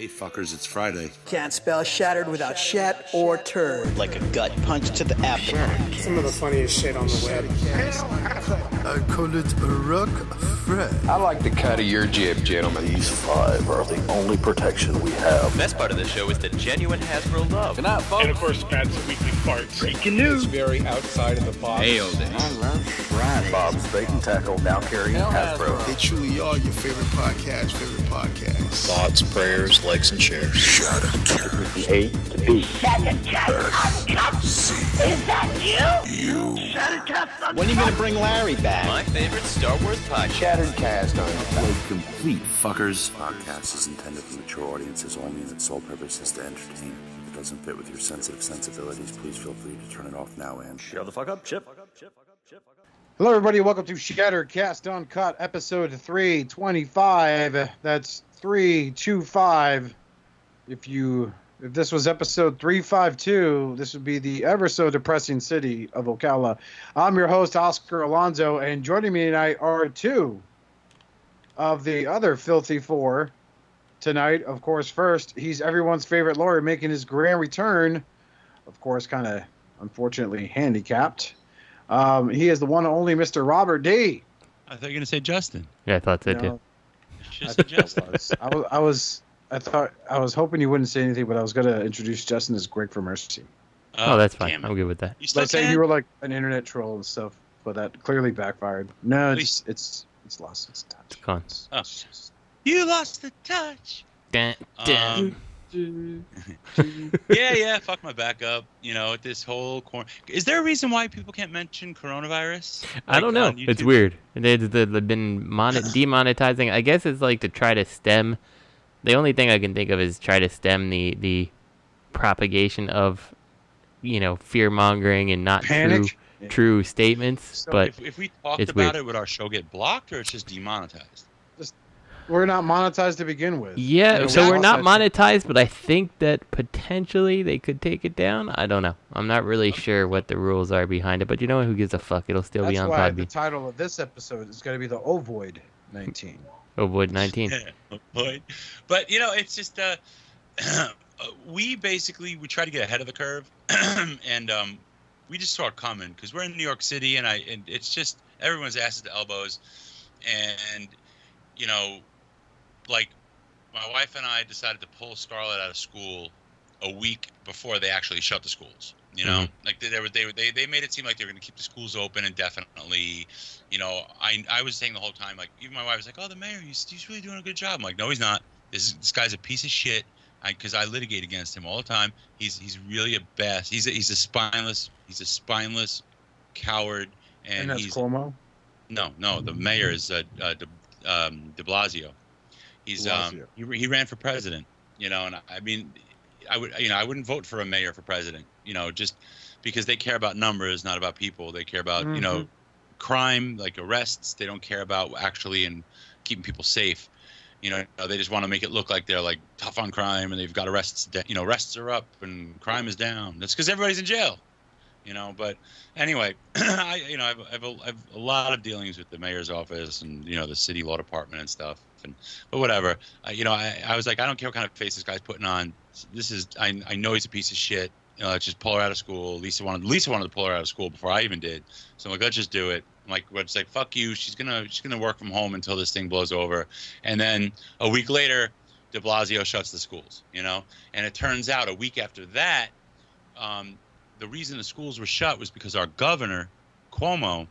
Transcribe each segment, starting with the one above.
Hey fuckers, it's Friday. Can't spell shattered without shat or turd. Like a gut punch to the abdomen. Some of the funniest shit on the web. I call it a rock Fred. I like the cut of your jib, gentlemen. These 5 are the only protection we have. The best part of the show is the genuine Hasbro love. Good night, folks. And of course, Pat's weekly farts. Breaking news. It's very outside of the box. Nailed it. I love Friday. Bob's Bait and Tackle, now carrying Hasbro. They truly are your favorite podcast. Thoughts, prayers, likes, and shares. From A to B. Uncut. Is that you? When are you going to bring Larry back? My favorite Star Wars podcast. Shattered Cast on Like complete fuckers. Podcast is intended for mature audiences only, and its sole purpose is to entertain. If it doesn't fit with your sensitive sensibilities, please feel free to turn it off now and Shut the fuck up, Chip. Hello, everybody. Welcome to Shattered Cast Uncut, episode 325. That's 325. If this was episode 352, this would be the ever so depressing city of Ocala. I'm your host, Oscar Alonso, and joining me tonight are two of the other filthy four tonight. Of course, first, he's everyone's favorite lawyer making his grand return. Of course, kind of unfortunately handicapped. He is the one and only Mr. Robert D. I thought you were going to say Justin. Yeah, I thought so too. I was hoping you wouldn't say anything, but I was going to introduce Justin as Greg for Mercy. Oh, that's fine. I'm good with that. Let's say you were like an internet troll and stuff, but that clearly backfired. No, it's lost its touch. It's gone. Oh. You lost the touch. Yeah, fuck my backup. You know, this whole is there a reason why people can't mention coronavirus? I don't know. It's weird. They've been demonetizing. I guess it's like to try to stem. The only thing I can think of is try to stem the propagation of, fear mongering and not true statements. So but if we talked about it, would our show get blocked or it's just demonetized? We're not monetized to begin with. Yeah, so we're not monetized, but I think that potentially they could take it down. I don't know. I'm not really sure what the rules are behind it, but you know what? Who gives a fuck? It'll still be on Podbean. That's why the title of this episode is going to be the Ovoid 19. Ovoid 19. Ovoid. But, it's just, we try to get ahead of the curve, and we just saw it coming, because we're in New York City, and it's just, everyone's asses to elbows, and, like, my wife and I decided to pull Scarlett out of school a week before they actually shut the schools. Like they made it seem like they were going to keep the schools open indefinitely. I was saying the whole time, like, even my wife was like, "Oh, the mayor, he's really doing a good job." I'm like, "No, he's not. This guy's a piece of shit." Because I litigate against him all the time. He's really a best. He's a spineless coward. And that's Cuomo? No. The mayor is De Blasio. He ran for president, and I mean, I wouldn't vote for a mayor for president, just because they care about numbers, not about people. They care about, crime, like arrests. They don't care about actually and keeping people safe. They just want to make it look like they're like tough on crime and they've got arrests. Arrests are up and crime is down. That's because everybody's in jail. But anyway, I have a lot of dealings with the mayor's office and the city law department and stuff. But whatever, I was like, I don't care what kind of face this guy's putting on. I know he's a piece of shit. Let's just pull her out of school. Lisa wanted to pull her out of school before I even did. So I'm like, let's just do it. I'm like, it's like, fuck you. She's gonna work from home until this thing blows over. And then a week later, De Blasio shuts the schools. And it turns out a week after that, the reason the schools were shut was because our governor, Cuomo,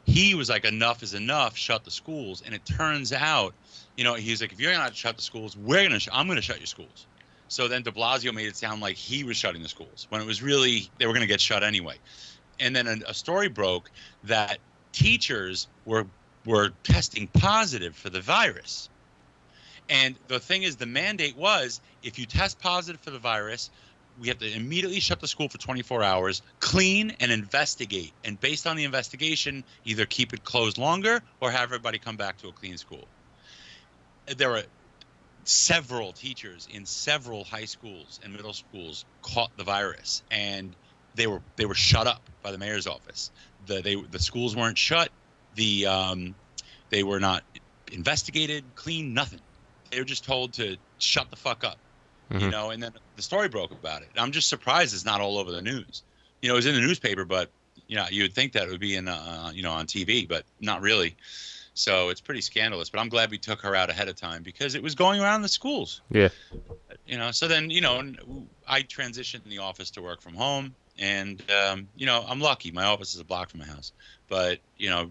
he was like, enough is enough, shut the schools. And it turns out, he's like, if you're not to shut the schools, I'm going to shut your schools. So then de Blasio made it sound like he was shutting the schools when it was really, they were going to get shut anyway. And then a story broke that teachers were testing positive for the virus. And the thing is, the mandate was, if you test positive for the virus, we have to immediately shut the school for 24 hours, clean, and investigate. And based on the investigation, either keep it closed longer or have everybody come back to a clean school. There were several teachers in several high schools and middle schools caught the virus, and they were shut up by the mayor's office. The schools weren't shut. They were not investigated, clean, nothing. They were just told to shut the fuck up. you know, and then the story broke about it. I'm just surprised it's not all over the news. You know, it was in the newspaper, but you know, you would think that it would be in, you know, on TV, but not really. So it's pretty scandalous. But I'm glad we took her out ahead of time because it was going around the schools. Yeah. You know, so then, you know, I transitioned the office to work from home, and you know, I'm lucky. My office is a block from my house, but you know,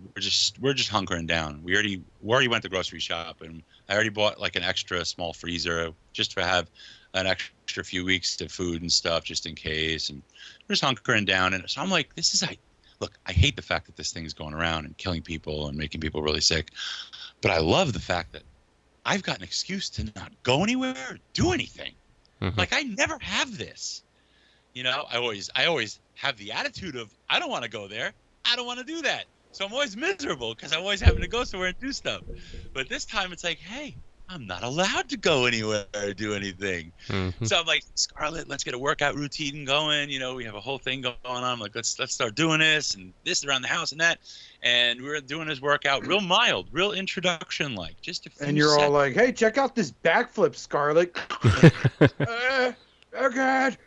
we're just hunkering down. We already went to grocery shop, and I already bought like an extra small freezer just to have an extra few weeks of food and stuff just in case, and we're just hunkering down. And so I'm like, look, I hate the fact that this thing's going around and killing people and making people really sick, but I love the fact that I've got an excuse to not go anywhere or do anything. Like, I never have this. You know, I always have the attitude of, I don't want to go there. I don't want to do that. So I'm always miserable because I'm always having to go somewhere and do stuff. But this time it's like, hey, I'm not allowed to go anywhere or do anything. So I'm like, Scarlett, let's get a workout routine going. You know, we have a whole thing going on. I'm like, let's start doing this and this around the house and that. And we were doing this workout real mild, real introduction like, just a few And you're seconds. all like, hey, check out this backflip, Scarlett. Oh, God,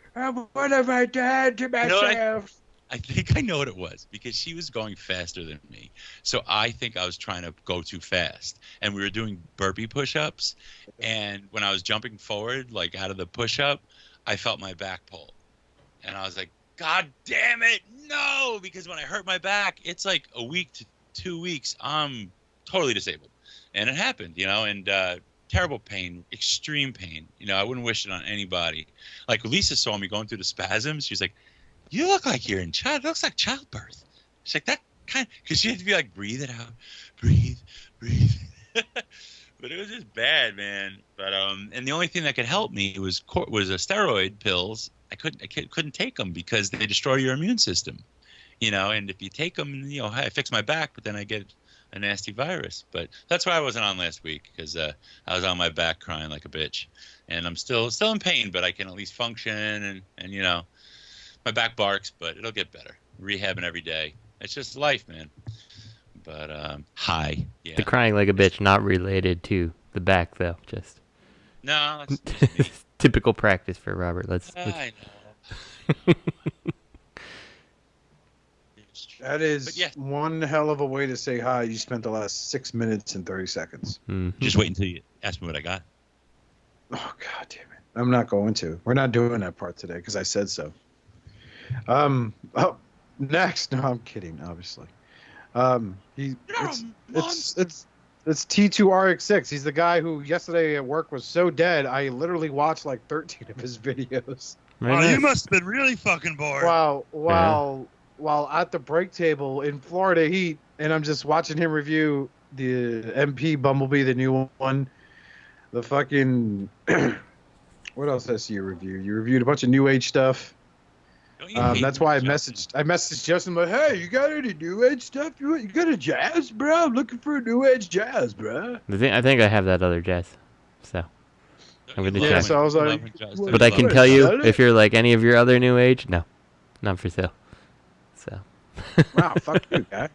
what have I done to myself? I think I know what it was because she was going faster than me. So I think I was trying to go too fast. And we were doing burpee push-ups. And when I was jumping forward, like out of the push-up, I felt my back pull. And I was like, God damn it, no! Because when I hurt my back, it's like a week to 2 weeks, I'm totally disabled. And it happened, you know, and terrible pain, extreme pain. You know, I wouldn't wish it on anybody. Like Lisa saw me going through the spasms. She's like, you look like you're in child. It looks like childbirth. She's like, that kind of, because she had to be like, breathe it out, breathe. But it was just bad, man. But and the only thing that could help me was steroid pills. I couldn't take them because they destroy your immune system, you know. And if you take them, you know, I fix my back, but then I get a nasty virus. But that's why I wasn't on last week because I was on my back crying like a bitch, and I'm still in pain, but I can at least function and you know. My back barks, but it'll get better. Rehabbing every day. It's just life, man. But hi. Yeah. The crying like a bitch, not related to the back though. Just no. It's typical practice for Robert. Let's... I know. That is one hell of a way to say hi. You spent the last 6 minutes and 30 seconds. Just wait until you ask me what I got. Oh, God damn it. I'm not going to. We're not doing that part today because I said so. Next. No, I'm kidding, obviously. It's T2RX6. He's the guy who yesterday at work was so dead, I literally watched like 13 of his videos. You must have been really fucking bored. While at the break table in Florida heat, and I'm just watching him review the MP Bumblebee, the new one. The fucking what else did I see you review? You reviewed a bunch of New Age stuff. That's why I messaged Justin, like, hey, you got any New Age stuff? You got a jazz, bro? I'm looking for a New Age jazz, bro. I think I have that other jazz. So I'm gonna check. So I was like, but I can tell you, if you're like any of your other New Age, no, not for sale. So. Wow, fuck you, guy.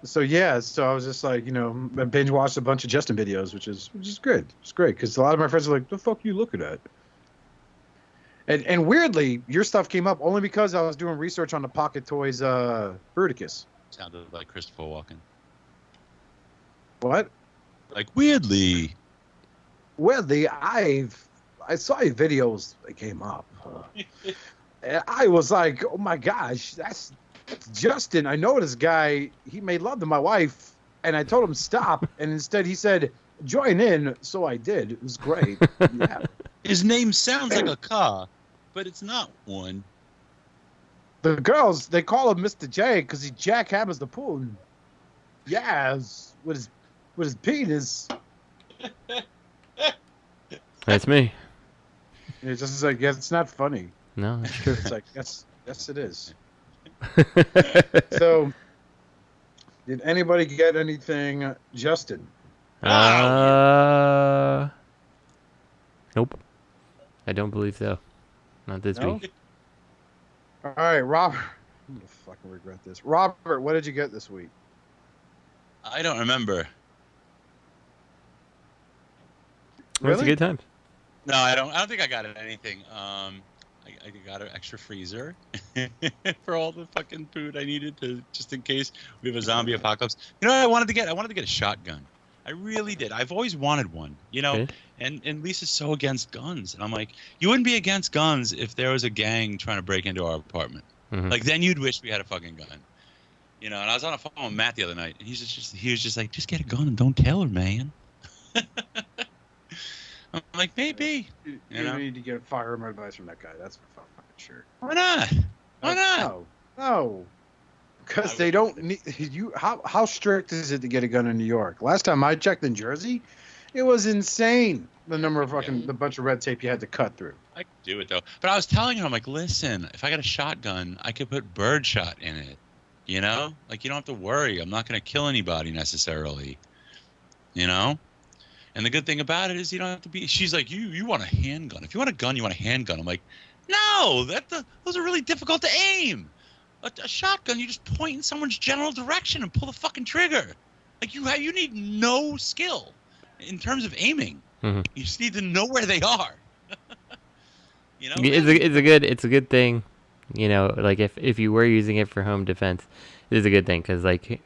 So I was just like, you know, I binge watched a bunch of Justin videos, which is good. It's great because a lot of my friends are like, the fuck you looking at? And weirdly, your stuff came up only because I was doing research on the Pocket Toys Bruticus. Sounded like Christopher Walken. What? Like weirdly, I saw your videos that came up. And I was like, oh my gosh, that's Justin. I know this guy. He made love to my wife, and I told him stop, and instead he said, join in. So I did. It was great. Yeah. His name sounds like a car, but it's not one. The girls, they call him Mr. J because he jackhammers the pool. Yes, with his penis. That's me. It's just like, yeah, it's not funny. No, that's true. It's like, yes, it is. So, did anybody get anything, Justin? Nope. I don't believe so. Not this week. All right, Robert. I'm gonna fucking regret this. Robert, what did you get this week? I don't remember. Really? It's a good time. No, I don't think I got anything. I got an extra freezer for all the fucking food I needed to, just in case we have a zombie apocalypse. You know what I wanted to get? I wanted to get a shotgun. I really did. I've always wanted one, you know. Okay. And Lisa's so against guns, and I'm like, you wouldn't be against guns if there was a gang trying to break into our apartment. Mm-hmm. Like then you'd wish we had a fucking gun, you know. And I was on the phone with Matt the other night, and he was just like, just get a gun and don't tell her, man. I'm like, maybe. You know? need to get firearm advice from that guy. That's for fucking sure. Why not? Why not? No. Because they don't need you. How strict is it to get a gun in New York? Last time I checked in Jersey, it was insane. The number of the bunch of red tape you had to cut through. I could do it though, but I was telling her, I'm like, listen, if I got a shotgun, I could put birdshot in it. You know, like you don't have to worry. I'm not going to kill anybody necessarily. You know. And the good thing about it is you don't have to be. She's like, you want a handgun? If you want a gun, you want a handgun. I'm like, no, those are really difficult to aim. A shotgun, you just point in someone's general direction and pull the fucking trigger. Like you need no skill in terms of aiming. Mm-hmm. You just need to know where they are. You know, it's a good thing. You know, like if you were using it for home defense, it is a good thing because like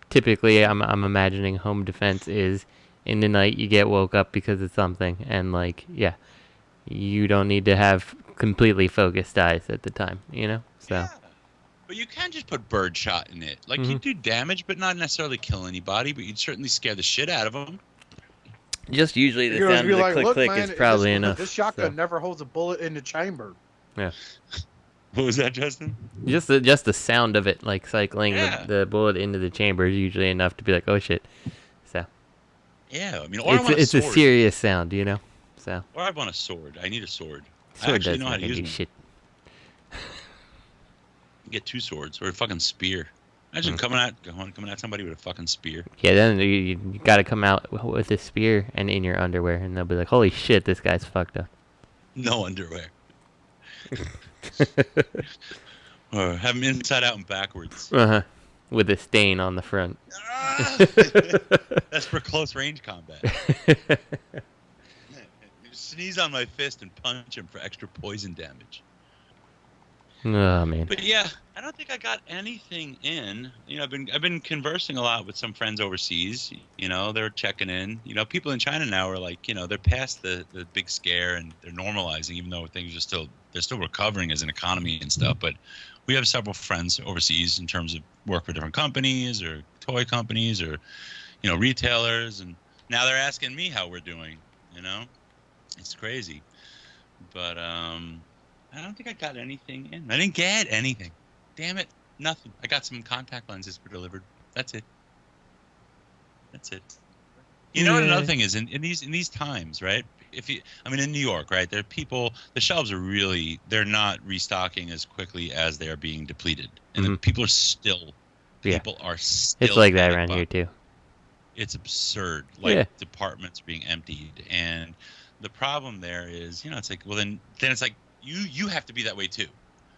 typically I'm imagining home defense is in the night you get woke up because of something, and like you don't need to have completely focused eyes at the time. You know, so. Yeah. But you can just put birdshot in it. Like, you do damage, but not necessarily kill anybody, but you'd certainly scare the shit out of them. Just usually the sound of the click is probably enough. This shotgun never holds a bullet in the chamber. Yeah. What was that, Justin? Just the sound of it, like cycling the bullet into the chamber is usually enough to be like, oh shit. So. Yeah, I mean, it's a serious sound, you know? So. Or I want a sword. I need a sword. Sword I actually know how to do use shit. Get 2 swords or a fucking spear. Imagine coming at somebody with a fucking spear. Yeah, then you got to come out with a spear and in your underwear, and they'll be like, "Holy shit, this guy's fucked up." No underwear. Or have them inside out and backwards. With a stain on the front. That's for close range combat. Sneeze on my fist and punch him for extra poison damage. Oh man. But yeah, I don't think I got anything in. You know, I've been conversing a lot with some friends overseas. You know, they're checking in. You know, people in China now are like, you know, they're past the big scare and they're normalizing, even though things are they're still recovering as an economy and stuff. But we have several friends overseas in terms of work for different companies or toy companies or, you know, retailers, and now they're asking me how we're doing. You know, it's crazy. But I don't think I got anything in. I didn't get anything. Damn it, nothing. I got some contact lenses for delivered. That's it. You know what another thing is in these times, right? In New York, right? There are people. The shelves are they're not restocking as quickly as they are being depleted, and the people are still. People are still. It's like that around here too. It's absurd. Like departments are being emptied, and the problem there is, you know, it's like, well, then it's like. You have to be that way too.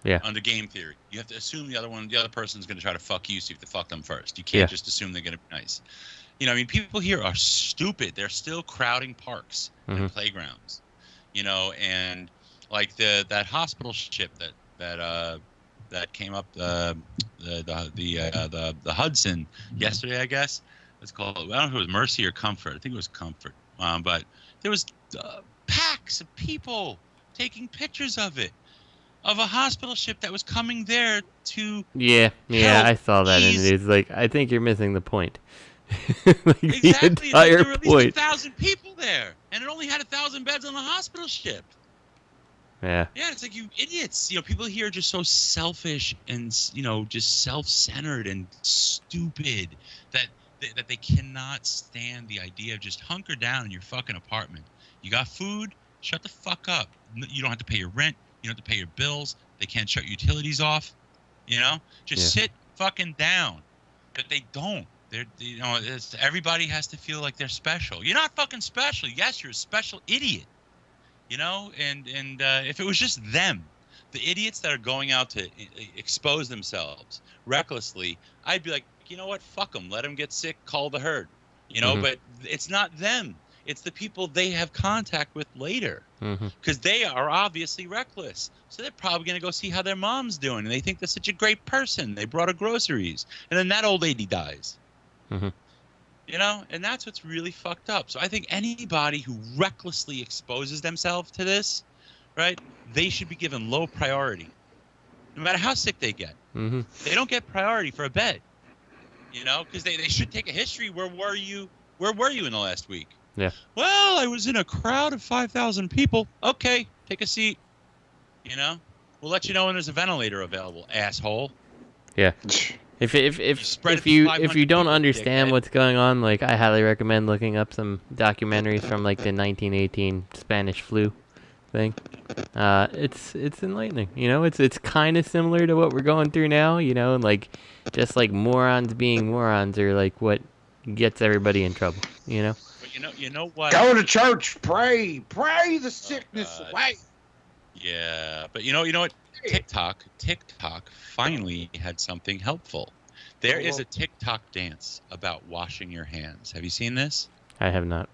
Yeah. Under game theory, you have to assume the other person's going to try to fuck you, so you have to fuck them first. You can't just assume they're going to be nice. You know, I mean, people here are stupid. They're still crowding parks and playgrounds. You know, and like that hospital ship that came up the Hudson yesterday, I guess it's called. I don't know if it was Mercy or Comfort. I think it was Comfort. But there was packs of people taking pictures of a hospital ship that was coming there to I saw that in it. It's like, I think you're missing the point. Exactly. There were at least 1,000 people there, and it only had 1,000 beds on the hospital ship. Yeah, it's like, you idiots. You know, people here are just so selfish and, you know, just self-centered and stupid that they cannot stand the idea of just hunker down in your fucking apartment. You got food? Shut the fuck up. You don't have to pay your rent. You don't have to pay your bills. They can't shut utilities off. You know, just sit fucking down. But they don't. You know, everybody has to feel like they're special. You're not fucking special. Yes, you're a special idiot. You know, and if it was just them, the idiots that are going out to expose themselves recklessly, I'd be like, you know what? Fuck them. Let them get sick. Call the herd. You know, but it's not them. It's the people they have contact with later, because they are obviously reckless. So they're probably going to go see how their mom's doing, and they think they're such a great person. They brought her groceries, and then that old lady dies. You know, and that's what's really fucked up. So I think anybody who recklessly exposes themselves to this, right, they should be given low priority, no matter how sick they get. They don't get priority for a bed, you know, because they should take a history. Where were you in the last week? Yeah. Well, I was in a crowd of 5,000 people. Okay, take a seat. You know, we'll let you know when there's a ventilator available, asshole. Yeah. If you don't understand what's going on, like, I highly recommend looking up some documentaries from like the 1918 Spanish flu thing. It's enlightening. You know, it's kind of similar to what we're going through now. You know, like just like morons being morons are like what gets everybody in trouble. You know. But you know what? Go to church, pray the sickness away. Yeah, but you know what? TikTok finally had something helpful. There is a TikTok dance about washing your hands. Have you seen this? I have not.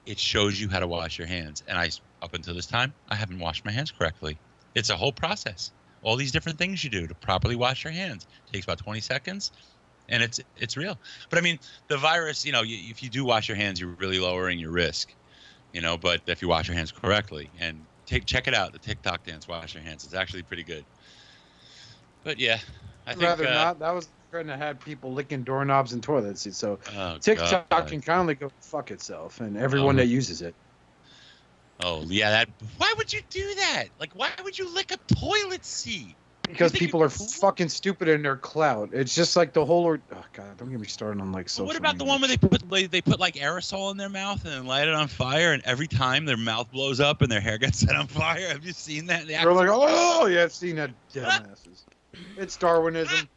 It shows you how to wash your hands, and up until this time, I haven't washed my hands correctly. It's a whole process. All these different things you do to properly wash your hands. It takes about 20 seconds, and it's real. But I mean, the virus, you know, if you do wash your hands, you're really lowering your risk, you know. But if you wash your hands correctly, and check it out, the TikTok dance, wash your hands. It's actually pretty good. But yeah, I think rather not. That was going to have people licking doorknobs and toilet seats. So TikTok can kindly go fuck itself, and everyone that uses it. Oh yeah, why would you do that? Like, why would you lick a toilet seat? Because people are fucking stupid in their clout. It's just like the whole. Oh god, don't get me started on like social. What about the one where they put like aerosol in their mouth and then light it on fire, and every time their mouth blows up and their hair gets set on fire? Have you seen that? They're like, oh yeah, I've seen that. Dumbasses. It's Darwinism.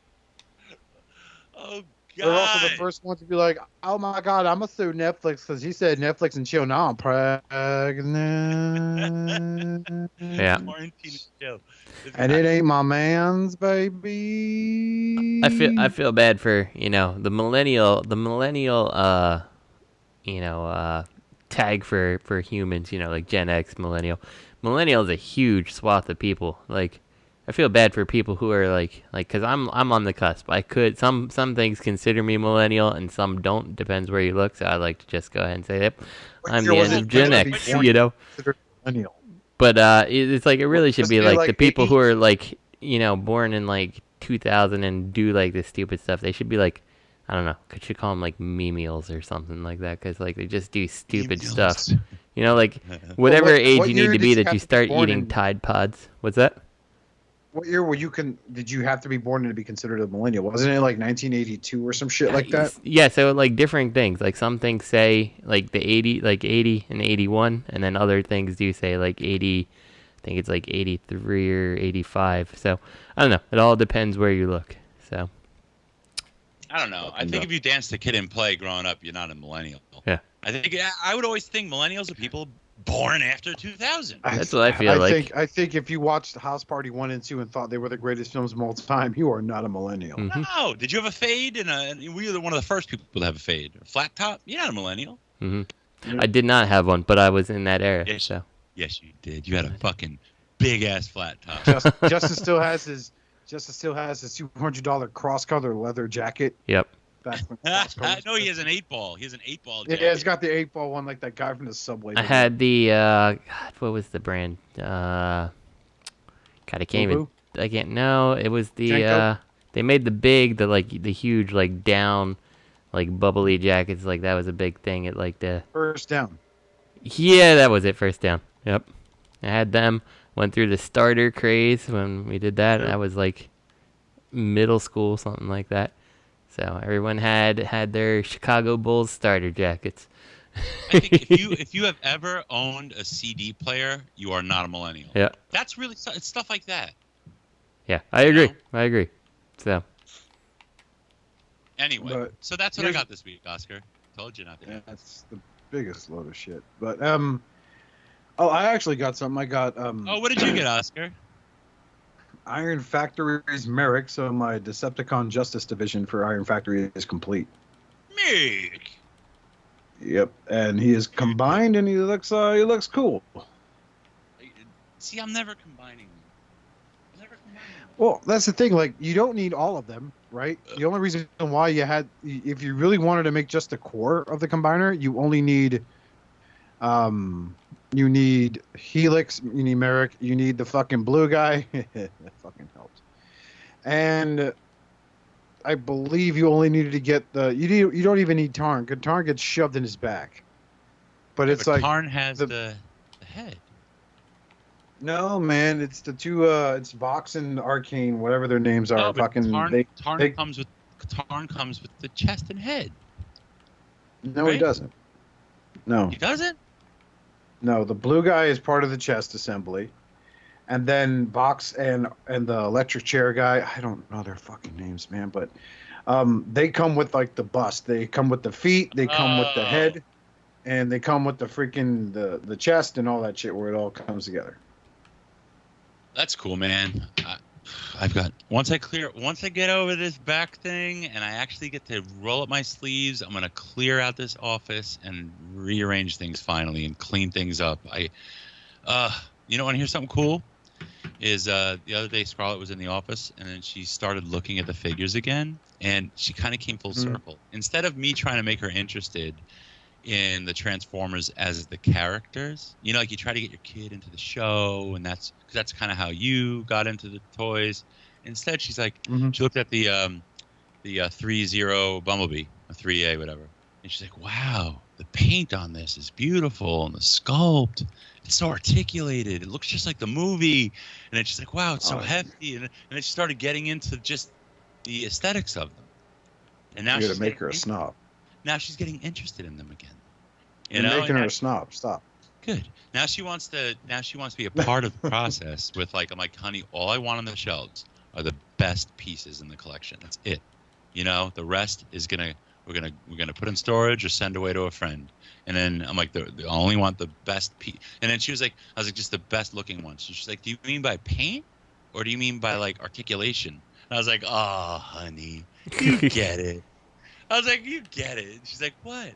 Oh god. They're also the first one to be like, oh my god, I'm gonna sue Netflix because he said Netflix and chill. Now I'm pregnant. Yeah. And it ain't my man's baby. I feel bad for, you know, the millennial tag for humans, you know, like Gen X, millennial. Millennial is a huge swath of people. Like, I feel bad for people who are like, cause I'm on the cusp. I could, some things consider me millennial and some don't, depends where you look. So I like to just go ahead and say that I'm the end of Gen X, you know. Millennial. But it's like, it really should be like the people who are like, you know, born in like 2000 and do like this stupid stuff. They should be like, I don't know, could you call them like meme-meals or something like that? Because like they just do stupid stuff. You know, like whatever age you need to be that you start eating Tide Pods. What's that? What year did you have to be born to be considered a millennial? Wasn't it like 1982 or some shit like that? Yeah, so like different things. Like some things say like 80 and 81, and then other things do say like 80. I think it's like 83 or 85. So I don't know. It all depends where you look. So I don't know. I think if you dance the Kid and Play growing up, you're not a millennial. Yeah. I would always think millennials are people born after 2000. That's what I feel like. I think if you watched House Party 1 and 2 and thought they were the greatest films of all time, you are not a millennial. Mm-hmm. No. Did you have a fade? We were one of the first people to have a fade. A flat top? You're not a millennial. Mm-hmm. I did not have one, but I was in that era. Yes, so. Yes, you did. You had a fucking big-ass flat top. Justice still has his $200 cross-color leather jacket. Yep. No, he has an 8-ball. He has an 8-ball jacket. Yeah, he's got the 8-ball one like that guy from the Subway. I had the God, what was the brand? God, I can't even. I can't. No, it was the. They made the huge like down, like bubbly jackets. Like that was a big thing at like the First Down. Yeah, that was it. First Down. Yep. I had them. Went through the starter craze when we did that. I was like middle school, something like that. So everyone had their Chicago Bulls starter jackets. I think if you have ever owned a CD player, you are not a millennial. Yeah. That's really it's stuff like that. Yeah, I agree. I agree. So. Anyway, so that's what I got this week, Oscar. Told you not to. Yeah, that's the biggest load of shit. But I actually got something. I got what did you get, Oscar? Iron Factory's Merrick, so my Decepticon Justice Division for Iron Factory is complete. Merrick. Yep, and he is combined, and he looks cool. See, I'm never combining. Well, that's the thing. Like, you don't need all of them, right? The only reason why if you really wanted to make just the core of the combiner, you only need, you need Helix, you need Merrick, you need the fucking blue guy. That fucking helps. And I believe you only needed to get you don't even need Tarn. Because Tarn gets shoved in his back. But it's like Tarn has the head. No, man, it's the two. It's Vox and Arcane, whatever their names are. No, but Tarn comes with the chest and head. No, right? He doesn't. No, he doesn't. No, the blue guy is part of the chest assembly, and then Vox and the electric chair guy. I don't know their fucking names, man, but they come with like the bust. They come with the feet. They come with the head, and they come with the freaking the chest and all that shit where it all comes together. That's cool, man. I've got once I get over this back thing and I actually get to roll up my sleeves, I'm gonna clear out this office and rearrange things finally and clean things up. You know, want to hear something cool? Is the other day Scarlett was in the office and then she started looking at the figures again and she kind of came full circle. Instead of me trying to make her interested in the Transformers as the characters, you know, like you try to get your kid into the show, and that's kind of how you got into the toys. Instead, she's like, she looked at the 3-0 Bumblebee, a 3A, whatever, and she's like, wow, the paint on this is beautiful, and the sculpt, it's so articulated, it looks just like the movie. And then she's like, wow, it's so hefty, and then she started getting into just the aesthetics of them. And now you're gonna make her a snob. Now she's getting interested in them again. You're making her a snob. Stop. Good. Now she wants to be a part of the process with I'm like, honey, all I want on the shelves are the best pieces in the collection. That's it. You know, the rest is we're gonna put in storage or send away to a friend. And then I'm like, I only want the best piece. And then I was like, just the best looking ones. So she's like, do you mean by paint or do you mean by like articulation? And I was like, oh, honey, you get it. I was like, you get it. She's like, what?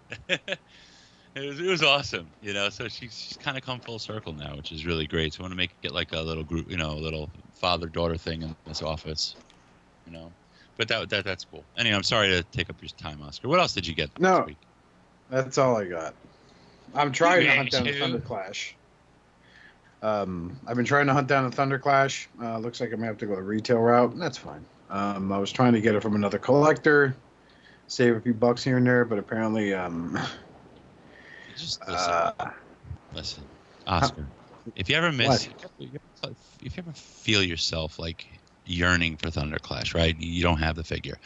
It was awesome, you know. So she's kind of come full circle now, which is really great. So I want to make it like a little group, you know, a little father-daughter thing in this office, you know. But that's cool. Anyway, I'm sorry to take up your time, Oscar. What else did you get this week? That's all I got. I'm trying to hunt down the Thunderclash. I've been trying to hunt down the Thunderclash. Looks like I'm gonna have to go the retail route, and that's fine. I was trying to get it from another collector. Save a few bucks here and there, but apparently, just listen, Oscar. If you ever if you ever feel yourself like yearning for Thunderclash, right? You don't have the figure.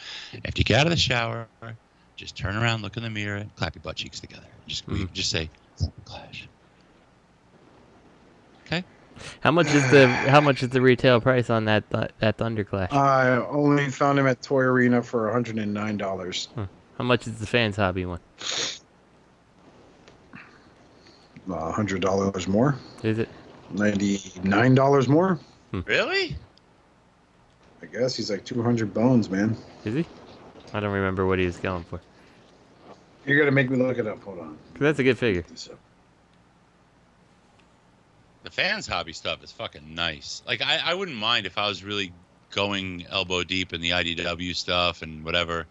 After you get out of the shower, just turn around, look in the mirror, and clap your butt cheeks together. Just say Thunderclash. Okay. How much is the retail price on that Thunderclash? I only found him at Toy Arena for $109. How much is the Fans Hobby one? $100 more. Is it? $99 more. Really? I guess he's like 200 bones, man. Is he? I don't remember what he was going for. You're gonna make me look it up. Hold on. That's a good figure. The Fans Hobby stuff is fucking nice. Like, I wouldn't mind if I was really going elbow deep in the IDW stuff and whatever.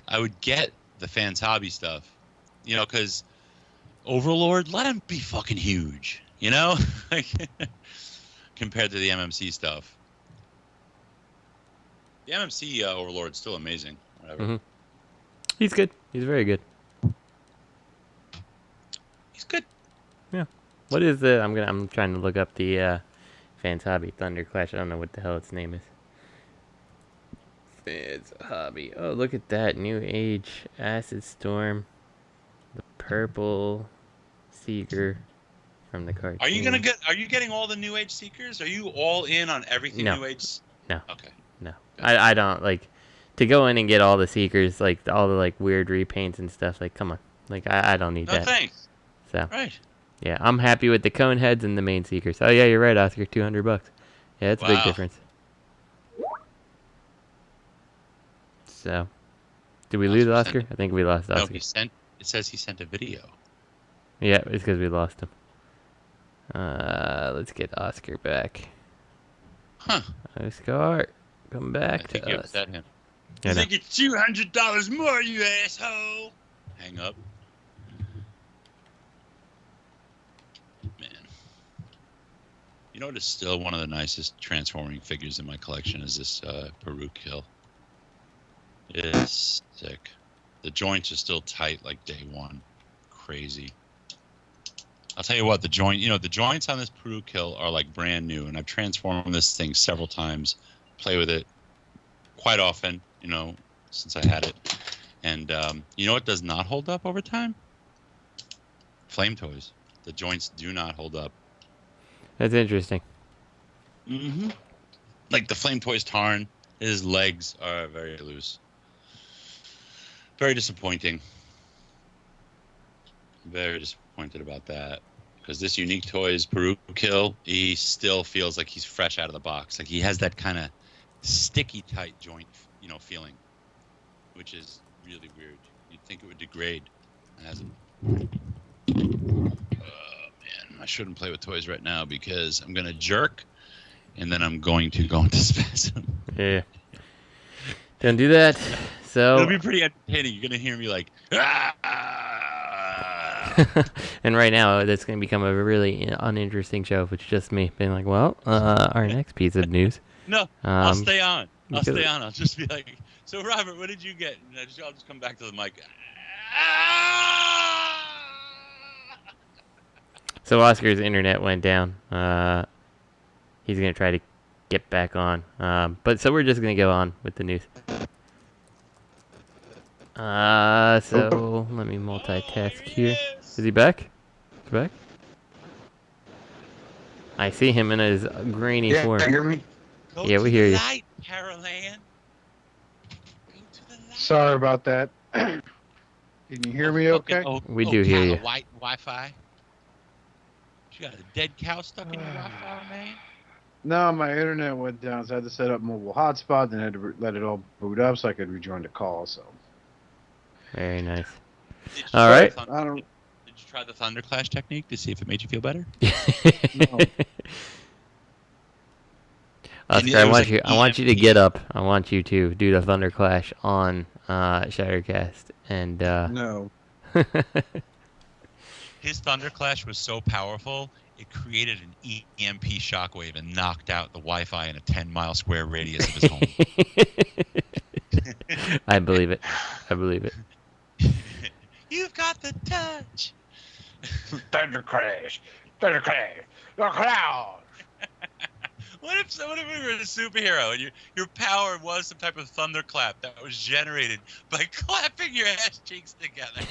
I would get the Fans Hobby stuff, you know, because Overlord, let him be fucking huge, you know, like compared to the MMC stuff. The MMC Overlord's still amazing. Whatever. He's good. He's very good. He's good. Yeah. What is the? I'm trying to look up the Fans Hobby Thunderclash. I don't know what the hell its name is. Fans Hobby. Oh, look at that. Newage Acid Storm. The purple Seeker from the cartoon. Are you getting all the New Age Seekers? Are you all in on everything New Age? No. Okay. No. I don't like to go in and get all the Seekers, like all the like weird repaints and stuff. Like, come on. Like I don't need that. No thanks. So. Right. Yeah, I'm happy with the cone heads and the main Seekers. Oh yeah, you're right, Oscar. $200. Yeah, that's a big difference. So, did we lose Oscar? I think we lost Oscar. No, it It says he sent a video. Yeah, it's because we lost him. Let's get Oscar back. Huh. Oscar, come back I think to you us. upset him. I know. I get $200 more, you asshole. Hang up. Man. You know what is still one of the nicest transforming figures in my collection is this Peru Kill. It is sick. The joints are still tight like day one. Crazy. I'll tell you what, the joints on this Peru Kill are like brand new, and I've transformed this thing several times, play with it quite often, since I had it. And you know what does not hold up over time? Flame toys. The joints do not hold up. That's interesting. Mm-hmm. Like the Flame Toy's Tarn, his legs are very loose. Very disappointing. Very disappointed about that. Because this Unique Toys Peru Kill, he still feels like he's fresh out of the box. Like he has that kind of sticky tight joint, feeling. Which is really weird. You'd think it would degrade. It hasn't. Man, I shouldn't play with toys right now because I'm going to jerk and then I'm going to go into spasm. Yeah. Don't do that. So it'll be pretty entertaining. You're going to hear me like, ah! And right now, that's going to become a really uninteresting show if it's just me being like, well, our next piece of news. No, I'll stay on. I'll because- stay on. I'll just be like, so Robert, what did you get? And I'll just come back to the mic. So Oscar's internet went down. He's going to try to get back on. But so we're just going to go on with the news. So let me multitask here. Is he back? He's back? I see him in his grainy form. Yeah, hear me? Yeah, we hear you. Light, Carolan. Sorry about that. Can you hear me okay? We do hear you. White Wi-Fi. You got a dead cow stuck in your Wi-Fi, man? No, my internet went down, so I had to set up mobile hotspot, then I had to let it all boot up so I could rejoin the call, so. Very nice. All right. Did you try the Thunderclash technique to see if it made you feel better? No. Oscar, I want you to get up. I want you to do the Thunderclash on Shattercast and No. His Thunderclash was so powerful, it created an EMP shockwave and knocked out the Wi-Fi in a 10-mile square radius of his home. I believe it. I believe it. You've got the touch. Thunderclash. Thunderclash. The cloud. What if we were a superhero and your power was some type of thunderclap that was generated by clapping your ass cheeks together?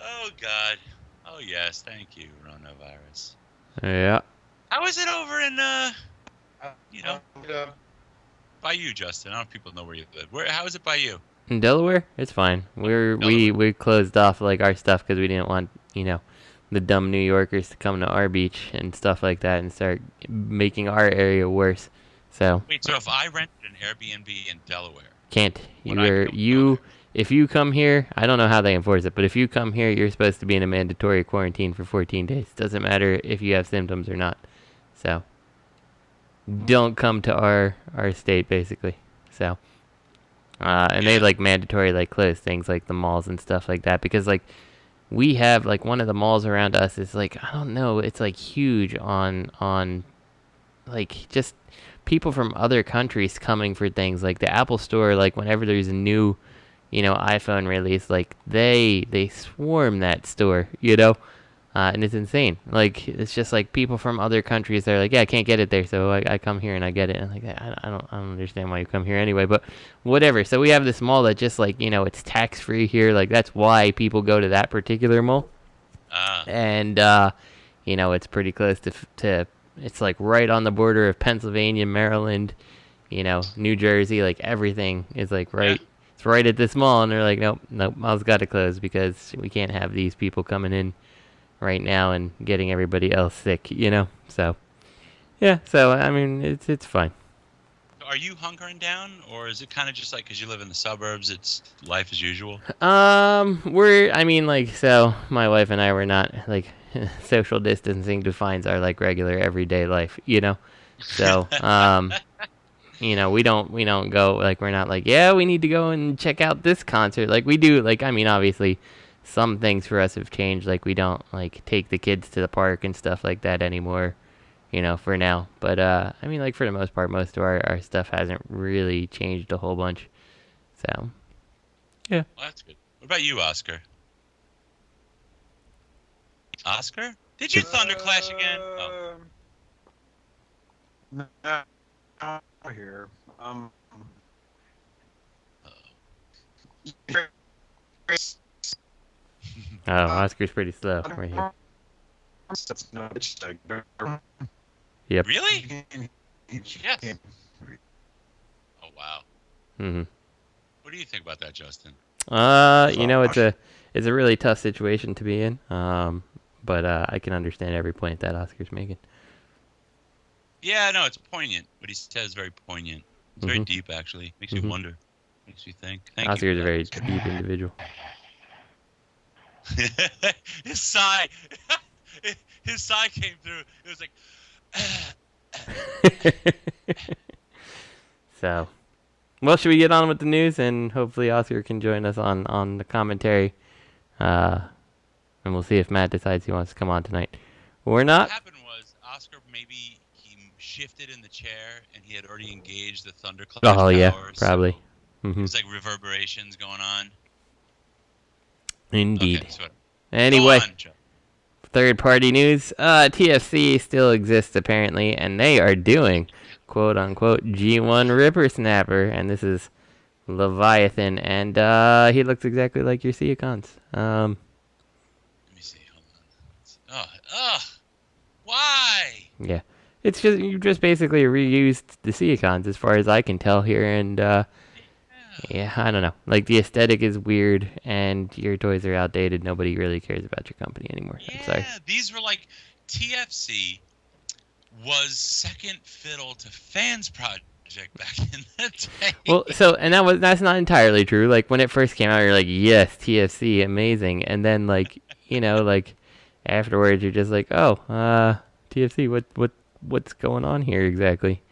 Oh, God. Oh, yes. Thank you, coronavirus. Yeah. How is it over in, by you, Justin? I don't know if people know where you live. How is it by you? In Delaware, it's fine. We closed off like our stuff because we didn't want the dumb New Yorkers to come to our beach and stuff like that and start making our area worse. So Wait, so if I rented an Airbnb in Delaware, can't if you come here, I don't know how they enforce it, but if you come here, you're supposed to be in a mandatory quarantine for 14 days. Doesn't matter if you have symptoms or not. So don't come to our state basically. So and they mandatory close things like the malls and stuff like that because we have one of the malls around us is I don't know, it's huge on just people from other countries coming for things like the Apple store. Whenever there's a new iPhone release, they swarm that store, and it's insane. It's just people from other countries. They're yeah, I can't get it there, so I come here and I get it. And I don't understand why you come here anyway, but whatever. So we have this mall that just it's tax free here. That's why people go to that particular mall. And it's pretty close to it's right on the border of Pennsylvania, Maryland, New Jersey. Everything is right. Yeah. It's right at this mall, and they're nope, mall's got to close because we can't have these people coming in right now and getting everybody else sick, So, yeah. So I mean, it's fine. are you hunkering down, or is it kind of just like because you live in the suburbs, it's life as usual? So my wife and I were not like social distancing defines our like regular everyday life, you know. So we don't go like we're not like we need to go and check out this concert like we do. Like obviously some things for us have changed. Like we don't like take the kids to the park and stuff like that anymore. For now. But, like, for the most part, most of our stuff hasn't really changed a whole bunch. So, yeah. Well, that's good. What about you, Oscar? Oscar? Did you Thunderclash again? No, here. Oscar's pretty slow right here. Yep. Really? Yes. Oh wow. Mhm. What do you think about that, Justin? It's a really tough situation to be in. But I can understand every point that Oscar's making. Yeah, no, it's poignant. What he says is very poignant. It's very deep, actually. Makes you wonder. Makes you think. Oscar's a very deep individual. His sigh. His sigh came through. It was like. So, well, should we get on with the news, and hopefully Oscar can join us on the commentary, and we'll see if Matt decides he wants to come on tonight or not. What happened was Oscar maybe he shifted in the chair and he had already engaged the Thunderclash. Oh yeah, powers, probably. So There's like reverberations going on. Indeed. Okay, so anyway. Third-party news. TFC still exists apparently, and they are doing quote-unquote G1 Ripper Snapper, and this is Leviathan, and he looks exactly like your Seacons. Let me see. Hold on. Why? Yeah, it's just you just basically reused the Seacons as far as I can tell here, and yeah, I don't know. Like the aesthetic is weird, and your toys are outdated. Nobody really cares about your company anymore. Yeah, I'm sorry. These were like TFC was second fiddle to fans project back in the day. Well, and that's not entirely true. Like when it first came out, you're like, yes, TFC, amazing, and then like like afterwards, you're just like, oh, TFC, what's going on here exactly?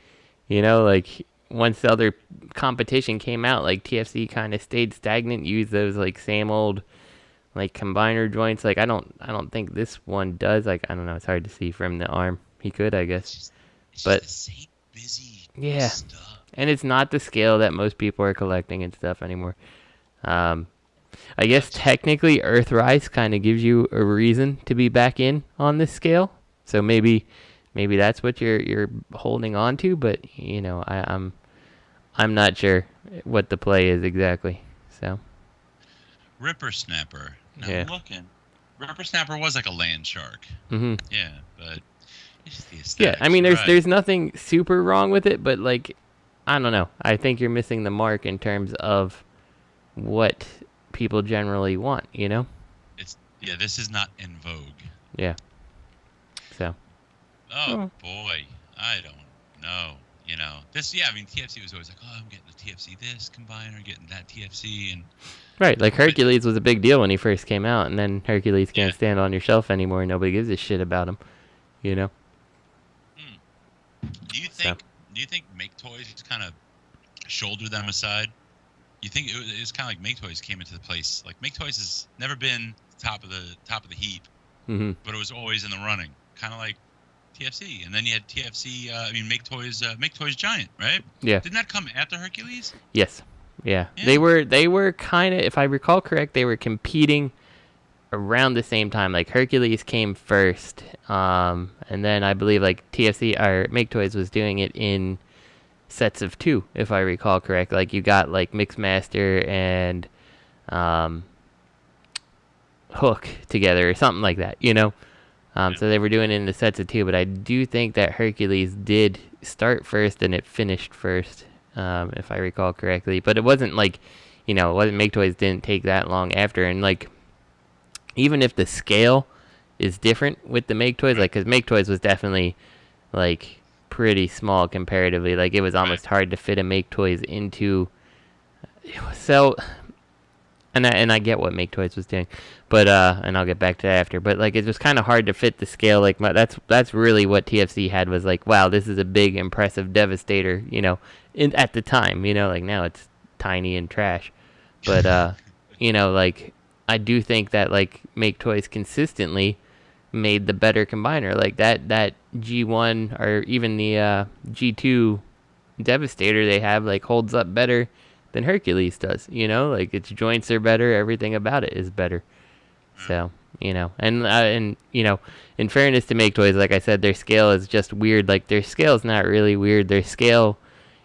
Like. Once the other competition came out, like TFC kind of stayed stagnant, used those like same old like combiner joints. Like I don't think this one does. Like I don't know, it's hard to see from the arm. He could, I guess. It's but just the same busy stuff. And it's not the scale that most people are collecting and stuff anymore. I guess technically Earthrise kind of gives you a reason to be back in on this scale. So maybe that's what you're holding on to, but I'm not sure what the play is exactly. So Ripper Snapper. Now yeah. I'm looking. Ripper Snapper was like a land shark. Mm-hmm. Yeah, but it's the aesthetics. Yeah, I mean there's nothing super wrong with it, but like I don't know. I think you're missing the mark in terms of what people generally want, This is not in vogue. Yeah. So Oh boy, I don't know. TFC was always like, oh, I'm getting the TFC this combiner, getting that TFC, and right, like Hercules was a big deal when he first came out, and then Hercules can't stand on your shelf anymore. Nobody gives a shit about him, Do you think Make Toys kind of shouldered them aside? You think it was kind of like Make Toys came into the place? Like Make Toys has never been top of the heap, but it was always in the running, kind of like TFC, and then you had TFC. Make Toys Giant, right? Yeah. Didn't that come after Hercules? Yes. Yeah. They were kind of, if I recall correct, they were competing around the same time. Like Hercules came first, and then I believe like TFC or Make Toys was doing it in sets of 2, if I recall correct. Like you got like Mixmaster and Hook together or something like that, So they were doing it in the sets of 2, but I do think that Hercules did start first and it finished first, if I recall correctly. But it wasn't like, it wasn't Make Toys didn't take that long after. And like, even if the scale is different with the Make Toys, like, because Make Toys was definitely like pretty small comparatively. Like, it was almost hard to fit a Make Toys into. So, and I get what Make Toys was doing, but and I'll get back to that after. But like, it was kind of hard to fit the scale. Like, that's really what TFC had, was like, wow, this is a big, impressive Devastator. You know, at the time, you know, like now it's tiny and trash. But you know, like, I do think that like Make Toys consistently made the better combiner. Like that G1 or even the G2 Devastator they have, like, holds up better than Hercules does. You know, like, its joints are better, everything about it is better. So, you know, and you know, in fairness to Make Toys, like I said, their scale is just weird. Like, their scale is not really weird. Their scale,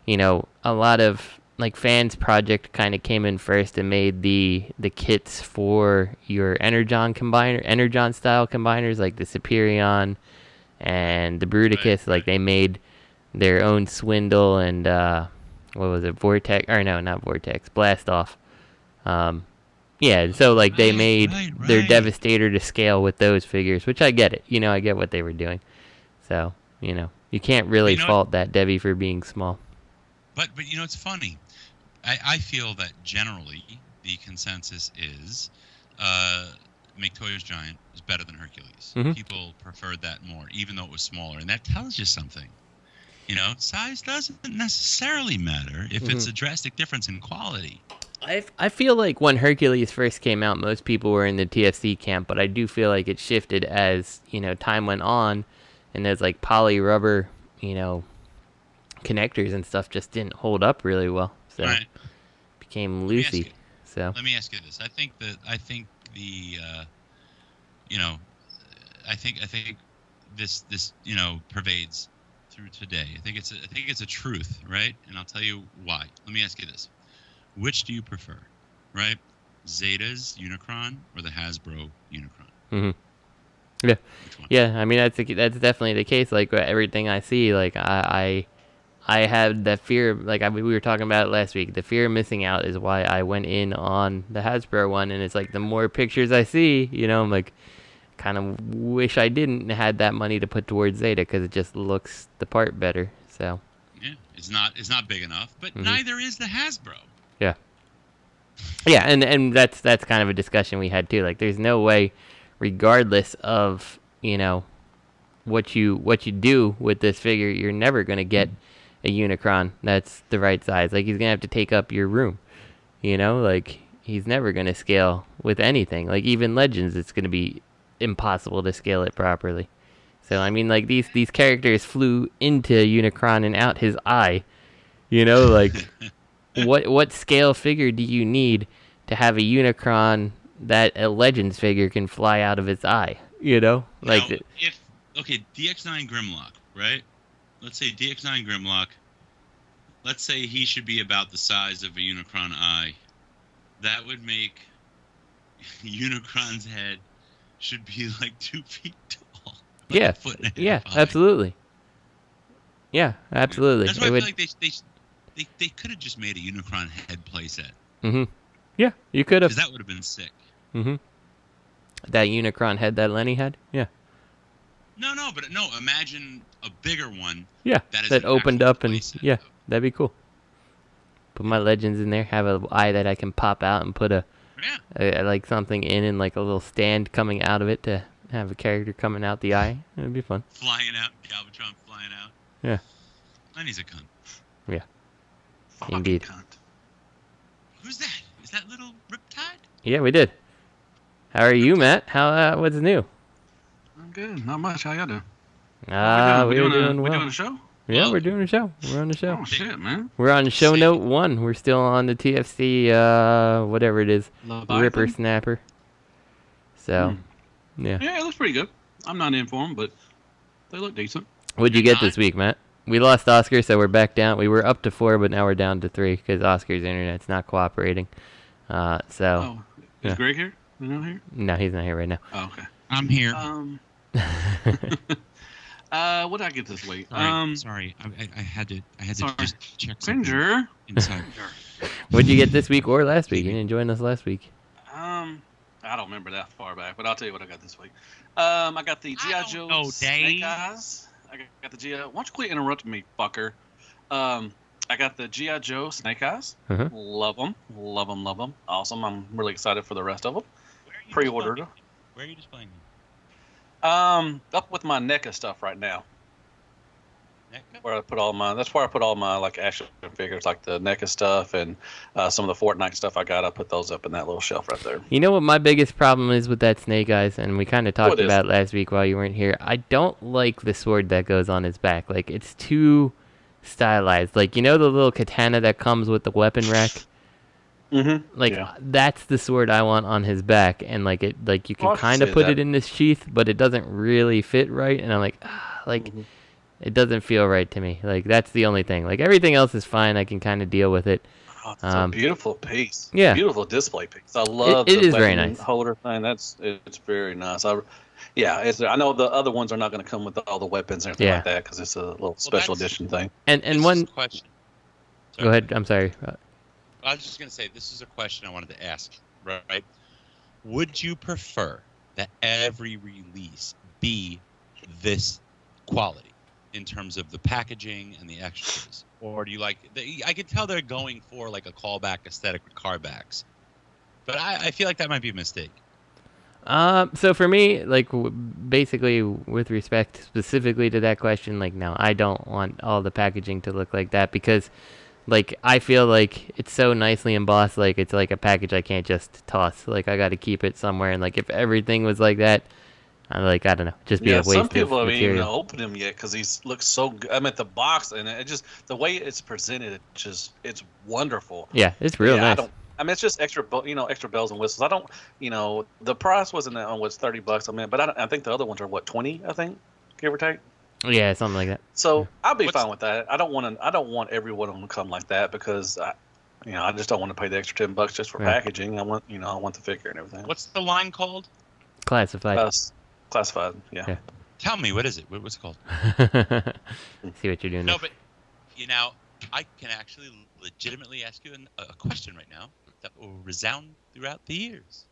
you know, a lot of like Fans Project kind of came in first and made the kits for your Energon style combiners, like the Superion and the Bruticus. Like, they made their own Swindle and what was it, Vortex? Or no, not Vortex, Blast Off. Yeah, so like they made their Devastator to scale with those figures, which I get it. You know, I get what they were doing. So, you know, you can't really fault that Devi for being small. But you know, it's funny. I feel that generally the consensus is Make Toys Giant is better than Hercules. Mm-hmm. People preferred that more, even though it was smaller. And that tells you something. You know, size doesn't necessarily matter if it's a drastic difference in quality. I feel like when Hercules first came out, most people were in the TFC camp, but I do feel like it shifted as, you know, time went on, and as like poly rubber, you know, connectors and stuff just didn't hold up really well. So it became loosey. So let me ask you this. I think the you know, I think this you know, pervades through today. I think it's a truth, right? And I'll tell you why. Let me ask you this. Which do you prefer, right? Zeta's Unicron or the Hasbro Unicron? Mm-hmm. Yeah. Yeah, I mean, that's definitely the case. Like, everything I see, like, I had that fear, like we were talking about it last week. The fear of missing out is why I went in on the Hasbro one, and it's like the more pictures I see, you know, I'm like, kind of wish I didn't had that money to put towards Zeta, because it just looks the part better. So yeah, it's not big enough, but neither is the Hasbro. Yeah. Yeah, and that's kind of a discussion we had too. Like, there's no way, regardless of, you know, what you do with this figure, you're never gonna get a Unicron that's the right size. Like, he's gonna have to take up your room. You know, like, he's never gonna scale with anything. Like, even Legends, it's gonna be impossible to scale it properly. So I mean, like, these characters flew into Unicron and out his eye. You know, like, what scale figure do you need to have a Unicron that a Legends figure can fly out of its eye? You know, like, now, DX9 Grimlock, right? Let's say DX9 Grimlock. Let's say he should be about the size of a Unicron eye. That would make Unicron's head should be like 2 feet tall. Like yeah, a foot and a half yeah, high. Absolutely. Yeah, absolutely. That's why I feel like they could have just made a Unicron head playset. Mm-hmm. Yeah, you could have. Because that would have been sick. Mm-hmm. That Unicron head that Lenny had? Yeah. No, imagine a bigger one. Yeah, that opened up and, playset, yeah, that'd be cool. Put my Legends in there, have an eye that I can pop out and put like something in and like a little stand coming out of it to have a character coming out the eye. It'd be fun. Flying out, Galvatron flying out. Yeah. Lenny's a cunt. Yeah. Fucking Indeed. cunt. Who's that? Is that little Riptide? Yeah, we did. How are you, Matt? How what's new? I'm good. Not much. How y'all doing? We're doing well. We doing a show? Yeah, we're doing a show. We're on the show. Oh shit, man. We're on show note 1. We're still on the TFC, whatever it is, Leviathan? Ripper Snapper. So, yeah. Yeah, it looks pretty good. I'm not in for them, but they look decent. What'd you get this week, Matt? We lost Oscar, so we're back down. We were up to 4, but now we're down to 3 because Oscar's internet's not cooperating. Is Greg here? Is he not here? No, he's not here right now. Oh, okay. I'm here. What did I get this week? Sorry, I had to just check something inside. What'd you get this week or last week? You didn't join us last week. I don't remember that far back, but I'll tell you what I got this week. I got the G.I. Joe Snake Eyes. I got the G.I. Why don't you quit interrupting me, fucker? I got the G.I. Joe Snake Eyes. Mm-hmm. Love them. Love them. Love them. Awesome. I'm really excited for the rest of them. Pre-ordered. Where are you displaying them? Up with my NECA stuff right now. NECA? Where I put all my, that's where I put all my like action figures, like the NECA stuff and some of the Fortnite stuff I got. I put those up in that little shelf right there. You know what my biggest problem is with that Snake Eyes, and we kind of talked about it last week while you weren't here. I don't like the sword that goes on his back. Like, it's too stylized. Like, you know the little katana that comes with the weapon rack? Mm-hmm. Like, that's the sword I want on his back, and like it, like you can kind of put it in this sheath, but it doesn't really fit right, and I'm like, it doesn't feel right to me. Like, that's the only thing. Like, everything else is fine. I can kind of deal with it. Oh, it's a beautiful piece. Yeah, beautiful display piece. I love it. It the is very nice holder thing. It's very nice. I know the other ones are not going to come with all the weapons and everything like that because it's a little special edition thing. And one question. Sorry. Go ahead. I'm sorry. I was just going to say, this is a question I wanted to ask, right? Would you prefer that every release be this quality in terms of the packaging and the extras? Or do you like... I can tell they're going for like a callback aesthetic with car backs. But I feel like that might be a mistake. So for me, like, basically, with respect specifically to that question, like, no, I don't want all the packaging to look like that because... Like, I feel like it's so nicely embossed, like, it's like a package I can't just toss. Like, I got to keep it somewhere. And, like, if everything was like that, I'm like, I don't know, just be a waste of material. Some people haven't even opened him yet because he looks so good. I mean, the box, and it just, the way it's presented, it's wonderful. Yeah, it's real nice. It's just extra bells and whistles. I don't, the price wasn't that on what's $30. I mean, but I think the other ones are, what, 20, I think, give or take? Yeah, something like that. So I'll be fine with that. I don't want every one of them to come like that because I just don't want to pay the extra $10 just for packaging. I want the figure and everything. What's the line called? Classified. Classified. Yeah. Tell me, what is it? What's it called? See what you're doing. No, but I can actually legitimately ask you a question right now that will resound throughout the years.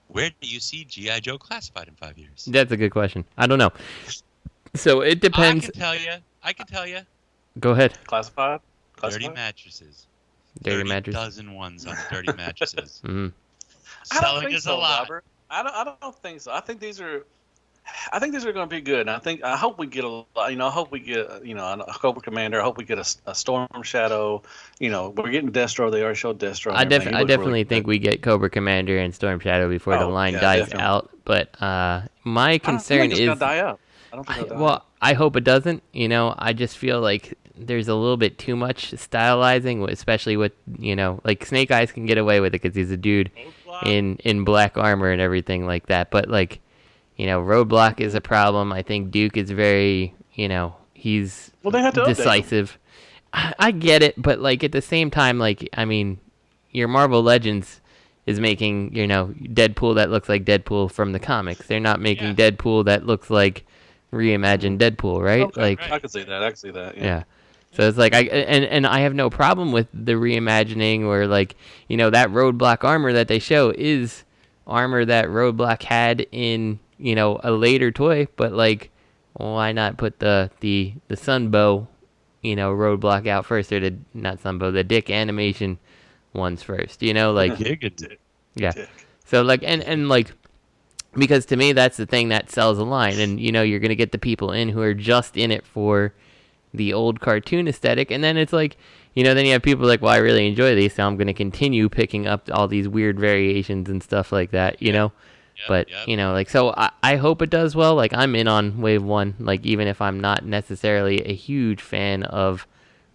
Where do you see G.I. Joe classified in 5 years? That's a good question. I don't know. So it depends. I can tell you. Go ahead. Classified? Dirty mattresses. Dirty mattresses. Dozen ones on dirty mattresses. Mm-hmm. Selling is a lot. Robert. I don't think so. I think these are going to be good. And I hope we get I hope we get a Cobra Commander. I hope we get a Storm Shadow. We're getting Destro. They already showed Destro. I definitely think we get Cobra Commander and Storm Shadow before the line dies out. But my concern is gonna die out. I don't think well, I hope it doesn't. I just feel like there's a little bit too much stylizing, especially with like Snake Eyes can get away with it because he's a dude in black armor and everything like that. But like, Roadblock is a problem. I think Duke is very, he's decisive. I get it, but like at the same time, like, I mean, your Marvel Legends is making, Deadpool that looks like Deadpool from the comics. They're not making Deadpool that looks like reimagined Deadpool, right? Okay, like I could see that. Yeah. So it's like and I have no problem with the reimagining or like, that Roadblock armor that they show is armor that Roadblock had in, a later toy, but like, why not put the Sunbow, Roadblock out first, or the Dick animation ones first, like yeah. So like and like, because to me that's the thing that sells a line, and you're gonna get the people in who are just in it for the old cartoon aesthetic, and then it's like, then you have people like, well, I really enjoy these, so I'm gonna continue picking up all these weird variations and stuff like that, But like, so I hope it does well. Like, I'm in on Wave 1, like, even if I'm not necessarily a huge fan of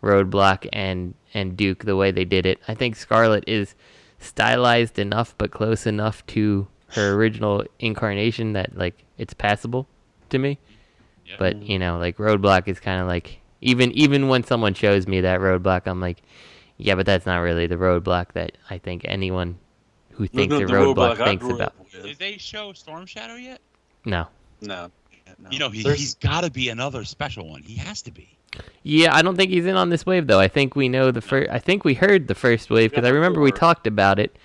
Roadblock and Duke the way they did it. I think Scarlet is stylized enough but close enough to her original incarnation that like it's passable to me. But like Roadblock is kind of like, even when someone shows me that Roadblock, I'm like, yeah, but that's not really the Roadblock that I think anyone who thinks a Roadblock thinks about. Did they show Storm Shadow yet? No. He's got to be another special one. He has to be. Yeah, I don't think he's in on this wave though. I think we know the first. I think we heard the first wave because I remember we talked about it,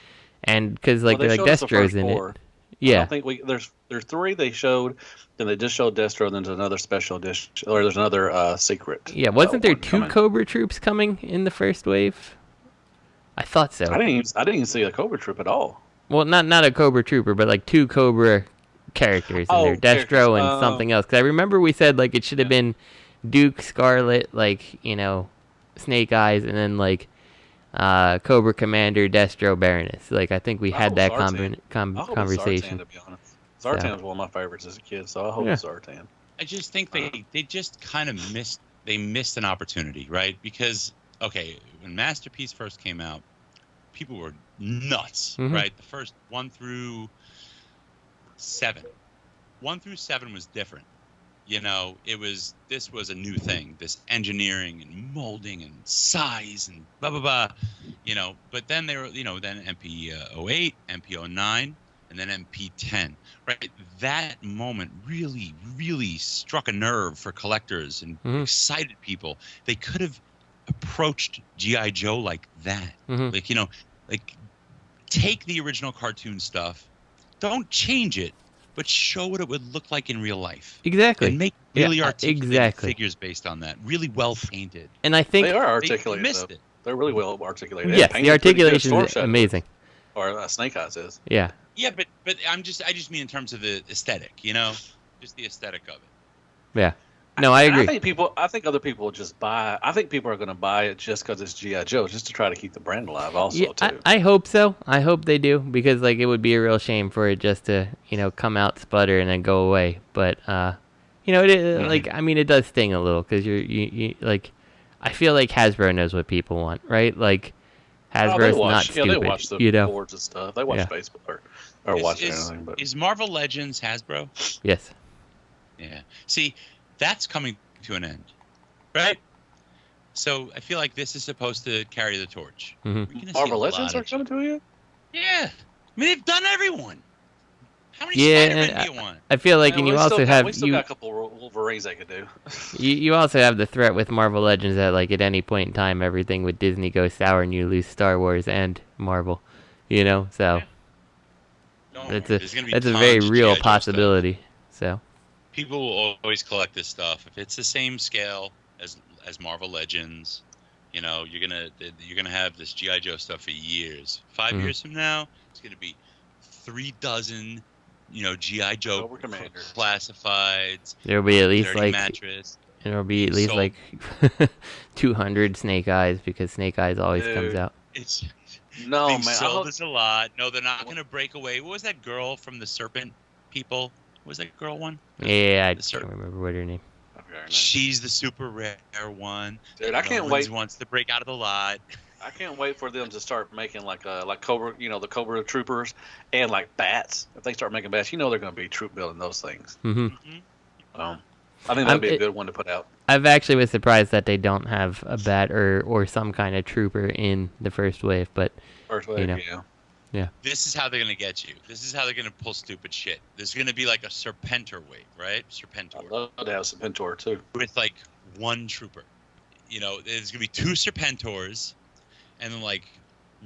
and because like Destro's in it. Yeah. I don't think there's 3 they showed, then they just showed Destro, and then there's another special edition, or there's another secret. Yeah, wasn't there 2 coming. Cobra troops coming in the first wave? I thought so. I didn't even see a Cobra troop at all. Well, not a Cobra trooper, but like 2 Cobra characters in there, Destro and something else. Because I remember we said like it should have been Duke, Scarlet, like, you know, Snake Eyes, and then like Cobra Commander, Destro, Baroness. Like, I think we had that conversation. Zartan, to be honest. Zartan was one of my favorites as a kid, so I hope it's Zartan. I just think they just kind of missed an opportunity, right? Because, okay, when Masterpiece first came out, people were nuts, right? The first 1 through 7. 1 through 7 was different. You know, this was a new thing, this engineering and molding and size and blah, blah, blah, you know. But then they were, you know, then MP08, MP09, and then MP10, right? That moment really, really struck a nerve for collectors and excited people. They could have approached G.I. Joe like that. Like, you know, like take the original cartoon stuff, don't change it, but show what it would look like in real life. Exactly. And make really articulated figures based on that. Really well painted. And I think they are articulated. They missed it. They're really well articulated. Yes, the articulation is amazing. Or Snake Eyes is. Yeah. Yeah, but I just mean in terms of the aesthetic, you know, just the aesthetic of it. Yeah. No, I agree. I think other people will just buy. I think people are going to buy it just because it's G.I. Joe, just to try to keep the brand alive. Also, too. I hope so. I hope they do, because like it would be a real shame for it just to, you know, come out, sputter, and then go away. But you know, like, I mean, it does sting a little, because you like, I feel like Hasbro knows what people want, right? Like, Hasbro's not stupid. They watch the boards and stuff. They watch Facebook or watch anything. But is Marvel Legends Hasbro? Yes. Yeah. See, that's coming to an end, right? So I feel like this is supposed to carry the torch. Marvel Legends are coming to you? Yeah. I mean, they've done everyone. How many Spider-Men do you want? I feel like, and you also have... We still got a couple Wolverines they could do. you also have the threat with Marvel Legends that, like, at any point in time, everything with Disney goes sour and you lose Star Wars and Marvel, you know? So, that's a very real possibility, so... People will always collect this stuff. If it's the same scale as Marvel Legends, you know, you're gonna have this G.I. Joe stuff for years. 5 years from now, it's gonna be 3 dozen, you know, G.I. Joe classifieds. There'll be at least like mattress. There'll be at least like 200 Snake Eyes, because Snake Eyes always comes out. It's man. Sold is a lot. No, they're not gonna break away. What was that girl from the Serpent people? Was that girl one? Yeah, I can't remember what her name. She's the super rare one. Dude, I can't wait. Wants to break out of the lot. I can't wait for them to start making like Cobra, you know, the Cobra Troopers and like bats. If they start making bats, you know they're going to be troop building those things. I think that'd be a good one to put out. I've actually was surprised that they don't have a bat or some kind of trooper in the first wave, but you know. Yeah. This is how they're going to get you. This is how they're going to pull stupid shit. There's going to be like a Serpentor wave, right? Serpentor. I'd love to have Serpentor, too. With like 1 trooper. You know, there's going to be 2 Serpentors, and then like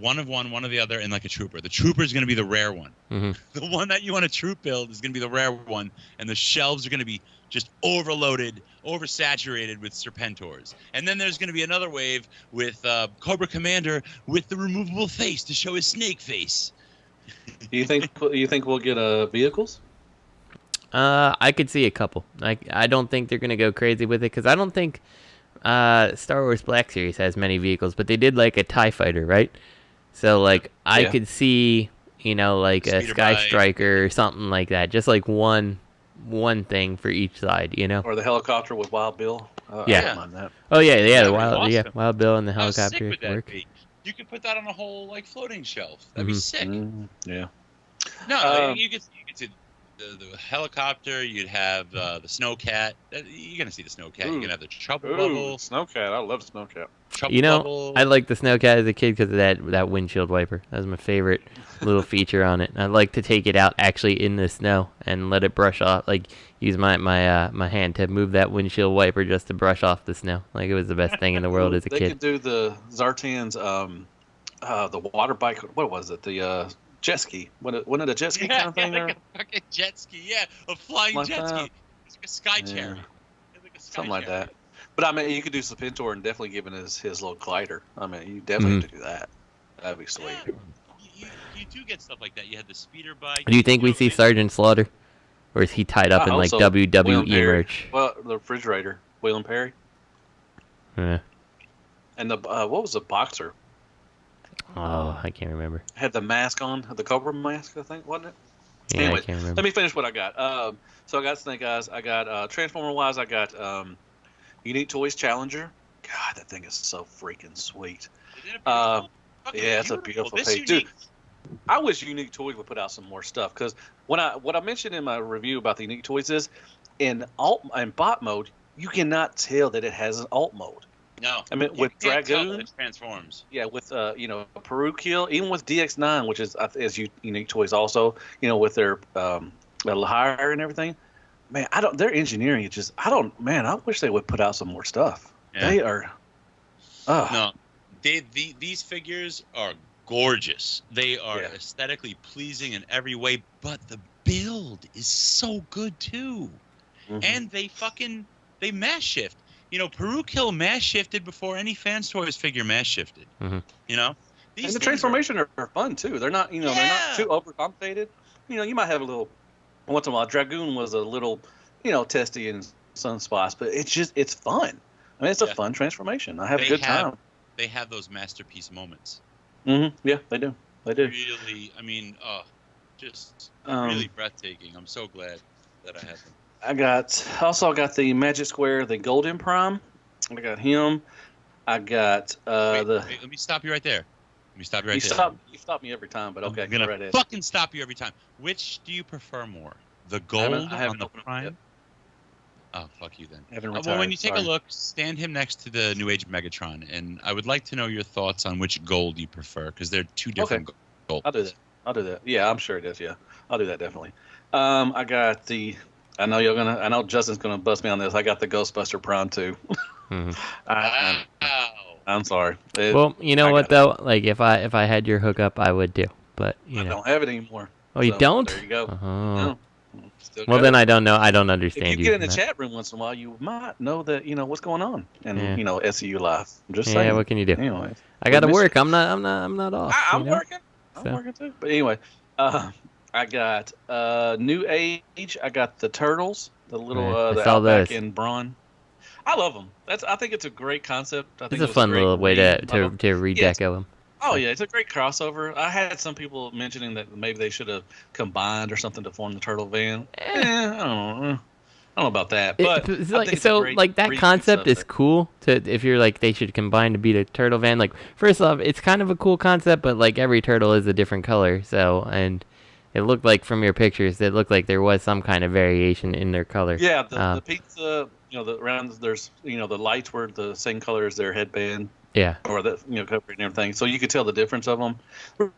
one of the other, and like a trooper. The trooper is going to be the rare one. The one that you want to troop build is going to be the rare one, and the shelves are going to be just overloaded, oversaturated with Serpentors. And then there's going to be another wave with Cobra Commander with the removable face to show his snake face. You think we'll get vehicles? I could see a couple. I don't think they're going to go crazy with it, because I don't think Star Wars Black Series has many vehicles, but they did like a TIE Fighter, right? So like I could see, you know, like a Sky Striker or something like that, just like one thing for each side, you know. Or the helicopter with Wild Bill. Yeah. I don't mind that. Oh yeah, Wild Bill and the helicopter work. You could put that on a whole like floating shelf. That'd be sick. Yeah. No, you could see the helicopter. You'd have the Snowcat. You're gonna see the Snowcat. You're gonna have the Trouble Bubble. Snowcat. I love Snowcat. You know, I liked the Snowcat as a kid because of that windshield wiper. That was my favorite little feature on it. I'd like to take it out actually in the snow and let it brush off. Like use my hand to move that windshield wiper just to brush off the snow. Like it was the best thing in the world as a kid. They could do the Zartan's the water bike. What was it? The jet ski. Wasn't it a jet ski kind of thing? Like a fucking jet ski. Yeah, a flying jet ski. It's like a sky chariot. Like something like that. But I mean, you could do some Pintor and definitely give him his little glider. I mean, you definitely could do that. That'd be sweet. Yeah, you do get stuff like that. You had the speeder bike. Do you think we see Sergeant Slaughter? Or is he tied up in like WWE merch? Well, the refrigerator. Waylon Perry. Yeah. And the what was the boxer? Oh, I can't remember. Had the mask on, the Cobra mask, I think, wasn't it? Yeah, anyway, I can't remember. Let me finish what I got. So I got Snake Eyes. I got Transformer-wise, I got Unique Toys Challenger. God, that thing is so freaking sweet. Yeah, it's a beautiful page. Dude, I wish Unique Toys would put out some more stuff, because what I mentioned in my review about the Unique Toys is in bot mode, you cannot tell that it has an alt mode. No, I mean with Dragoon, it transforms. Yeah, with Peru Kill, even with DX9, which is Unique Toys also, with their hire and everything. Man, their engineering is just I wish they would put out some more stuff. Yeah. They are. No, these figures are gorgeous. They are aesthetically pleasing in every way, but the build is so good too. Mm-hmm. And they mass shift. Peru Kill mass shifted before any Fans Toys figure mass shifted. Mm-hmm. And the transformation are fun too. They're not, they're not too overcomplicated. You might have a little once in a while. Dragoon was a little, testy in some spots, but it's fun. I mean, it's a fun transformation. I have a good time. They have those masterpiece moments. Mm-hmm. Yeah, they do. They do. Really, I mean, just really breathtaking. I'm so glad that I have them. I got the Magic Square, the Golden Prime. I got him. I got wait, let me stop you right there. You stop me every time, but okay. I'm gonna fucking stop you every time. Which do you prefer more, the gold on the Prime? Oh, fuck you then. Well, when you take a look, stand him next to the Newage Megatron, and I would like to know your thoughts on which gold you prefer, because they're two different golds. I'll do that. Yeah, I'm sure it is. Yeah, I'll do that definitely. I got the. I know Justin's gonna bust me on this. I got the Ghostbuster Prime too. Mm-hmm. I'm sorry. Well, you know what though? Like if I had your hookup, I would do. But I don't have it anymore. Oh, you don't? There you go. Uh-huh. Well, then I don't know. I don't understand you. If you get in the chat room once in a while, you might know that what's going on, and SCU live. I'm just saying. Yeah, what can you do? Anyway, I got to work. I'm not off. I'm working. I'm working too. But anyway, I got New Age. I got the Turtles, the little the Outback in Brawn. I love them. I think it's a great concept. I think it's a fun little way to redeco them. Oh yeah, it's a great crossover. I had some people mentioning that maybe they should have combined or something to form the Turtle Van. I don't know about that, but that concept is cool. If you're like they should combine to be the Turtle Van. Like first off, it's kind of a cool concept, but like every turtle is a different color. So and it looked like from your pictures, it looked like there was some kind of variation in their color. Yeah, the pizza, the rounds. There's the lights were the same color as their headband. Yeah. Or the cover and everything, so you could tell the difference of them.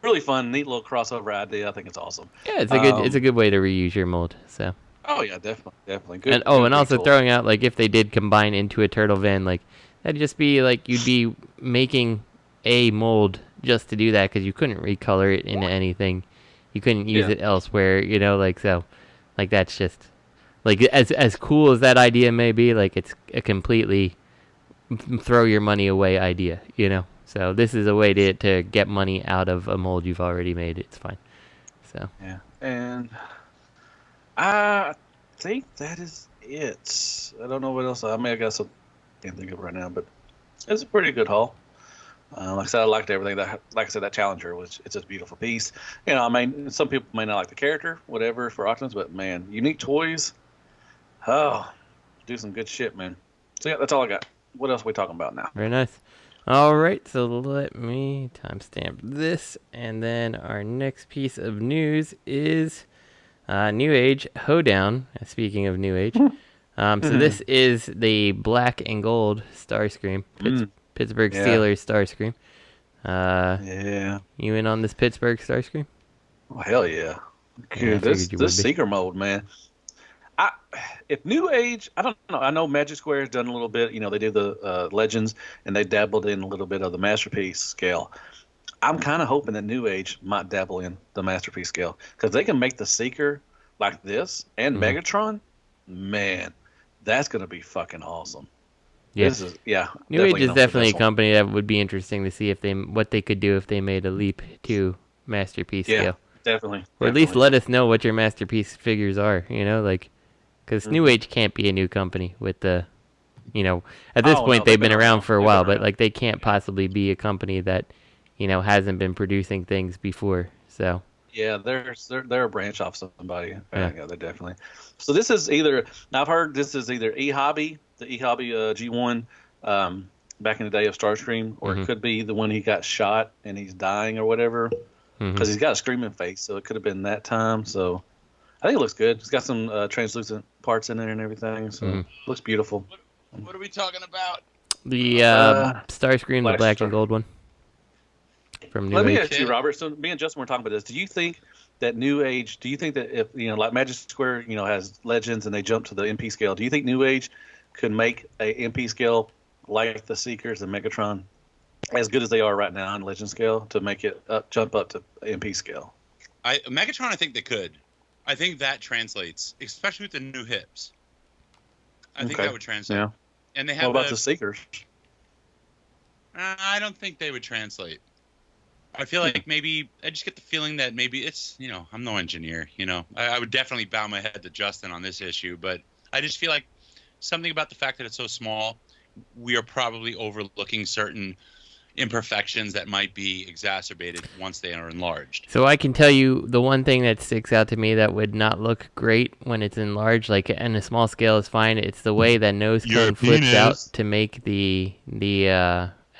Really fun, neat little crossover idea. I think it's awesome. Yeah, it's a good way to reuse your mold. So. Oh yeah, definitely. Good. And also throwing out like if they did combine into a turtle van, like that'd just be like you'd be making a mold just to do that because you couldn't recolor it into anything. You couldn't use it elsewhere. Like that's just like as cool as that idea may be. Like it's a completely throw your money away idea, So this is a way to get money out of a mold you've already made. It's fine. So yeah, and I think that is it. I don't know what else. I may have got some. Can't think of it right now, but it's a pretty good haul. Like I said, I liked everything. That Challenger it's a beautiful piece. I mean, some people may not like the character, whatever, for Optimus, but man, Unique Toys, do some good shit, man. So yeah, that's all I got. What else are we talking about now? Very nice. All right, so let me timestamp this, and then our next piece of news is Newage HoeDown. Speaking of New Age, so this is the black and gold Starscream, Pittsburgh Steelers Starscream. Yeah. You in on this Pittsburgh Starscream? Oh hell yeah! Dude, this Seeker mode, man. If New Age, I don't know. I know Magic Square has done a little bit. They do the Legends, and they dabbled in a little bit of the Masterpiece scale. I'm kind of hoping that New Age might dabble in the Masterpiece scale because they can make the Seeker like this and Megatron. Man, that's gonna be fucking awesome. Yeah, New Age is definitely a company that would be interesting to see what they could do if they made a leap to Masterpiece scale. Definitely. Or at least let us know what your Masterpiece figures are. Because New Age can't be a new company with the, at this point they've been around for a while, but like they can't possibly be a company that, hasn't been producing things before. So. Yeah, they're a branch off somebody. Yeah, they definitely. So this is either I've heard this is either eHobby, the eHobby G1 back in the day of Starscream, or it could be the one he got shot and he's dying or whatever, because he's got a screaming face, so it could have been that time. So I think it looks good. It's got some translucent parts in there and everything, so it looks beautiful. What are we talking about? The Starscream, the black and gold one. From New Age. Let me ask you, Robert. So me and Justin were talking about this. Do you think that New Age? Do you think that if like Magic Square, has Legends and they jump to the MP scale? Do you think New Age could make a MP scale like the Seekers and Megatron, as good as they are right now on Legend scale, to make it jump up to MP scale? Megatron, I think they could. I think that translates, especially with the new hips. I think that would translate. Yeah. And they have. What about the Seekers? I don't think they would translate. I feel like maybe I just get the feeling that maybe it's, I'm no engineer, I would definitely bow my head to Justin on this issue, but I just feel like something about the fact that it's so small, we are probably overlooking certain imperfections that might be exacerbated once they are enlarged. So I can tell you the one thing that sticks out to me that would not look great when it's enlarged, like in a small scale is fine. It's the way that nose cone flips out to make the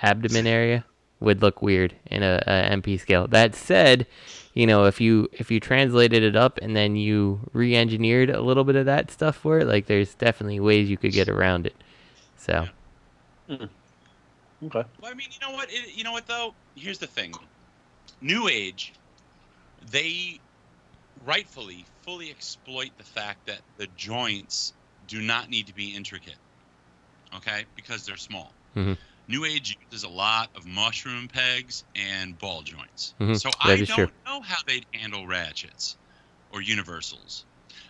abdomen area. Would look weird in a MP scale. That said, if you translated it up and then you re-engineered a little bit of that stuff for it, like there's definitely ways you could get around it. So. Okay. Well, I mean, you know what though? Here's the thing. New Age, they rightfully fully exploit the fact that the joints do not need to be intricate. Okay, because they're small. New Age uses a lot of mushroom pegs and ball joints. So I don't know how they'd handle ratchets or universals.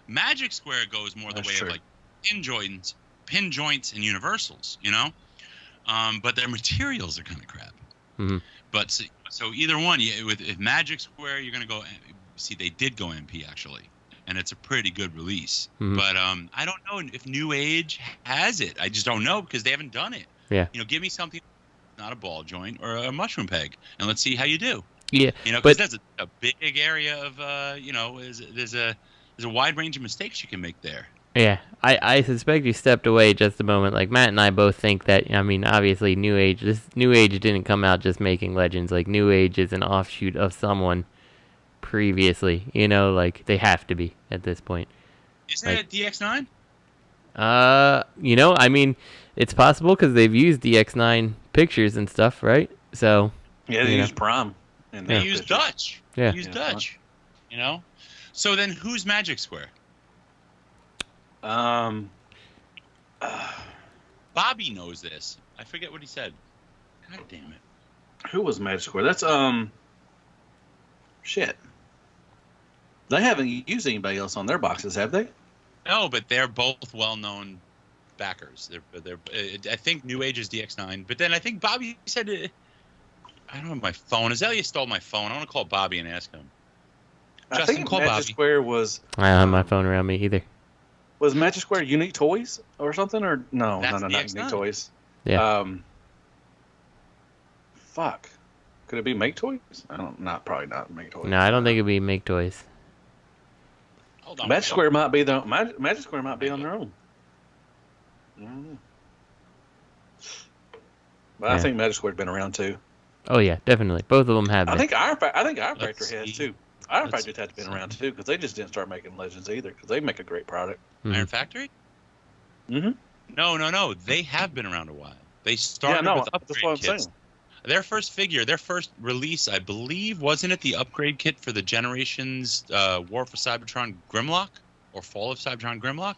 Magic Square goes more the way of like pin joints and universals, but their materials are kind of crap. But so either one, if Magic Square, you're going to go, see, they did go MP actually, and it's a pretty good release. But I don't know if New Age has it. I just don't know because they haven't done it. Yeah. Give me something, not a ball joint or a mushroom peg, and let's see how you do. Yeah. Because that's a big area of, there's a wide range of mistakes you can make there. Yeah. I suspect you stepped away just a moment. Like Matt and I both think that, obviously New Age didn't come out just making Legends. Like New Age is an offshoot of someone previously, like they have to be at this point. Isn't it DX9? It's possible because they've used DX9 pictures and stuff, right? So yeah, they use Prime. And they use Dutch. Yeah, they use Dutch. So then, who's Magic Square? Bobby knows this. I forget what he said. God damn it. Who was Magic Square? That's shit. They haven't used anybody else on their boxes, have they? No, but they're both well-known backers. They're I think New Age is DX9, but then I think Bobby said, I don't have my phone. Azalea stole my phone. I want to call Bobby and ask him. I think Magic Square was. I don't have my phone around me either. Was Magic Square Unique Toys or something, or no, That's not Unique Toys. Yeah. Fuck. Could it be Make Toys? Probably not Make Toys. No, I don't think it'd be Make Toys. Hold on. Magic Square might be Magic Square might be on their own. But I think Magic Square's been around too. Oh yeah, definitely. Both of them have been. I think Iron Factory has too. Iron Factory's had to been around too because they just didn't start making Legends either because they make a great product. Iron Factory? Mm-hmm. No. They have been around a while. They started with upgrade kits. Saying. Their first release, I believe, wasn't it the upgrade kit for the Generations War for Cybertron Grimlock or Fall of Cybertron Grimlock?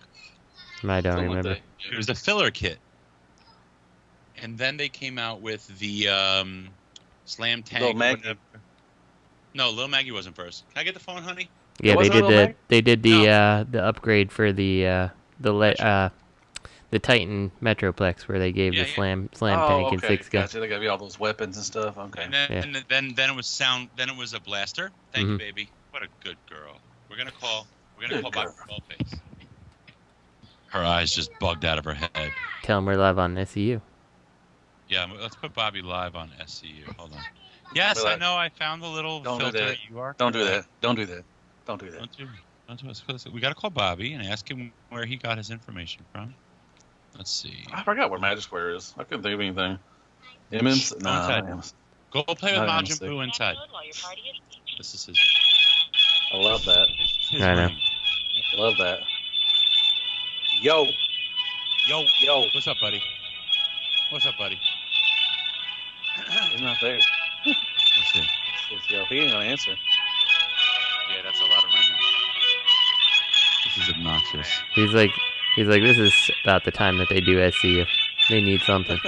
I don't remember. It was the filler kit. And then they came out with the Slam Tank. Lil Maggie. No, Lil Maggie wasn't first. Can I get the phone, honey? Yeah, they did the upgrade for the Titan Metroplex where they gave the Slam Tank and 6 guns. Gotcha. They gave you all those weapons and stuff. Okay. And then it was sound. Then it was a blaster. Thank you, baby. What a good girl. We're gonna call Bobby Ballface. Her eyes just bugged out of her head. Tell them we're live on SCU. Yeah, let's put Bobby live on SCU. Hold on. Yes, I know. I found the little filter. Don't do that. Don't do that. Don't do that. Don't do it. We got to call Bobby and ask him where he got his information from. Let's see. I forgot where Magic Square is. I couldn't think of anything. Emmons? No. Go play with Majin Buu inside. This is his. I love that. I know. I love that. Yo. What's up, buddy? He's not there. Let's see. Yo, he ain't gonna answer. Yeah, that's a lot of ringing. This is obnoxious. He's like, this is about the time that they do SCU. They need something.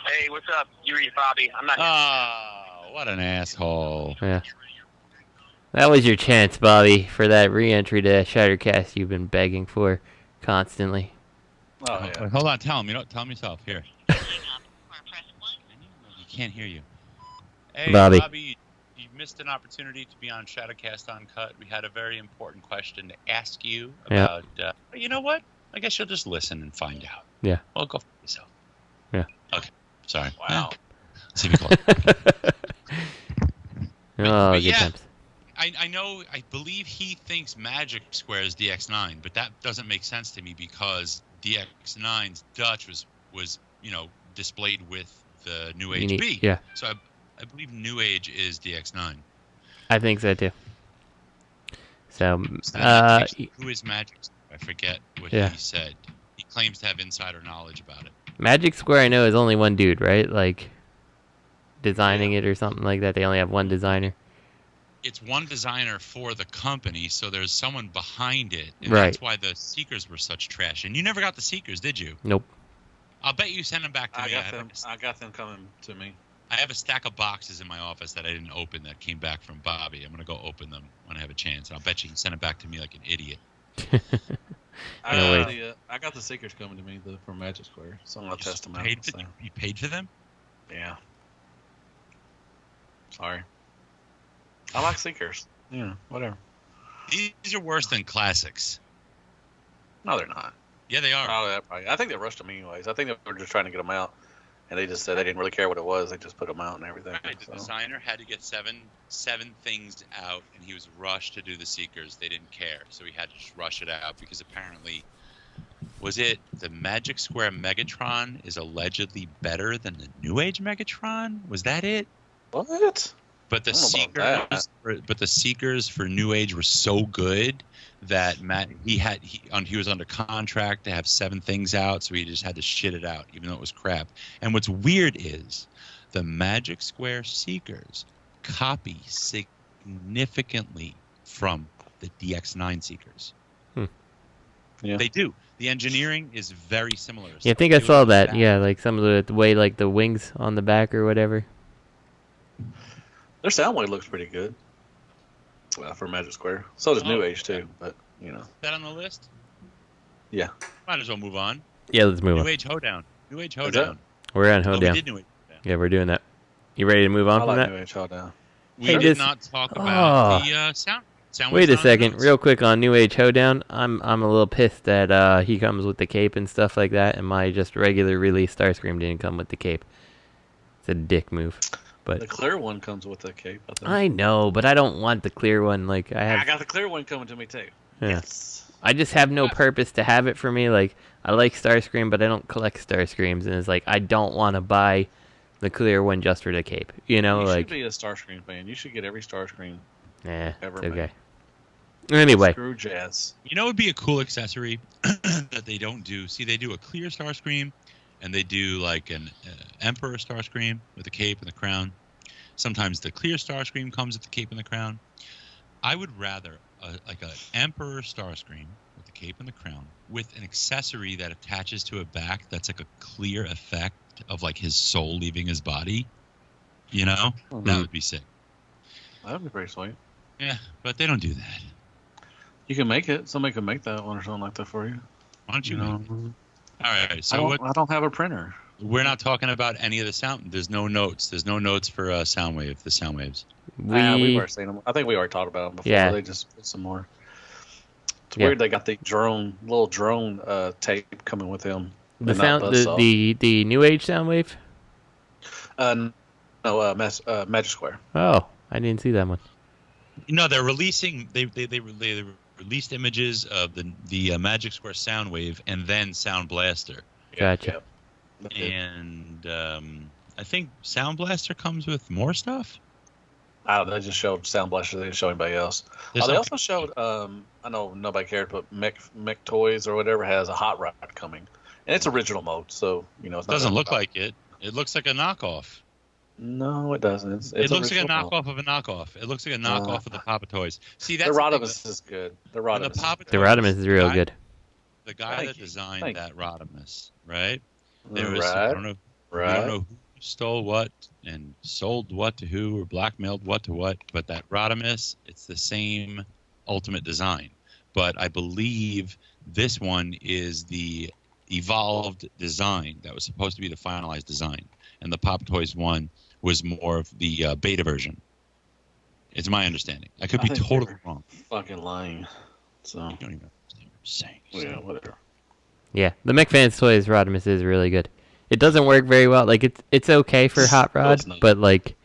Hey, what's up? Yuri, Bobby. I'm not here. Oh, what an asshole. Yeah. That was your chance, Bobby, for that re-entry to Shattercast you've been begging for constantly. Oh, yeah. Hold on, tell him. Tell him yourself. Here. He can't hear you. Hey, Bobby, you missed an opportunity to be on Shadowcast Uncut. We had a very important question to ask you about. You know what? I guess you'll just listen and find out. Yeah. Well, go for yourself. Yeah. Okay. Sorry. Wow. See me close. Good times. I believe he thinks Magic Square is DX9, but that doesn't make sense to me because DX9's Dutch was displayed with the Newage B. Yeah. So I believe Newage is DX9. I think so too. So, who is Magic Square? I forget what he said. He claims to have insider knowledge about it. Magic Square, I know, is only one dude, right? Like, designing it or something like that. They only have one designer. It's one designer for the company, so there's someone behind it. And right. That's why the Seekers were such trash. And you never got the Seekers, did you? Nope. I'll bet you sent them back to me. I got them coming to me. I have a stack of boxes in my office that I didn't open that came back from Bobby. I'm going to go open them when I have a chance. And I'll bet you can send it back to me like an idiot. I got the Seekers coming to me from Magic Square, so I'm going to test them out. You paid for them? Yeah. Sorry. I like Seekers. Yeah, whatever. These are worse than classics. No, they're not. Yeah, they are. Oh, I think they rushed them anyways. I think they were just trying to get them out, and they just said they didn't really care what it was. They just put them out and everything. Right, the designer had to get seven things out, and he was rushed to do the Seekers. They didn't care, so he had to just rush it out because apparently, was it the Magic Square Megatron is allegedly better than the New Age Megatron? Was that it? What? But the Seekers for New Age were so good that he was under contract to have 7 things out, so he just had to shit it out, even though it was crap. And what's weird is the Magic Square Seekers copy significantly from the DX9 Seekers. Yeah. They do. The engineering is very similar. Yeah, I think I saw that. Yeah, like some of the way like the wings on the back or whatever. Their sound wave looks pretty good for Magic Square. So does New Age too, but Is that on the list? Yeah. Might as well move on. Yeah, let's move on. Newage HoeDown. Newage HoeDown. We're on HoeDown. We did Newage HoeDown. Yeah, we're doing that. You ready to move on from that? Newage HoeDown. We did not talk about the sound. Wait a second, real quick on Newage HoeDown. I'm a little pissed that he comes with the cape and stuff like that, and my just regular release Starscream didn't come with the cape. It's a dick move. But the clear one comes with the cape. I know, but I don't want the clear one. Like I got the clear one coming to me too. Yeah. Yes. I just have no purpose to have it for me. Like I like Starscream, but I don't collect Starscreams, and it's like I don't want to buy the clear one just for the cape. You know, you should be a Starscream fan. You should get every Starscream. Ever okay. Anyway, screw jazz. You know, it would be a cool accessory that they don't do. See, they do a clear Starscream. And they do like an Emperor Starscream with the cape and the crown. Sometimes the clear Starscream comes with the cape and the crown. I would rather like an Emperor Starscream with the cape and the crown with an accessory that attaches to a back that's like a clear effect of like his soul leaving his body, you know, that would be sick. That would be pretty sweet. Yeah, but they don't do that. You can make it. Somebody can make that one or something like that for you. Why don't you make it? All right, so I don't have a printer. We're not talking about any of the sound. There's no notes. There's no notes for Soundwave, the Soundwaves. We were saying them. I think we already talked about them before. Yeah. They just put some more. It's weird they got the little drone tape coming with him. The Newage Soundwave? No, Magic Square. Oh, I didn't see that one. No, they're releasing. They released images of the Magic Square Soundwave and then Sound Blaster. Gotcha. And I think Sound Blaster comes with more stuff. They just showed Sound Blaster. They didn't show anybody else. They also showed. I know nobody cared, but Mech Toys or whatever has a hot rod coming, and it's original mode, so you know it's not. Doesn't look like it. It looks like a knockoff. No, it doesn't. It looks like a knockoff of a knockoff. It looks like a knockoff of the Papa Toys. See, that's the Rodimus is good. The Rodimus is real good. The guy that designed that Rodimus, right? I don't know who stole what and sold what to who or blackmailed what to what, but that Rodimus, it's the same ultimate design. But I believe this one is the evolved design that was supposed to be the finalized design, and the Pop Toys one was more of the beta version. It's my understanding. I could be totally wrong. Fucking lying. So you don't even understand what I'm saying. Yeah, whatever. Yeah, the McFans Toys Rodimus is really good. It doesn't work very well. Like it's okay for Hot Rod, but like,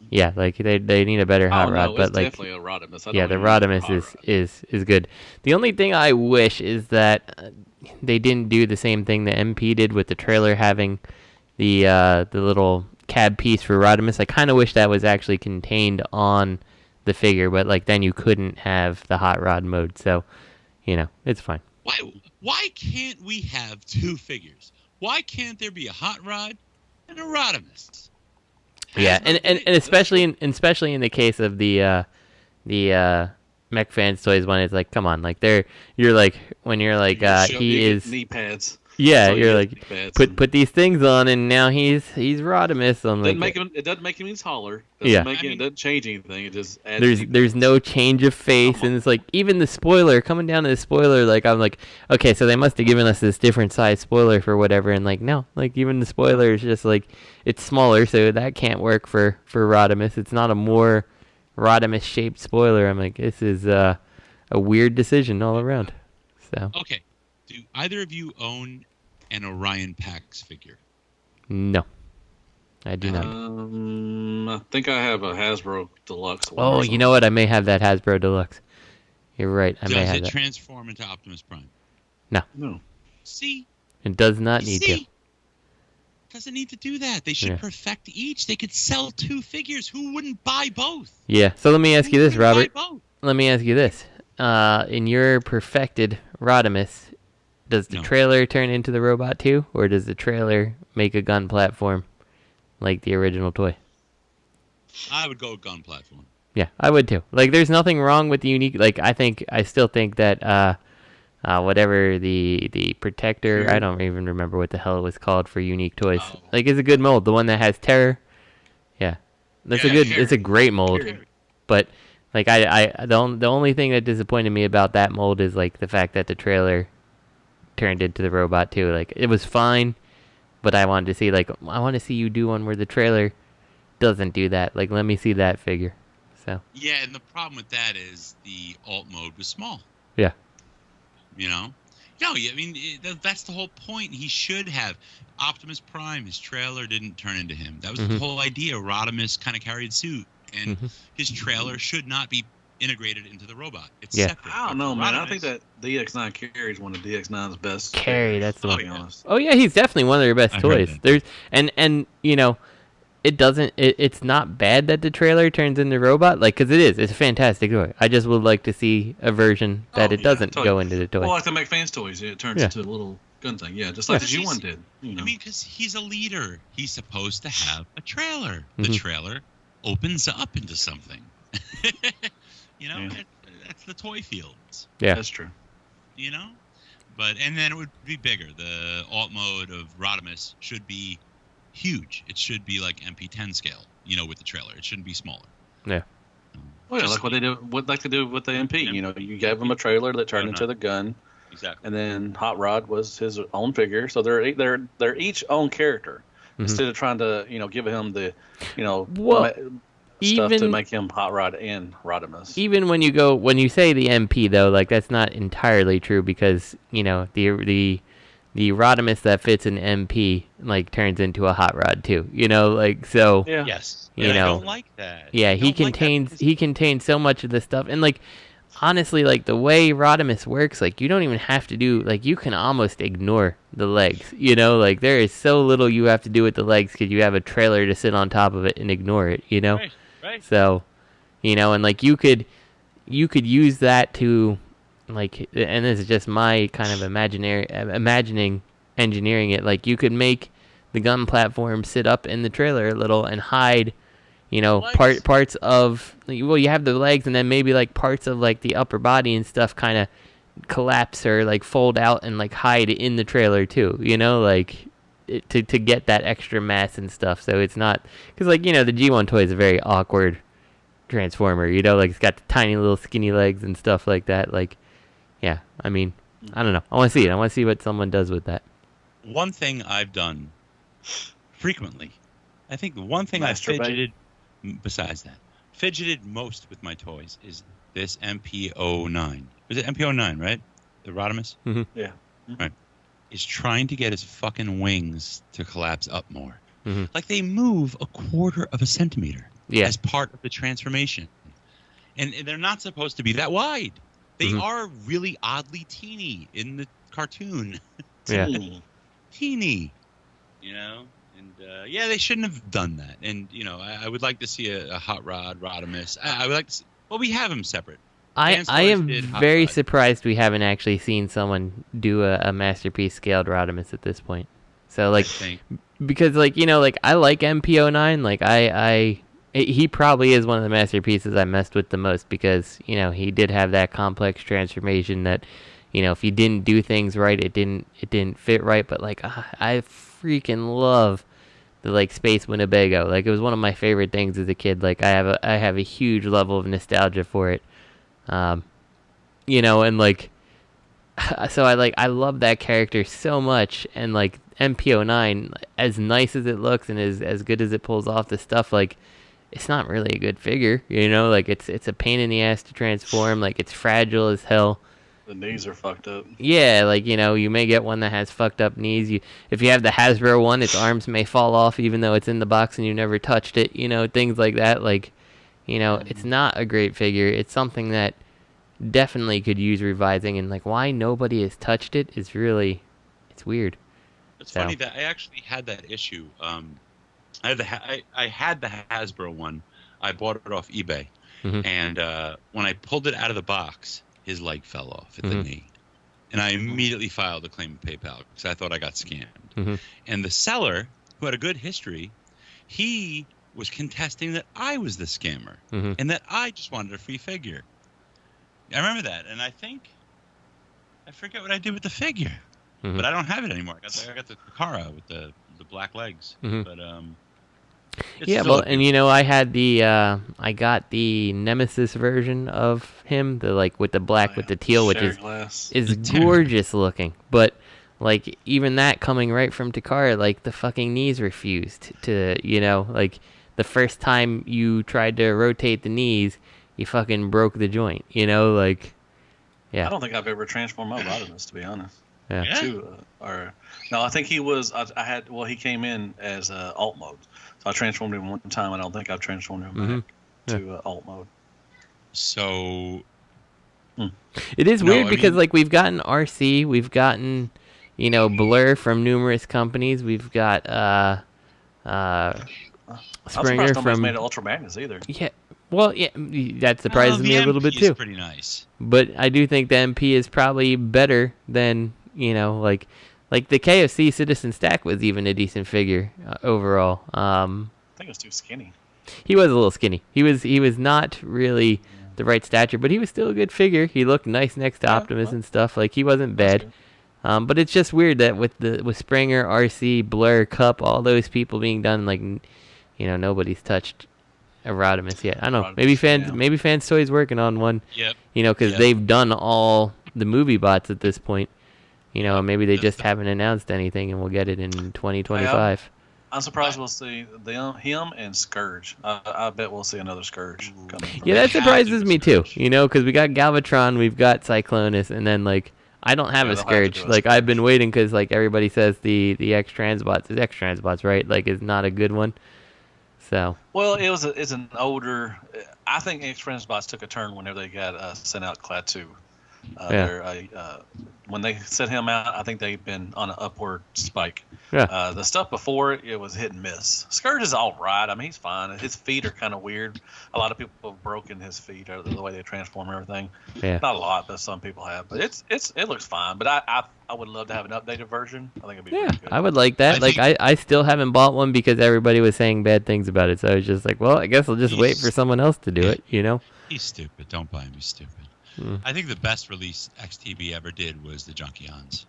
yeah, like they need a better Hot Rod. But like, definitely a Rodimus. Yeah, the Rodimus is good. The only thing I wish is that they didn't do the same thing that MP did with the trailer having the little cab piece for Rodimus. I kind of wish that was actually contained on the figure, but like then you couldn't have the Hot Rod mode. So, you know, it's fine. Why can't we have two figures? Why can't there be a Hot Rod and a Rodimus? Yeah, and especially in the case of the Mech Fans Toys one, it's like, come on, like you're like when you're like he is knee pads. Yeah, you're like put these things on, and now he's Rodimus. It doesn't make him any taller. It doesn't change anything. It just adds there's no change of face, and it's like even the spoiler coming down to the spoiler. Like I'm like, okay, so they must have given us this different size spoiler for whatever, and like no, like even the spoiler is just like it's smaller, so that can't work for Rodimus. It's not a more Rodimus shaped spoiler. I'm like, this is a weird decision all around. So okay. Do either of you own an Orion Pax figure? No, I do not. I think I have a Hasbro Deluxe one. Oh, you know what? I may have that Hasbro Deluxe. You're right. I may have that. Does it transform into Optimus Prime? No. See? It does not need to. Doesn't need to do that. They should perfect each. They could sell two figures. Who wouldn't buy both? Yeah. So let me ask you this, Robert. Let me ask you this. In your perfected Rodimus, does the trailer turn into the robot too, or does the trailer make a gun platform like the original toy? I would go gun platform. Yeah, I would too. Like, there's nothing wrong with the unique. Like, I still think that whatever the protector, I don't even remember what the hell it was called for unique toys. Like, it's a good mold. The one that has terror. Yeah, it's a great mold. But like, the only thing that disappointed me about that mold is like the fact that the trailer turned into the robot too. Like, it was fine, but I wanted to see I want to see you do one where the trailer doesn't do that. Like, let me see that figure. So yeah, and the problem with that is the alt mode was small. Yeah. You know? No, I mean, that's the whole point. He should have Optimus Prime. His trailer didn't turn into him. That was the whole idea. Rodimus kind of carried suit, and his trailer should not be integrated into the robot. It's separate. I don't know, man. I think that DX9 Carry is one of DX9's best. Carry, that's the one. Oh yeah, he's definitely one of their best toys. There's and you know, it doesn't. It's not bad that the trailer turns into robot, like, because it is. It's a fantastic toy. I just would like to see a version that it doesn't go into the toy. Well, like the McFans toys, it turns into a little gun thing. Yeah, just like the G1 did. You know? I mean, because he's a leader. He's supposed to have a trailer. The trailer opens up into something. You know, that's the toy fields. Yeah, that's true. You know, And then it would be bigger. The alt mode of Rodimus should be huge. It should be like MP10 scale, with the trailer. It shouldn't be smaller. Yeah. Well, yeah, like what they do with the MP. You gave them a trailer that turned into the gun. Exactly. And then Hot Rod was his own figure, so they're each own character. Instead of trying to give him the stuff to make him Hot Rod and Rodimus. Even when you say the MP though, like that's not entirely true because the Rodimus that fits an MP like turns into a Hot Rod too. So. Yeah. Yes. I don't like that. Yeah, he contains so much of the stuff, and like honestly, like the way Rodimus works, like you don't even have to do like you can almost ignore the legs. Like there is so little you have to do with the legs because you have a trailer to sit on top of it and ignore it. Right. So, and like you could use that to, like, and this is just my kind of imagining engineering it. Like you could make the gun platform sit up in the trailer a little and hide, parts of. Well, you have the legs, and then maybe like parts of like the upper body and stuff kind of collapse or like fold out and like hide in the trailer too. Like. To get that extra mass and stuff, so it's not because the G1 toy is a very awkward transformer. Like it's got the tiny little skinny legs and stuff like that. Like, yeah, I mean, I don't know. I want to see it. I want to see what someone does with that. One thing I've done frequently, I think the one thing I've fidgeted most with my toys is this MP09. Was it MP09, right? The Rodimus? Mm-hmm. Yeah. Mm-hmm. Right. Is trying to get his fucking wings to collapse up more. Mm-hmm. Like they move 1/4 of a centimeter as part of the transformation. And they're not supposed to be that wide. They are really oddly teeny in the cartoon. Teeny. And they shouldn't have done that. And, I would like to see a Hot Rod, Rodimus. I would like to see, well, we have them separate. I am very surprised we haven't actually seen someone do a masterpiece scaled Rodimus at this point. So because I like MP09, like he probably is one of the masterpieces I messed with the most because he did have that complex transformation that if you didn't do things right it didn't fit right. But like I freaking love the like Space Winnebago. Like it was one of my favorite things as a kid. Like I have a huge level of nostalgia for it. And like, so I love that character so much, and like MP09, as nice as it looks and as good as it pulls off the stuff, like it's not really a good figure, like it's a pain in the ass to transform, like it's fragile as hell. The knees are fucked up. Yeah, like you may get one that has fucked up knees. If you have the Hasbro one, its arms may fall off even though it's in the box and you never touched it, things like that. Like it's not a great figure. It's something that definitely could use revising, and like why nobody has touched it is really, it's weird. It's funny that I actually had that issue. I had the Hasbro one. I bought it off eBay, and when I pulled it out of the box, his leg fell off at the knee, and I immediately filed a claim of PayPal because I thought I got scammed. And the seller, who had a good history, he was contesting that I was the scammer and that I just wanted a free figure. I remember that, and I forget what I did with the figure, but I don't have it anymore. I got the Takara with the black legs, but I had I got the Nemesis version of him, the like with the black with the teal, which is gorgeous looking, but like even that coming right from Takara, like the fucking knees refused to, like the first time you tried to rotate the knees, you fucking broke the joint, like, yeah. I don't think I've ever transformed my Rodimus, to be honest. Yeah. No, I think he was. He came in as alt mode, so I transformed him one time. I don't think I've transformed him back to alt mode. So it is weird because like we've gotten RC, we've gotten Blur from numerous companies, we've got Springer from made Ultra Magnus either. Yeah. Well, yeah, that surprises me a little bit too. Pretty nice. But I do think the MP is probably better than like the KFC Citizen Stack was even a decent figure overall. I think it was too skinny. He was a little skinny. He was not really the right stature, but he was still a good figure. He looked nice next to Optimus and stuff. Like he wasn't bad. But it's just weird that with Springer, RC, Blur, Cup, all those people being done, like, nobody's touched Rodimus yet. I don't know. Maybe Fans Toys working on one. Yep. Because they've done all the movie bots at this point. Maybe they just haven't announced anything, and we'll get it in 2025. I'm surprised we'll see him and Scourge. I bet we'll see another Scourge coming. Yeah, that surprises me too. Because we got Galvatron, we've got Cyclonus, and then I don't have a Scourge. I've been waiting because everybody says the X Transbots is X Transbots, right? Is not a good one. So. Well, it's an older. I think X Transbots took a turn whenever they got sent out Clad 2. When they set him out, I think they've been on an upward spike. Yeah. The stuff before it was hit and miss. Scourge is all right. I mean, he's fine. His feet are kind of weird. A lot of people have broken his feet, or the way they transform everything. Yeah. Not a lot, but some people have. But it looks fine. But I would love to have an updated version. I think it'd be really good. I would like that. I still haven't bought one because everybody was saying bad things about it. So I was just like, well, I guess I'll just wait for someone else to do it. He's stupid. Don't buy him. He's stupid. I think the best release XTB ever did was the Junkions.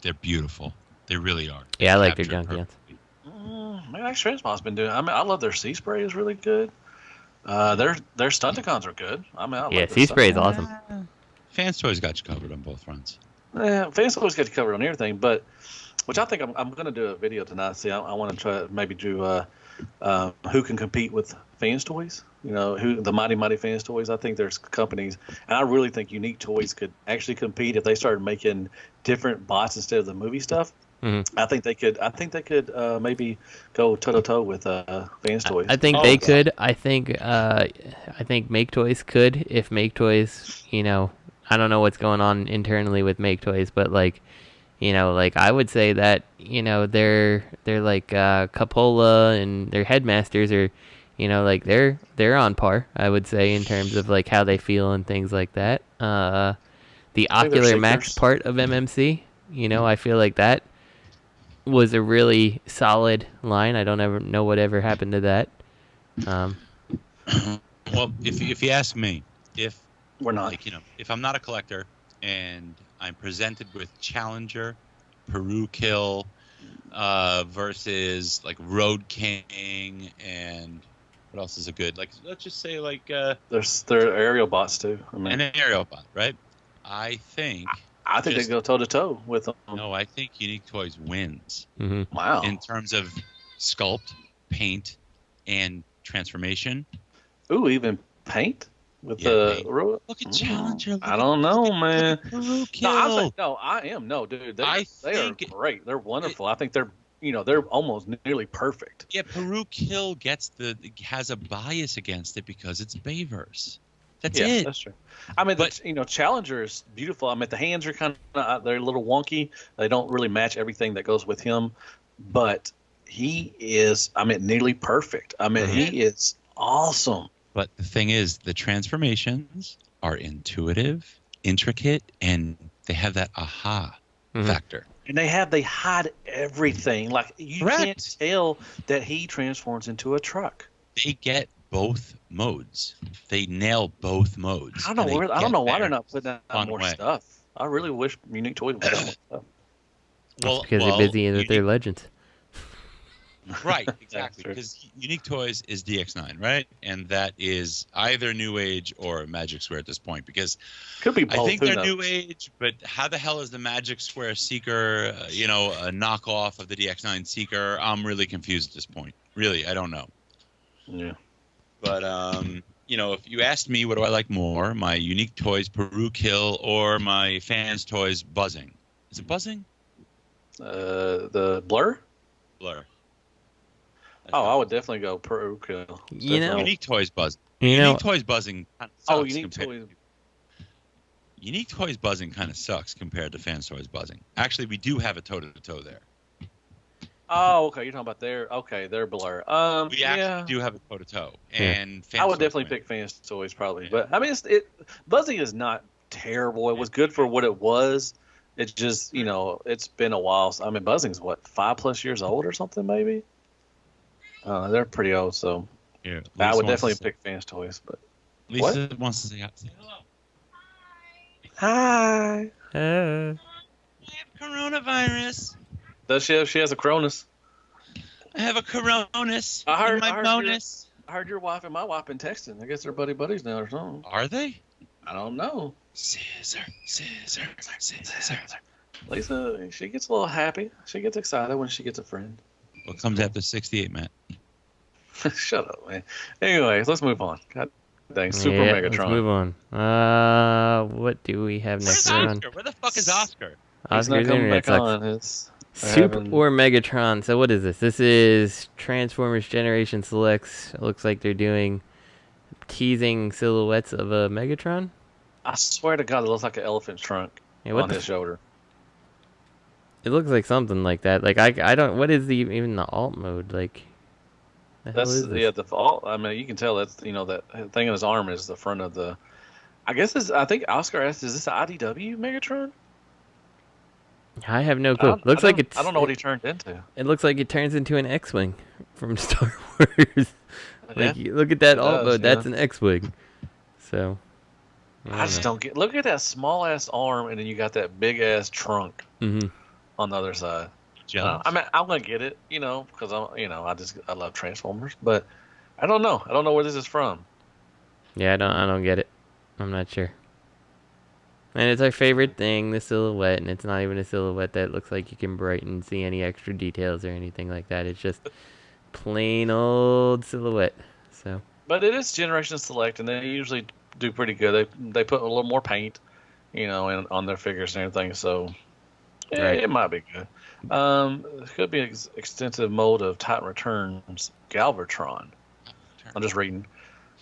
They're beautiful. They really are. I like their Junkions. Man, X Transbot's been doing. I mean, I love their Sea Spray is really good. Their Stunticons are good. I mean, Sea Spray is awesome. Fans Toys got you covered on both fronts. Yeah, Fans Toys got you covered on everything, but which I think I'm going to do a video tonight. See, I want to try maybe do who can compete with Fans Toys. Who the mighty Fans Toys. I think there's companies, and I really think Unique Toys could actually compete if they started making different bots instead of the movie stuff. Mm-hmm. I think they could maybe go toe to toe with Fans Toys. I think they could. I think Make Toys could if Make Toys. I don't know what's going on internally with Make Toys, but I would say that they're like Capola and their headmasters are. They're on par, I would say, in terms of how they feel and things like that. The Ocular Max part of MMC, I feel like that was a really solid line. I don't ever know whatever happened to that. Well, if you ask me, if we're not, if I'm not a collector and I'm presented with Challenger, Peru Kill, versus Road King and what else is a good? Let's just say there's aerial bots too. An aerial bot, right? I think they go toe to toe with them. No, I think Unique Toys wins. Mm-hmm. Wow. In terms of sculpt, paint, and transformation. Ooh, even paint with paint. Look at Challenger. I don't know, man. I am. No, dude. They are great. They're wonderful. I think they're almost nearly perfect. Yeah, Peru Kill has a bias against it because it's Bayverse. That's it. That's true. I mean, Challenger is beautiful. I mean, the hands are kind of they're a little wonky. They don't really match everything that goes with him, but he is. I mean, nearly perfect. I mean, he is awesome. But the thing is, the transformations are intuitive, intricate, and they have that aha factor. And they hide everything. You can't tell that he transforms into a truck. They get both modes. They nail both modes. I don't know why they're not putting out more stuff. I really wish Unique Toys would put out more stuff. Well, because they're busy with their legends. Right, exactly. Because Unique Toys is DX9, right? And that is either New Age or Magic Square at this point. Because could be both, I think they're New Age, but how the hell is the Magic Square Seeker, a knockoff of the DX9 Seeker? I'm really confused at this point. Really, I don't know. Yeah. But if you asked me, what do I like more, my Unique Toys Peru Kill or my Fans Toys Buzzing? Is it Buzzing? The Blur. I would definitely go Peru Kill. Unique Toys Buzzing. Unique Toys Buzzing kind of sucks. Unique Toys Buzzing kind of sucks compared to Fans Toys Buzzing. Actually, we do have a toe-to-toe there. Oh, okay. You're talking about their Blur. We actually do have a toe-to-toe. And I would definitely pick Fans Toys probably. Yeah. But, I mean, Buzzing is not terrible. It was good for what it was. It's just, it's been a while. I mean, Buzzing's, 5+ years old or something, maybe? They're pretty old, so I would definitely pick Fans Toys. But Lisa wants to say hello. Hi. Hi. coronavirus. Does she have? She has a Cronus. I have a coronas. I heard my bonus. I heard your wife and my wife been texting. I guess they're buddies now or something. Are they? I don't know. Scissor. Lisa, she gets a little happy. She gets excited when she gets a friend. What comes after 68, Matt? Shut up, man. Anyways, let's move on. God dang, Super Megatron. Let's move on. What do we have next? Where's Oscar? Where the fuck is Oscar? He's not coming back on. Super or Megatron. So what is this? This is Transformers Generation Selects. It looks like they're doing teasing silhouettes of a Megatron. I swear to God, it looks like an elephant's trunk on his shoulder. It looks like something like that. Like I don't. What is even the alt mode like? That's the alt. I mean, you can tell that's that thing on his arm is the front of the. I guess I think Oscar asked, "Is this an IDW Megatron?" I have no clue. Looks like it's. I don't know what he turned into. It looks like it turns into an X-wing from Star Wars. Like, look at that alt mode. That's an X-wing. So. I just don't get. Look at that small ass arm, and then you got that big ass trunk on the other side. I mean, I'm gonna get it, because I love Transformers, but I don't know. I don't know where this is from. Yeah, I don't get it. I'm not sure. And it's our favorite thing, the silhouette, and it's not even a silhouette that looks like you can brighten, see any extra details or anything like that. It's just plain old silhouette. So. But it is Generation Select, and they usually do pretty good. They put a little more paint, on their figures and everything. So it might be good. It could be an extensive mode of Titan Returns Galvatron. I'm just reading.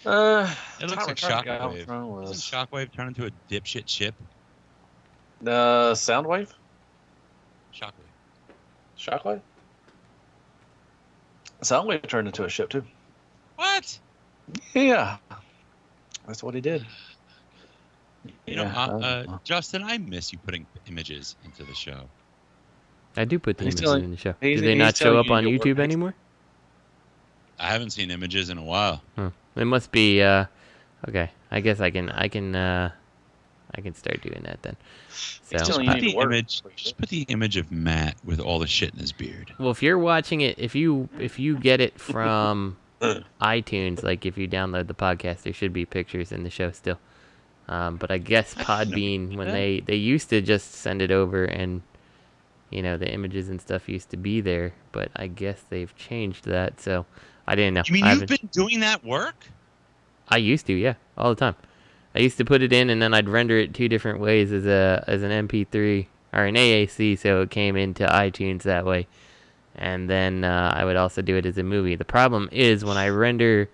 It looks like Shockwave. Doesn't Shockwave turn into a dipshit ship? Soundwave? Shockwave. Soundwave turned into a ship too. What? Yeah. That's what he did. Justin, I miss you putting images into the show. I do put the images in the show. Do they not show up on YouTube anymore? I haven't seen images in a while. It must be okay. I guess I can start doing that then. So just put the image of Matt with all the shit in his beard. Well, if you're watching it, if you get it from iTunes, like if you download the podcast, there should be pictures in the show still. But I guess Podbean, when they used to just send it over and the images and stuff used to be there, but I guess they've changed that, so I didn't know. You mean you've been doing that work? I used to, yeah, all the time. I used to put it in and then I'd render it two different ways as an MP3 or an AAC, so it came into iTunes that way. And then I would also do it as a movie. The problem is when I render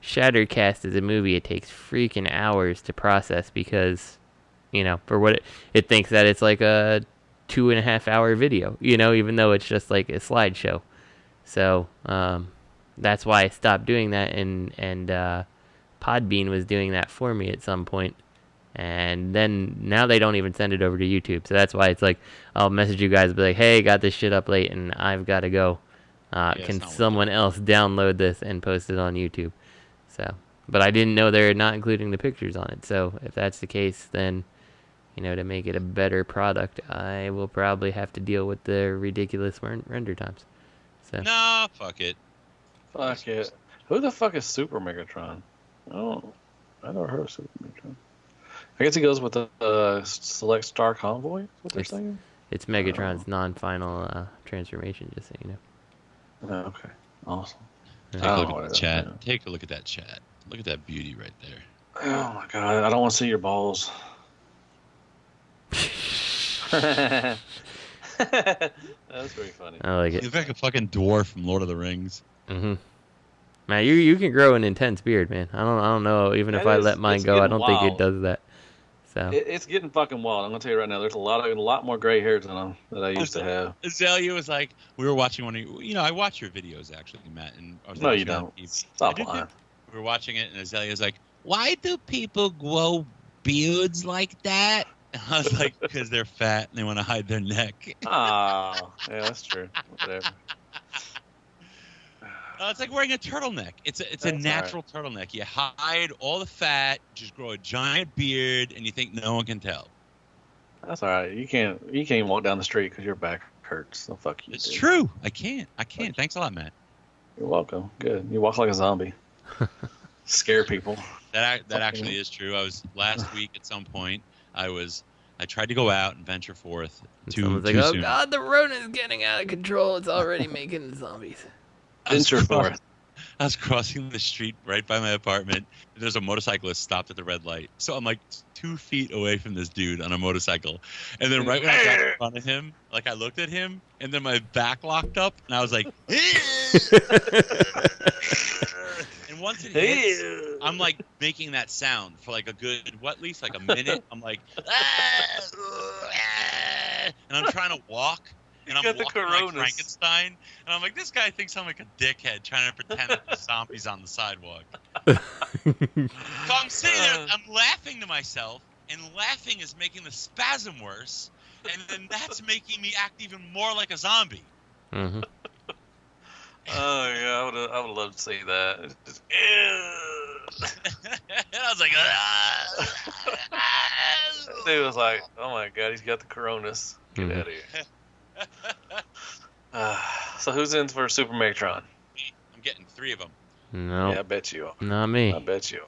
Shattercast as a movie, it takes freaking hours to process because, for what it thinks that it's like a 2.5 hour video, even though it's just like a slideshow. So that's why I stopped doing that, and Podbean was doing that for me at some point. And then now they don't even send it over to YouTube. So that's why it's like, I'll message you guys and be like, hey, got this shit up late and I've got to go. Can someone else download this and post it on YouTube? So, but I didn't know they're not including the pictures on it. So if that's the case, then, to make it a better product, I will probably have to deal with the ridiculous render times. So. No, fuck it. Fuck it. Who the fuck is Super Megatron? Oh, I never heard of Super Megatron. I guess he goes with the Select Star Convoy. Is what they're saying. It's Megatron's non-final transformation. Just so you know. Oh, okay. Awesome. Take a look at the chat. Yeah. Take a look at that chat. Look at that beauty right there. Oh my god! I don't want to see your balls. That was very funny. I like it. You look like a fucking dwarf from Lord of the Rings. Mm-hmm. Man, you can grow an intense beard, man. I don't know. Even if I let mine go, I don't think it does that. So it's getting fucking wild. I'm gonna tell you right now. There's a lot more gray hairs than I used to have. Azalea was like, we were watching one of you. I watch your videos actually, Matt. And no, you don't. Stop lying. We were watching it, and Azalea was like, "Why do people grow beards like that?" And I was like, "Because they're fat and they want to hide their neck." Oh, yeah, that's true. Whatever. It's like wearing a turtleneck. It's a natural turtleneck. You hide all the fat, just grow a giant beard, and you think no one can tell. That's all right. You can't even walk down the street because your back hurts. So fuck you. It's true. I can't. Thanks a lot, Matt. You're welcome. Good. You walk like a zombie. Scare people. That actually is true. I was last week at some point. I tried to go out and venture forth too like, soon. oh God, the Rona's getting out of control. It's already making the zombies. Venture forth. I was crossing the street right by my apartment. And there's a motorcyclist stopped at the red light. So I'm like 2 feet away from this dude on a motorcycle. And then right when I got in front of him, like I looked at him, and then my back locked up, and I was like, and once it hits, I'm like making that sound for like a good, at least like a minute. I'm like, and I'm trying to walk. And I'm walking like Frankenstein, and I'm like, this guy thinks I'm like a dickhead trying to pretend that there's zombies on the sidewalk. So I'm sitting there, I'm laughing to myself, and laughing is making the spasm worse, and then that's making me act even more like a zombie. Mm-hmm. Oh yeah, I would love to see that. It's just, and I was like, dude was like, oh my God, he's got the coronas. Get out of here. So who's in for Super Megatron? I'm getting 3 of them. No. Yeah, I bet you. Not me. I bet you.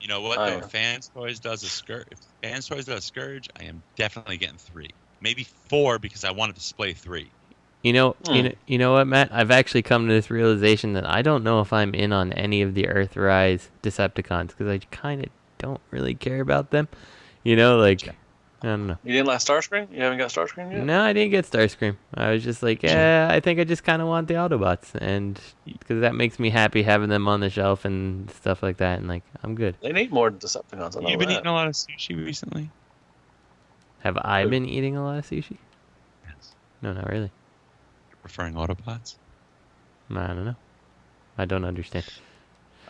You know what? Though, if Fans Toys does a Scourge, I am definitely getting 3, maybe 4, because I want to display 3. You know what, Matt? I've actually come to this realization that I don't know if I'm in on any of the Earthrise Decepticons because I kind of don't really care about them. You know, like. I don't know. You didn't like Starscream? You haven't got Starscream yet? No, I didn't get Starscream. I was just like, I think I just kind of want the Autobots, and because that makes me happy having them on the shelf and stuff like that, and like, I'm good. They need more Decepticons. You've been eating a lot of sushi recently? Have I been eating a lot of sushi? Yes. No, not really. You're preferring Autobots? I don't know. I don't understand.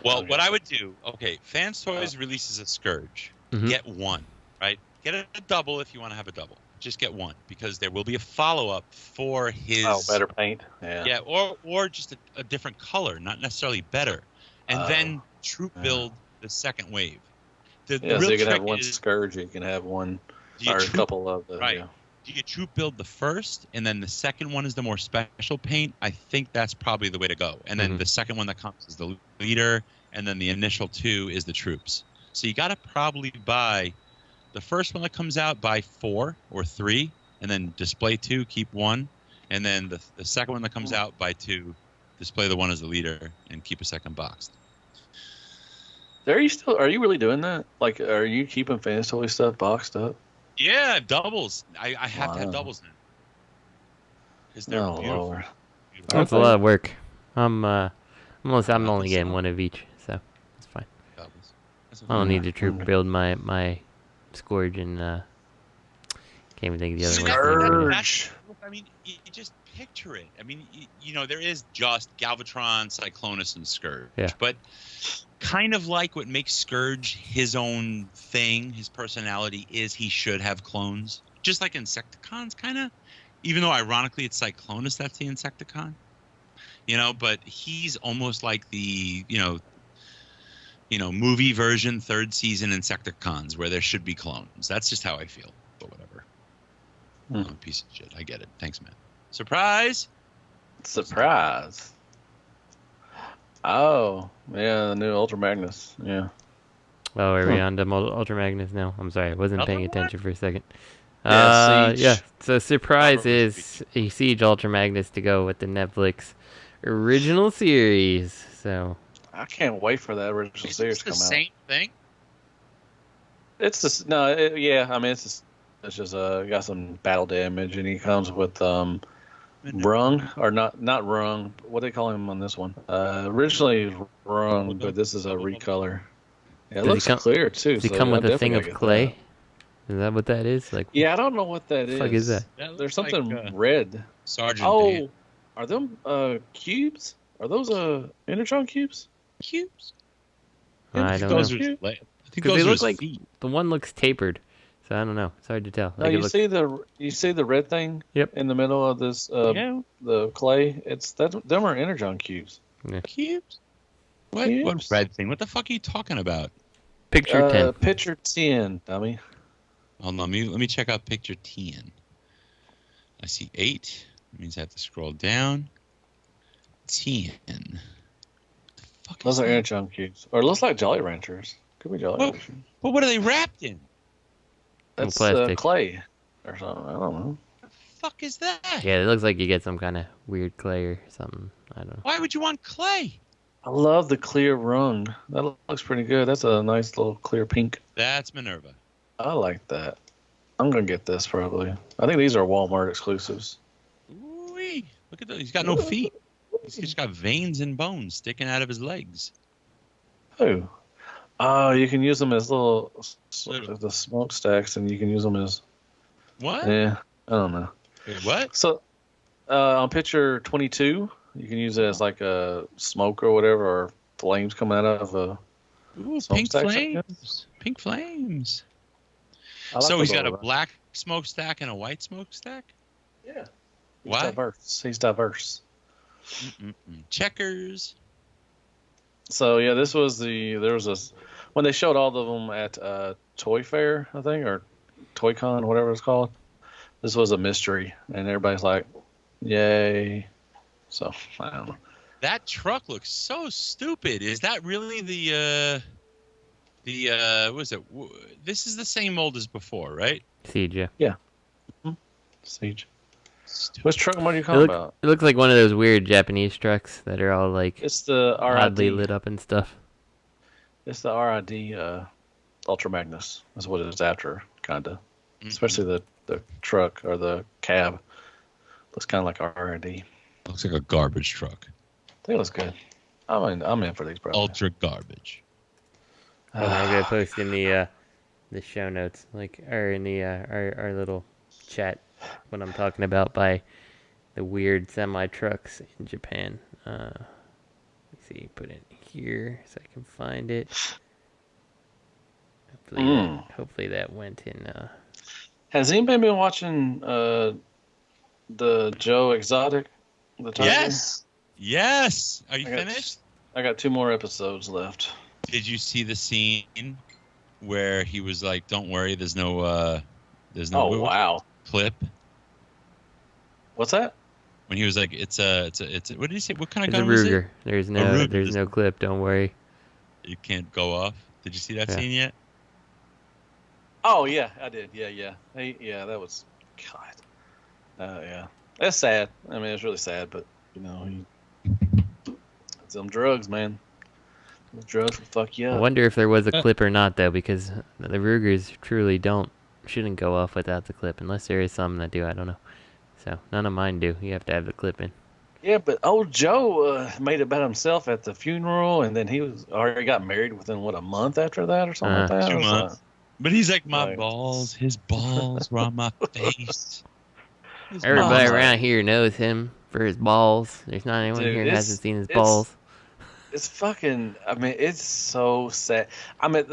Well, what I would do, Fans Toys releases a Scourge. Mm-hmm. Get 1, right? Get a double if you want to have a double. Just get 1, because there will be a follow-up for his... Oh, better paint. Yeah, or just a different color, not necessarily better. And then troop build the second wave. The real so you can trick have one Scourge, you can have one, or a couple of the... Right. Yeah. Do you troop build the first, and then the second one is the more special paint? I think that's probably the way to go. And then the second one that comes is the leader, and then the initial 2 is the troops. So you got to probably buy... The first one that comes out, buy 4 or 3, and then display 2, keep 1, and then the second one that comes out, buy 2, display the 1 as the leader, and keep a second boxed. Are you really doing that? Like, are you keeping Fans Toy stuff boxed up? Yeah, doubles. I have to have doubles now. Because they're beautiful. Lord. That's a lot of work. I'm only getting 1 of each, so it's fine. Doubles. I don't need to troop build my Scourge and can't even think of the other one. I mean, you just picture it. I mean, there is just Galvatron, Cyclonus, and Scourge. Yeah. But kind of like what makes Scourge his own thing, his personality, is he should have clones. Just like Insecticons, kind of. Even though, ironically, it's Cyclonus that's the Insecticon. But he's almost like the, movie version, 3rd season Insecticons, where there should be clones. That's just how I feel. But whatever. I'm a piece of shit. I get it. Thanks, man. Surprise! Oh, yeah, the new Ultra Magnus. Yeah. Oh, are we on to Ultra Magnus now? I'm sorry, I wasn't paying attention for a second. Siege. So surprise is a Siege Ultra Magnus to go with the Netflix original series. So I can't wait for that original series to come out. It's the same thing? It's just it's just got some battle damage, and he comes with Rung, or not Rung. What do they call him on this one? Originally Rung, but this is a recolor. Yeah, it looks clear too. Does he come with a thing of clay? Is that what that is? Like, yeah, I don't know what that is. What the fuck is that? There's something red. Sergeant. Oh, are them cubes? Are those Enertron cubes? Cubes? I don't know. I think those they look like the one looks tapered, so I don't know. It's hard to tell. No, you see the red thing? Yep. In the middle of this the clay. Them are Energon cubes. Yeah. Cubes? What red thing? What the fuck are you talking about? Picture 10. Picture 10, dummy. Hold on, let me check out picture 10. I see 8. That means I have to scroll down. 10. Those are air junkies. Or it looks like Jolly Ranchers. Could be Jolly Ranchers. But what are they wrapped in? That's clay or something. I don't know. What the fuck is that? Yeah, it looks like you get some kind of weird clay or something. I don't know. Why would you want clay? I love the clear rung. That looks pretty good. That's a nice little clear pink. That's Minerva. I like that. I'm going to get this probably. I think these are Walmart exclusives. Ooh-wee. Look at that. He's got no feet. He's just got veins and bones sticking out of his legs. Oh. Oh, you can use them as the smokestacks, and you can use them as... What? Yeah, I don't know. Wait, what? So, on picture 22, you can use it as like a smoke or whatever, or flames coming out of a... Ooh, pink flames. Pink flames. So he's got a black smokestack and a white smokestack? Yeah. Why? He's diverse. Checkers. So yeah, when they showed all of them at Toy Fair, I think, or Toy Con, whatever it's called. This was a mystery, and everybody's like, "Yay!" So I don't know. That truck looks so stupid. Is that really the what is it? This is the same mold as before, right? Siege, yeah. Yeah. Siege. Which truck are you talking about? It looks like one of those weird Japanese trucks that are all like it's the RID. Oddly lit up and stuff. It's the RID Ultra Magnus. That's what it's after, kind of. Mm-hmm. Especially the truck or the cab. Looks kind of like RID. Looks like a garbage truck. I think it looks good. I'm in for these, bro. Ultra garbage. I'm gonna post in the show notes, or in the our little chat, what I'm talking about by the weird semi trucks in Japan. Let's see, put it here so I can find it. Hopefully that went in. Has anybody been watching the Joe Exotic? The Tiger? Yes. Are you finished? I got 2 more episodes left. Did you see the scene where he was like, "Don't worry, there's no wow clip"? What's that? When he was like, "It's a what did he say? What kind of it's gun a was Ruger. it?" There's no clip. Don't worry. It can't go off. Did you see that scene yet? Oh yeah, I did. Yeah. That was God. Yeah, that's sad. I mean, it's really sad, but it's them drugs, man. Those drugs will fuck you up. I wonder if there was a clip or not though, because the Rugers truly shouldn't go off without the clip, unless there is some that do. I don't know. So none of mine do. You have to have the clip in. Yeah, but old Joe made it about himself at the funeral, and then he already got married within a month after that or something like that. 2 months. But he's like, his balls were on my face. Everybody around here knows him for his balls. There's not anyone here who hasn't seen his balls. It's fucking. I mean, it's so sad. I mean,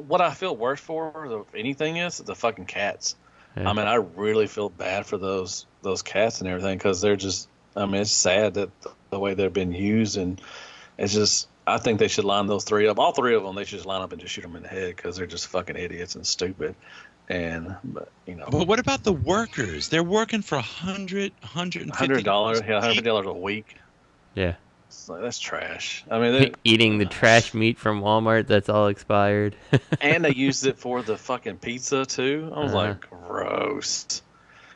what I feel worse for, if anything, is the fucking cats. Yeah. I mean, I really feel bad for those cats and everything, because they're just. I mean, it's sad that the way they've been used, and it's just. I think they should line those 3 up. All 3 of them, they should just line up and just shoot them in the head, because they're just fucking idiots and stupid. But what about the workers? They're working for $100, $150. $100 a week. Yeah. That's trash. I mean, eating the trash meat from Walmart that's all expired. And they used it for the fucking pizza too. I was like, gross.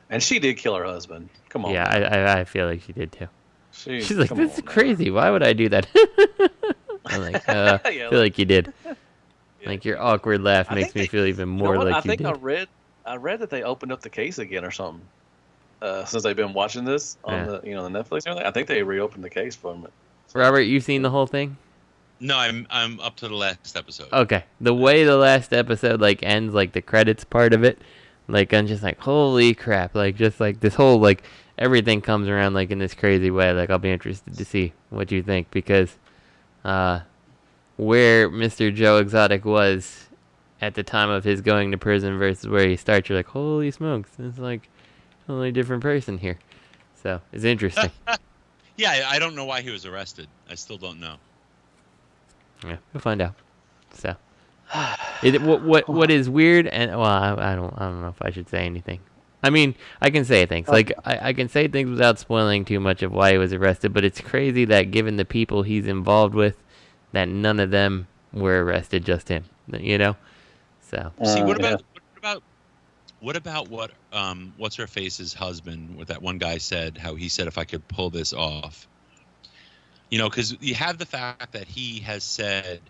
And she did kill her husband. Come on. Yeah, I feel like she did too. She's like, this is man. crazy. Why would I do that? I'm like, I feel like you did. Yeah. Like your awkward laugh makes me feel even more like you did. I read that they opened up the case again or something. Since they've been watching this on the the Netflix and everything, I think they reopened the case from it. Robert, you've seen the whole thing? No, I'm up to the last episode. Okay, the way the last episode ends, the credits part of it, I'm just like, holy crap! Just this whole everything comes around in this crazy way. I'll be interested to see what you think, because where Mr. Joe Exotic was at the time of his going to prison versus where he starts, you're like, holy smokes! It's totally different person here. So it's interesting. Yeah, I don't know why he was arrested. I still don't know. Yeah, we'll find out. So, What is weird, and well, I don't know if I should say anything. I mean, I can say things. Like, I can say things without spoiling too much of why he was arrested, but it's crazy that given the people he's involved with, that none of them were arrested, just him. You know? So. See, what about what's her face's husband? What that one guy said? How he said, if I could pull this off, you know, because you have the fact that he has said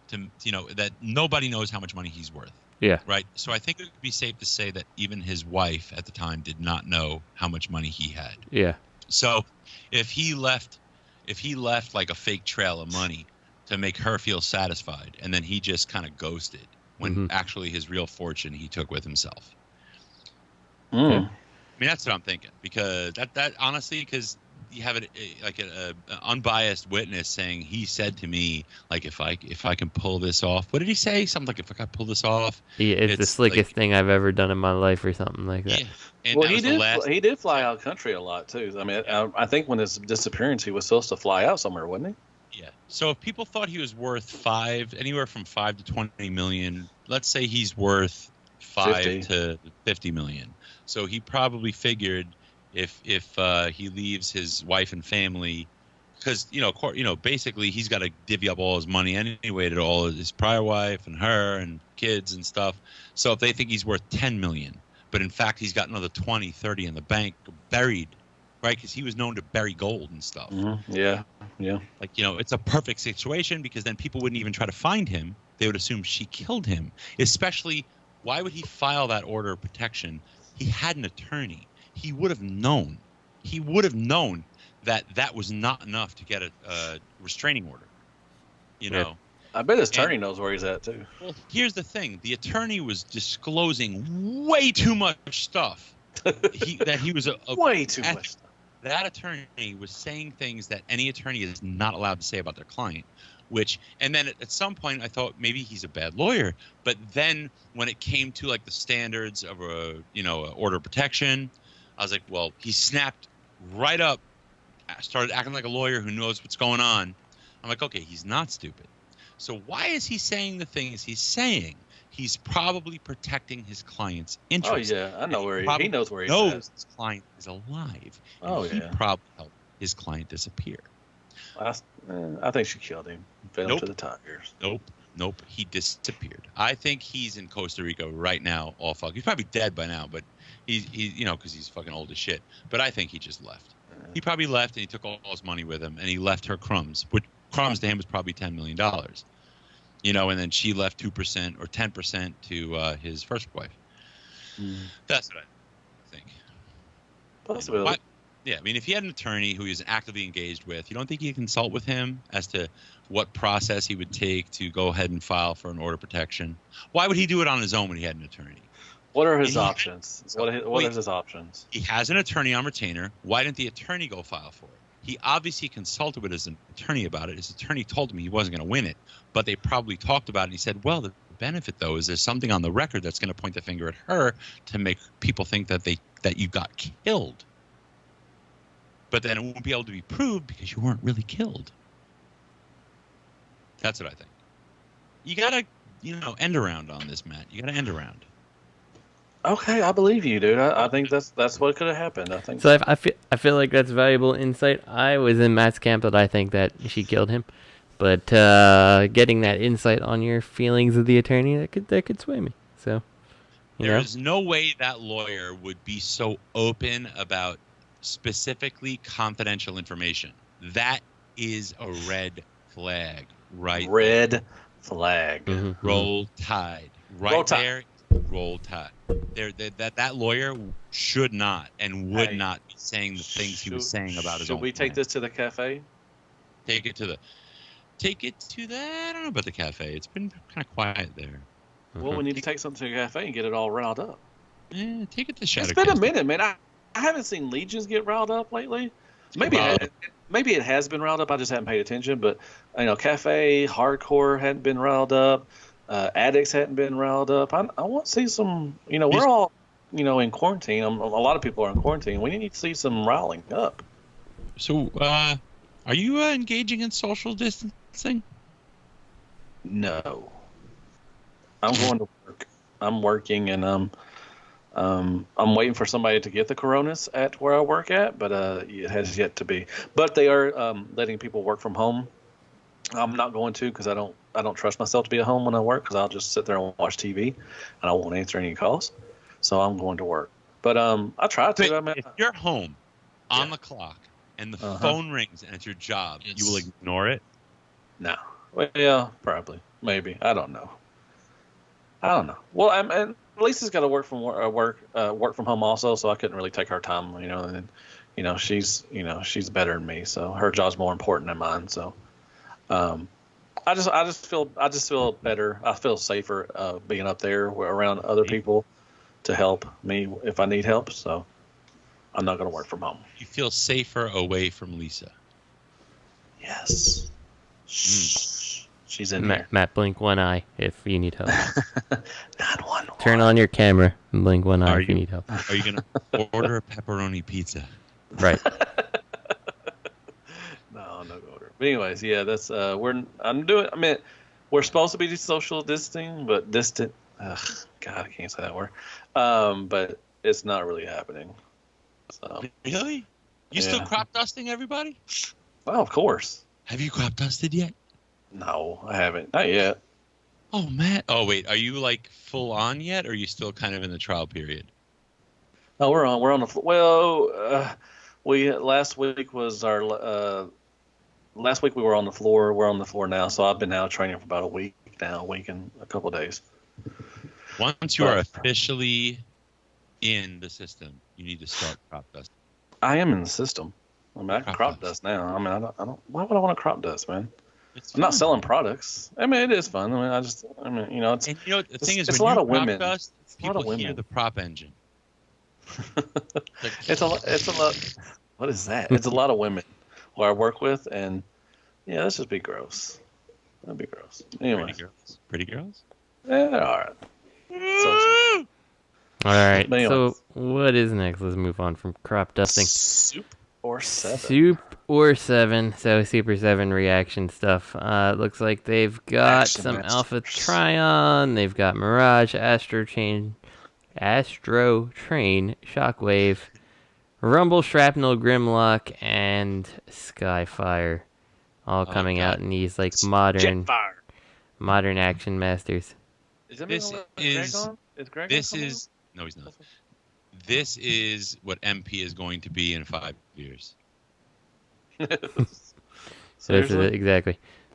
that nobody knows how much money he's worth. Yeah. Right. So I think it would be safe to say that even his wife at the time did not know how much money he had. Yeah. So if he left like a fake trail of money to make her feel satisfied, and then he just kind of ghosted when actually his real fortune he took with himself. Yeah. I mean, that's what I'm thinking, because that honestly, because you have an unbiased witness saying he said to me, like, if I can pull this off. What did he say? Something like, if I can pull this off. Yeah, it's the slickest thing I've ever done in my life, or something like that. Yeah. And well, he did fly out country a lot too. I mean, I think when his disappearance, he was supposed to fly out somewhere, wasn't he? Yeah. So if people thought he was worth anywhere from 5 to 20 million, let's say he's worth 5 to 50 million. So he probably figured if he leaves his wife and family, because basically he's got to divvy up all his money anyway to all his prior wife and her and kids and stuff. So if they think he's worth 10 million, but in fact he's got another 20, 30 in the bank buried, right? Because he was known to bury gold and stuff. Mm-hmm. Yeah. Like, it's a perfect situation, because then people wouldn't even try to find him. They would assume she killed him. Especially, why would he file that order of protection? He had an attorney. He would have known. He would have known that was not enough to get a restraining order. You know. I bet his attorney knows where he's at too. Well, here's the thing: the attorney was disclosing way too much stuff. He was way too much stuff. That attorney was saying things that any attorney is not allowed to say about their client. And then at some point I thought maybe he's a bad lawyer, but then when it came to like the standards of a order of protection, I was like, well, he snapped right up, started acting like a lawyer who knows what's going on. I'm like, okay, he's not stupid. So why is he saying the things he's saying? He's probably protecting his client's interest. Oh yeah, I know where he knows where he's at. His client is alive. He probably helped his client disappear. I think she killed him. Fell into the tigers. Nope. He disappeared. I think he's in Costa Rica right now. All fuck. He's probably dead by now, but he's because he's fucking old as shit. But I think he just left. He probably left, and he took all his money with him, and he left her crumbs. Which crumbs to him was probably $10 million. And then she left 2% or 10% to his first wife. That's what I think. Possibility. Yeah, I mean, if he had an attorney who he was actively engaged with, you don't think he'd consult with him as to what process he would take to go ahead and file for an order of protection? Why would he do it on his own when he had an attorney? What are his options? What are his options? He has an attorney on retainer. Why didn't the attorney go file for it? He obviously consulted with his attorney about it. His attorney told him he wasn't going to win it, but they probably talked about it. And he said, well, the benefit, though, is there's something on the record that's going to point the finger at her to make people think that you got killed. But then it won't be able to be proved because you weren't really killed. That's what I think. You got to, end around on this, Matt. You got to end around. Okay, I believe you, dude. I think that's what could have happened. I think. So I feel like that's valuable insight. I was in Matt's camp that I think that she killed him, but getting that insight on your feelings of the attorney that could sway me. So there's no way that lawyer would be so open about specifically confidential information. That is a red flag, right? Red flag. Mm-hmm. Roll Tide. Right Roll Tide. There. Roll Tide. That lawyer should not and would not be saying the things he was saying about his own. Should we take this to the cafe? Take it to the. I don't know about the cafe. It's been kind of quiet there. Well, we need to take something to the cafe and get it all riled up. Yeah, take it to Shadow. It's been a minute, man. I haven't seen legions get riled up lately. Maybe it has been riled up. I just haven't paid attention. But cafe hardcore hadn't been riled up. Addicts hadn't been riled up. I want to see some. We're all in quarantine. A lot of people are in quarantine. We need to see some riling up. So, are you engaging in social distancing? No. I'm going to work. I'm working, and I'm waiting for somebody to get the Coronas at where I work at, but it has yet to be. But they are letting people work from home. I'm not going to because I don't trust myself to be at home when I work because I'll just sit there and watch TV, and I won't answer any calls. So I'm going to work. But I try to. If you're home on the clock and the phone rings and it's your job, you will ignore it? No. Well, yeah, probably, maybe. I don't know. Well, and Lisa's got to work from home also, so I couldn't really take her time, And she's better than me, so her job's more important than mine. So, I just feel better. I feel safer being up there around other people to help me if I need help. So, I'm not going to work from home. You feel safer away from Lisa. Yes. She's in there. Matt, blink one eye if you need help. 911. Turn on your camera and blink one eye if you need help. Are you going to order a pepperoni pizza? Right. No order. But anyways, yeah, that's we're supposed to be social distancing, but distant. God, I can't say that word. But it's not really happening. So. Really? You still crop dusting everybody? Well, of course. Have you crop dusted yet? No, I haven't. Not yet. Oh, Matt. Oh, wait. Are you like full on yet, or are you still kind of in the trial period? No, we're on the floor. Well, last week was our last week we were on the floor. We're on the floor now, so I've been out training for about a week and a couple of days. Once you are officially in the system, you need to start crop dusting. I am in the system. I mean, I can crop dust now. I mean, I don't. Why would I want to crop dust, man? I'm not selling products. I mean, it is fun. I mean, it's. And the thing is, it's when a lot you of women. Dust, people hear the prop engine. It's a lot. What is that? It's a lot of women who I work with, and yeah, let's just be gross. That'd be gross. Anyway, pretty girls. Yeah, they're all right. All right. So what is next? Let's move on from crop dusting. Soup or 7. Soup or 7. So Super 7 reaction stuff. Looks like they've got some Alpha Trion. They've got Mirage, Astro Train, Shockwave, Rumble, Shrapnel, Grimlock, and Skyfire. All coming out in these like modern Action Masters. Is no, he's not. This is what MP is going to be in 5 years. Exactly.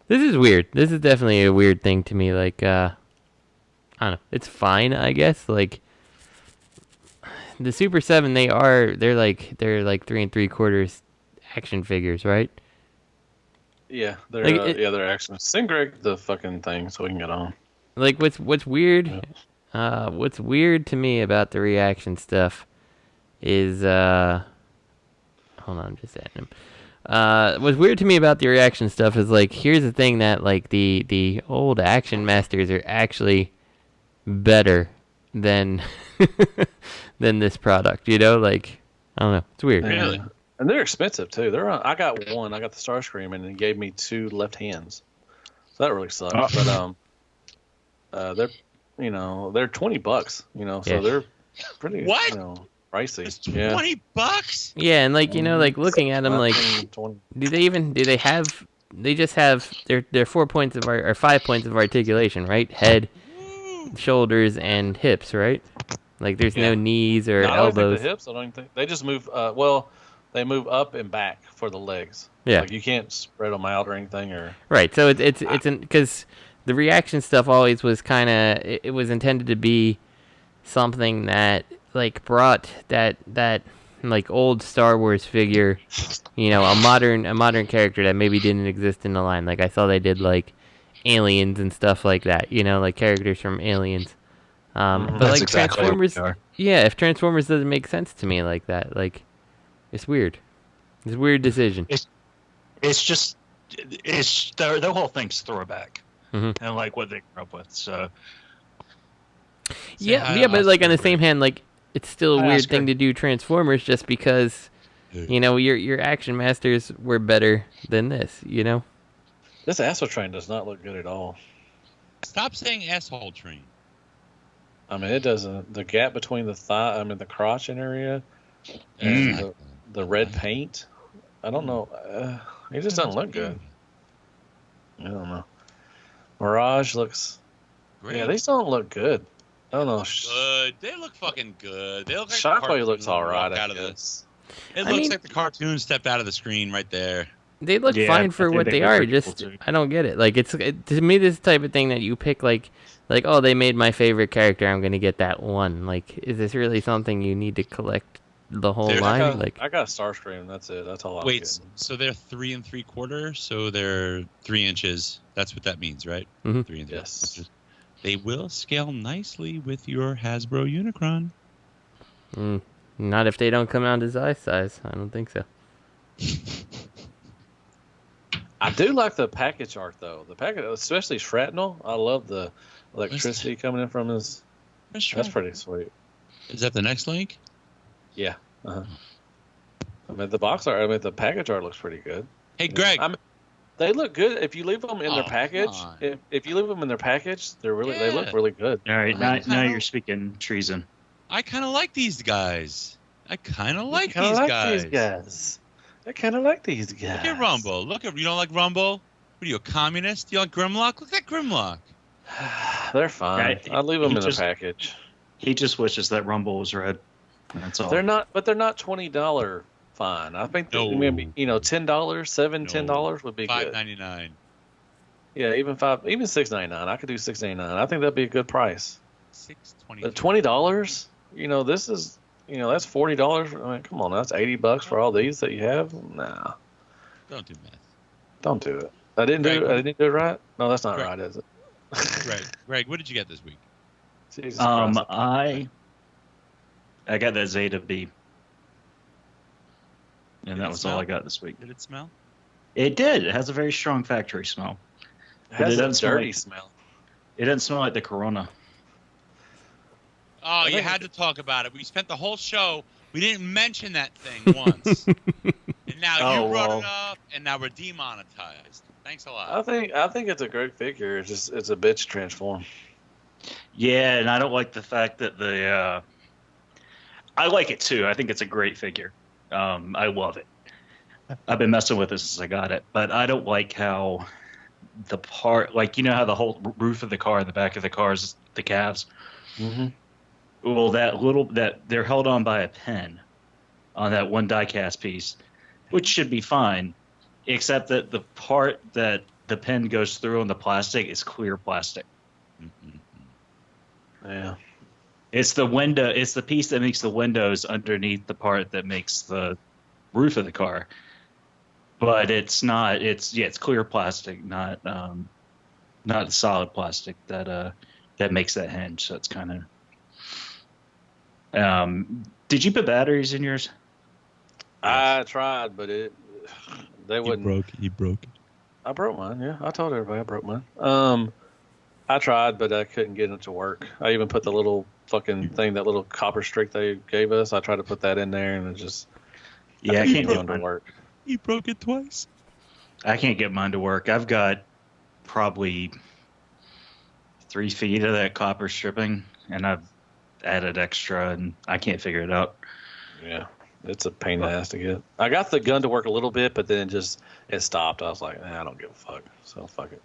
This is weird. This is definitely a weird thing to me. Like, I don't know. It's fine, I guess. Like, the Super 7, they're like 3 3/4 action figures, right? Yeah, they're action. Send Greg the fucking thing so we can get on. Like, what's weird? Yeah. What's weird to me about the reaction stuff is hold on, I'm just adding him. What's weird to me about the reaction stuff is like, here's the thing that like the old Action Masters are actually better than than this product. Like, I don't know, it's weird. Really? And they're expensive too. I got one. I got the Starscream, and he gave me 2 left hands. So that really sucks. But they're they're $20. So they're pretty pricey. It's $20. Yeah, and like like looking at them, like they just have their 4 points of or 5 points of articulation, right? Head, shoulders, and hips, right? Like there's no knees or elbows. I don't think the hips. I don't even think they just move. They move up and back for the legs. Yeah, like you can't spread them out or anything. Or right. So it's because the reaction stuff always was kind of it was intended to be something that like brought that like old Star Wars figure, a modern character that maybe didn't exist in the line. Like I saw they did like Aliens and stuff like that. Like characters from Aliens. But that's like exactly Transformers, if Transformers doesn't make sense to me like that, like it's weird. It's a weird decision. It's just the whole thing's throwback, and like what they grew up with. So but like on the same hand, like it's still a weird thing to do Transformers just because, your Action Masters were better than this. This Astro Train does not look good at all. Stop saying asshole train. I mean, it doesn't. The gap between the the crotch area, and the red paint. I don't know. It just doesn't look good. I don't know. Mirage looks. Great. Yeah, these don't look good. I don't know. Good. They look fucking good. They look like Shockwave looks all right. Out of this. It looks like the cartoon stepped out of the screen right there. They look fine for what they are. Just I don't get it. Like to me, this type of thing that you pick like oh, they made my favorite character. I'm gonna get that one. Like, is this really something you need to collect the whole line? I got Starscream. That's it. That's all. Wait, so they're 3 3/4. So they're 3 inches. That's what that means, right? 3 3/4. Yes. They will scale nicely with your Hasbro Unicron. Not if they don't come out as eye size. I don't think so. I do like the package art though. The package, especially Shrapnel. I love the electricity coming in from his. That's pretty sweet. Is that the next link? Yeah. I mean, the box art. I mean, the package art looks pretty good. Hey, Greg. They look good if you leave them in their package. If you leave them in their package, they look really good. All right, now you're speaking treason. I kind of like these guys. I kind of like these guys. I kind of like these guys. Look at Rumble. You don't like Rumble? What are you, a communist? You like Grimlock? Look at Grimlock. They're fine. I'll leave them in the package. He just wishes that Rumble was red. That's all. They're not $20 fine. I think maybe $10, $10 would be good. $5.99. Yeah, even $6.99. I could do $6.99. I think that'd be a good price. $6.20. $20. This is that's $40. I mean, come on, that's $80 for all these that you have. Nah. Don't do math. Don't do it. I didn't do it right. No, that's not right, is it? Greg, what did you get this week? Jesus Christ. I got that Zeta B. And that was all I got this week. Did it smell? It did. It has a very strong factory smell. It has a dirty smell. It doesn't smell like the Corona. Oh, you had to talk about it. We spent the whole show. We didn't mention that thing once. And now you brought it up, and now we're demonetized. Thanks a lot. I think it's a great figure. It's a bitch transform. Yeah, and I don't like the fact that I like it too. I think it's a great figure. I love it. I've been messing with it since I got it, but I don't like how the part, how the whole roof of the car, the back of the car is the calves. Mm-hmm. Well, that they're held on by a pin on that one die-cast piece, which should be fine, except that the part that the pin goes through on the plastic is clear plastic. Yeah. It's the window. It's the piece that makes the windows underneath the part that makes the roof of the car. But it's not. It's clear plastic, not solid plastic that makes that hinge. So it's kind of. Did you put batteries in yours? I tried, but they wouldn't. You broke it. I broke mine. Yeah, I told everybody I broke mine. I tried, but I couldn't get it to work. I even put the little fucking thing, that little copper streak they gave us. I tried to put that in there, and it just I can't get it to work. You broke it twice. I can't get mine to work. I've got probably 3 feet of that copper stripping, and I've added extra, and I can't figure it out. Yeah, it's a pain in the ass to get. I got the gun to work a little bit, but then it stopped. I was like, I don't give a fuck. So fuck it.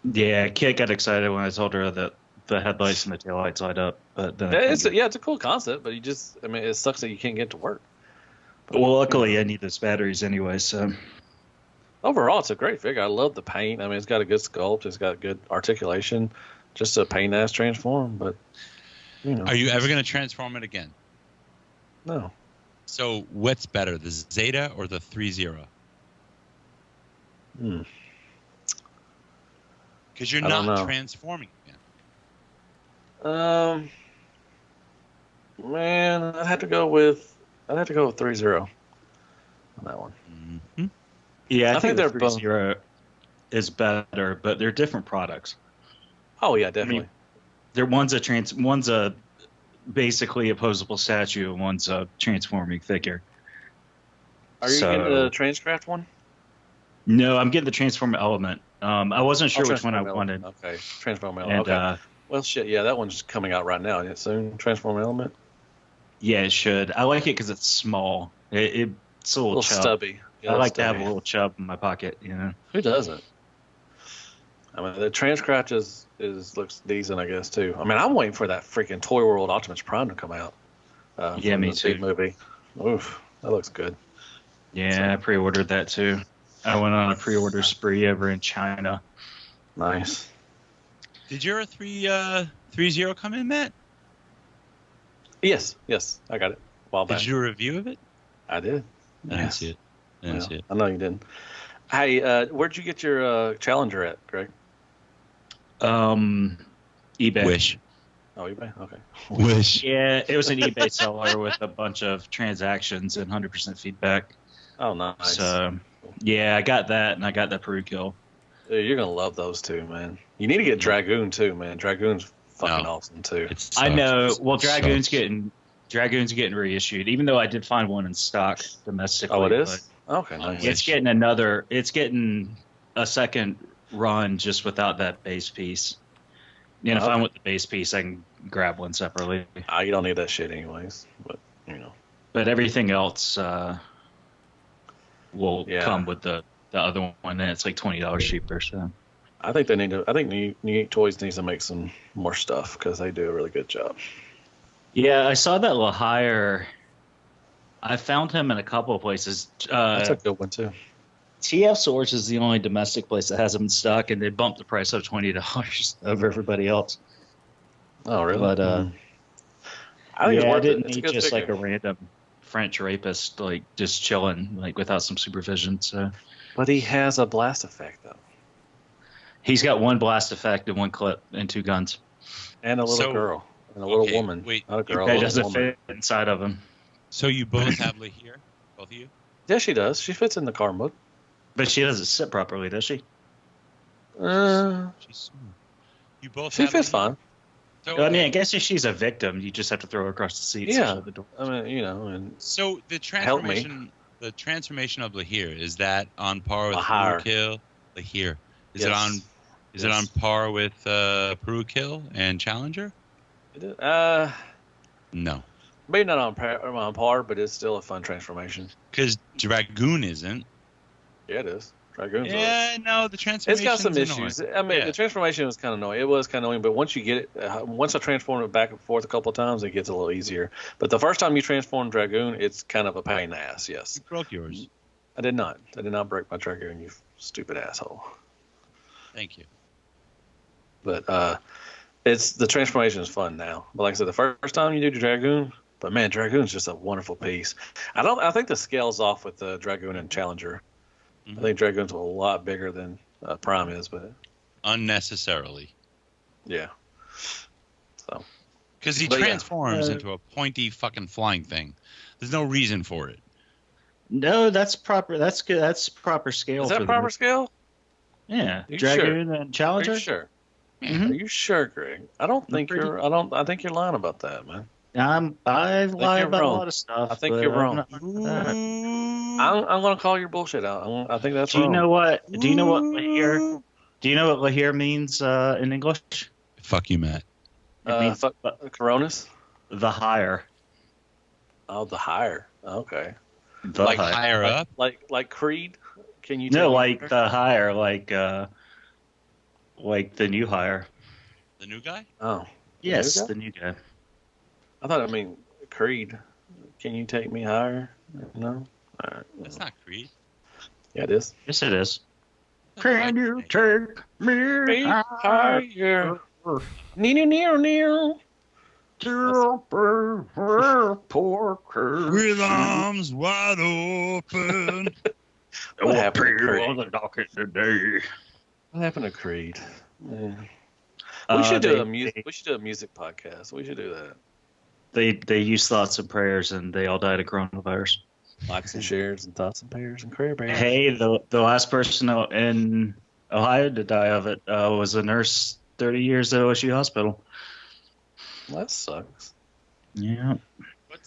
Yeah, Kit got excited when I told her that the headlights and the taillights light up. But then it's a cool concept, but it sucks that you can't get it to work. But, well, luckily I need those batteries anyway. So overall, it's a great figure. I love the paint. I mean, it's got a good sculpt. It's got good articulation. Just a pain ass transform, but Are you ever going to transform it again? No. So what's better, the Zeta or the 3-0? Because you're not transforming again. Man, I'd have to go with 3-0 on that one. Mm-hmm. Yeah, I think the 3-0 is better, but they're different products. Oh yeah, definitely. I mean, one's a basically opposable statue, and one's a transforming figure. Are you getting the Transcraft one? No, I'm getting the Transform Element. I wasn't sure which one I wanted. Okay, Transform Element. Okay. Well, shit, yeah, that one's coming out right now. Isn't it soon? Transform Element. Yeah, it should. I like it because it's small. It's a little chub. Stubby. Yeah, I like stubby. to have a little chub in my pocket. Who doesn't? I mean, the Transcratch looks decent, I guess, too. I mean, I'm waiting for that freaking Toy World Optimus Prime to come out. Yeah, me too. Big movie. Oof, that looks good. Yeah, I pre-ordered that too. I went on a pre-order spree over in China. Nice. Did your 3.0 come in, Matt? Yes, I got it. While back. Did you do a review of it? I did. I didn't see it. I know you didn't. Hey, where'd you get your Challenger at, Greg? eBay. Wish. Oh, eBay? Okay. Wish. Yeah, it was an eBay seller with a bunch of transactions and 100% feedback. Oh, nice. So, yeah, I got that, and I got the Peru kill. Dude, you're going to love those two, man. You need to get Dragoon, too, man. Dragoon's fucking awesome, too. I know. Well, Dragoon's getting reissued, even though I did find one in stock domestically. Oh, it is? Okay, nice. It's getting a second run just without that base piece. And if I want the base piece, I can grab one separately. You don't need that shit anyways, but But everything else will come with the other one, and it's like $20 cheaper. So I think they need to. I think New Toys needs to make some more stuff because they do a really good job. Yeah, I saw that Lahire. I found him in a couple of places. That's a good one too. TF Source is the only domestic place that has them in stock, and they bumped the price up $20 over everybody else. Oh, really? But I think I didn't need just like a random French rapist like just chilling like without some supervision. So, but he has a blast effect though. He's got one blast effect and one clip and two guns, and a little girl and a little woman. Wait, not a girl. It doesn't fit inside of him. So you both have Lahire, both of you? Yeah, she does. She fits in the car mode. But she doesn't sit properly, does she? She's smooth. You both. She fits fine. So, I mean, I guess if she's a victim, you just have to throw her across the seat. Yeah, the door. I mean, and so the transformation of Lahire, is that on par with Lahire. Peru Kill? Lahire. Is Yes. it on par with Peru Kill and Challenger? No. Maybe not on par, but it's still a fun transformation. Because Dragoon isn't. Yeah, it is. Dragoon's no, the transformation. It's got some issues. Annoying. I mean, the transformation was kind of annoying. It was kind of annoying, but once you get it, once I transform it back and forth a couple of times, it gets a little easier. But the first time you transform Dragoon, it's kind of a pain in the ass. Yes. You broke yours. I did not. I did not break my Dragoon. You stupid asshole. Thank you. But the transformation is fun now. But like I said, the first time you do the Dragoon, but man, Dragoon's just a wonderful piece. I think the scale's off with the Dragoon and Challenger. I think Dragoon's a lot bigger than Prime is, but unnecessarily. Yeah. So. Because he transforms into a pointy fucking flying thing. There's no reason for it. No, that's proper. That's good. That's proper scale. Is that proper scale? Yeah, Dragoon and Challenger. Are you sure? Mm-hmm. Are you sure, Greg? I don't think you're. I think you're lying about that, man. I lie about a lot of stuff. I think you're wrong. I'm going to call your bullshit out. I think that's wrong. Do you know what Lahire? Do you know what Lahire means in English? Fuck you, Matt. It means Coronas. The higher. Oh, the higher. Okay. The like higher up. Like Creed. Can you? No, like the higher, like the new hire. The new guy. Oh. Yes, the new guy. I thought Creed. Can you take me higher? No. All right. That's not Creed. Yeah, it is. Yes, it is. Can you take me higher? Near. With arms wide open. What happened to Creed? On the docket today. What happened to Creed? Yeah. We should do a music podcast. We should do that. They used thoughts and prayers, and they all died of coronavirus. Likes and shares and thoughts and prayers and cranberries. Hey, the last person in Ohio to die of it was a nurse 30 years at OSU Hospital. Well, that sucks. Yeah.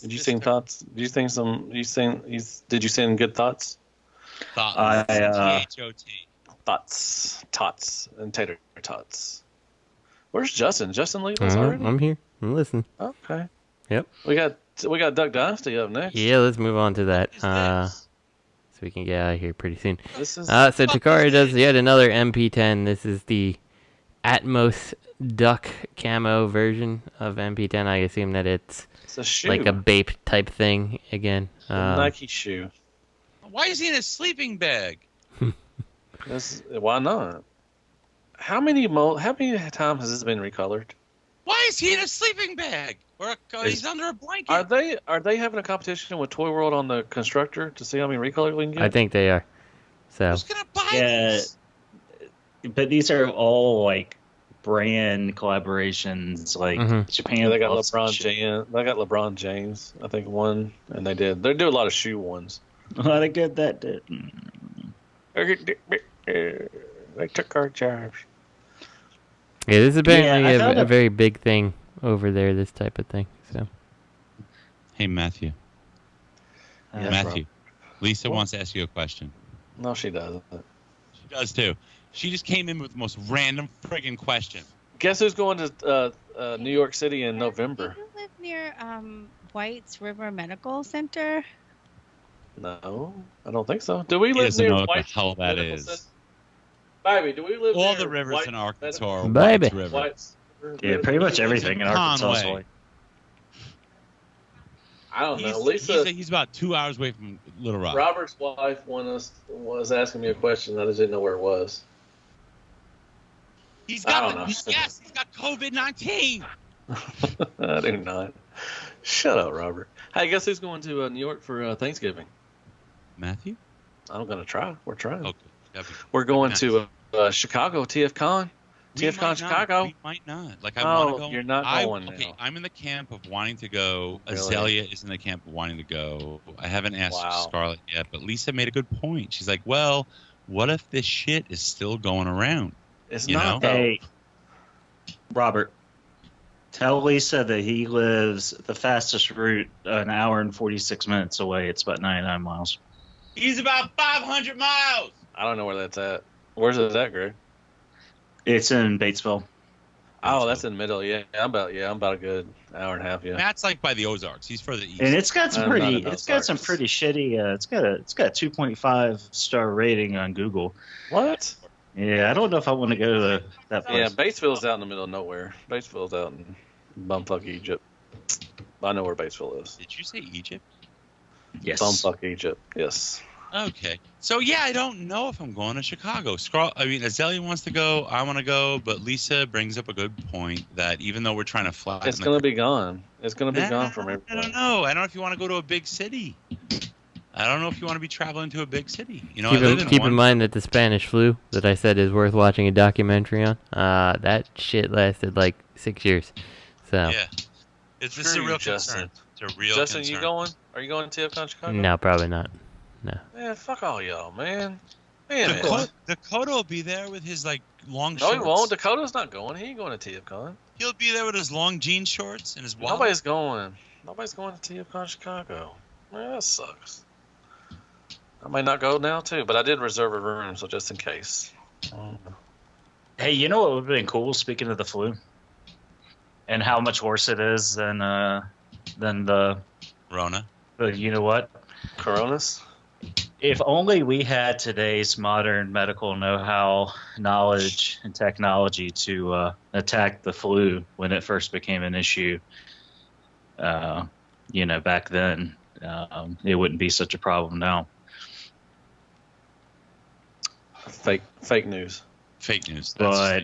Did you sing thoughts? Did you sing some? Did you sing good thoughts? Thoughts. T-H-O-T. Thoughts, tots, and tater tots. Where's Justin? Justin leave us already? I'm here. I'm listening. Okay. Yep. We got Duck Dynasty up next. Yeah, let's move on to that. So we can get out of here pretty soon. This is so Takara does yet another MP10. This is the Atmos Duck camo version of MP10. I assume that it's a shoe. like a Bape type thing again. Nike shoe. Why is he in a sleeping bag? Why not? How many times has this been recolored? Why is he in a sleeping bag? Or he's under a blanket? Are they having a competition with Toy World on the constructor to see how many recolors we can get? I think they are. So who's gonna buy this? But these are all like brand collaborations, like Japan. Yeah, they got LeBron James. They got LeBron James. I think one, and they do a lot of shoe ones. A lot of good that did. They took our jobs. Yeah, this is apparently a very big thing over there. This type of thing. So. Hey, Matthew. Yes, Matthew. Rob. Lisa wants to ask you a question. No, she doesn't. She does too. She just came in with the most random friggin' question. Guess who's going to New York City in November? Do you live near White's River Medical Center? No, I don't think so. Do we live near know White's what the hell that Medical is. Center? Baby, do we live All near the rivers White in Arkansas are Baby. White's River. Yeah, pretty much everything in Arkansas. Conway. I don't know. Lisa, he's about 2 hours away from Little Rock. Robert's wife was asking me a question. I just didn't know where it was. He's got COVID-19. I do not. Shut up, Robert. Hey, guess who's going to New York for Thanksgiving? Matthew? I'm going to try. We're trying. Okay. We're going to Chicago, TFCon. TFCon Chicago. We might not. Like, I want to go. You're not going Okay, now. I'm in the camp of wanting to go. Really? Azalea is in the camp of wanting to go. I haven't asked Wow. Scarlett yet, but Lisa made a good point. She's like, well, what if this shit is still going around? It's You not, know? though. Hey, Robert, tell Lisa that he lives the fastest route an hour and 46 minutes away. It's about 99 miles. He's about 500 miles. I don't know where that's at. Where's it at, Greg? It's in Batesville. Oh, that's in the middle. Yeah, I'm about a good hour and a half. Yeah. Matt's like by the Ozarks. He's further east. And it's got some I'm pretty. not in It's got some Ozarks. pretty shitty. It's got a 2.5 star rating on Google. What? Yeah, I don't know if I want to go to that place. Yeah, Batesville's out in the middle of nowhere. Batesville's out in bumfuck Egypt. I know where Batesville is. Did you say Egypt? Yes. Bumfuck Egypt. Yes. Okay. So, yeah, I don't know if I'm going to Chicago. Azalea wants to go. I want to go. But Lisa brings up a good point that even though we're trying to flatten It's going to be gone. It's going to be gone from I everywhere. don't know. I don't know if you want to go to a big city. I don't know if you want to be traveling to a big city. You know, keep in mind that the Spanish flu that I said is worth watching a documentary on. That shit lasted like 6 years. So yeah, this is a real concern. It's a real Justin, concern. you going? Are you going to TFCon Chicago? no, probably not. No. Man, fuck all y'all, man. Man, Dakota will be there with his like long no, shorts. he won't. Dakota's not going. He ain't going to TFCon. He'll be there with his long jean shorts and his wallet. Nobody's going. Nobody's going to TFCon Chicago. Man, that sucks. I may not go now too, but I did reserve a room, so just in case. Hey, you know what would have been cool? Speaking of the flu, and how much worse it is than the Rona. But you know what? Coronas. If only we had today's modern medical know-how, knowledge, and technology to attack the flu when it first became an issue. Back then, it wouldn't be such a problem now. Fake news. Fake news. But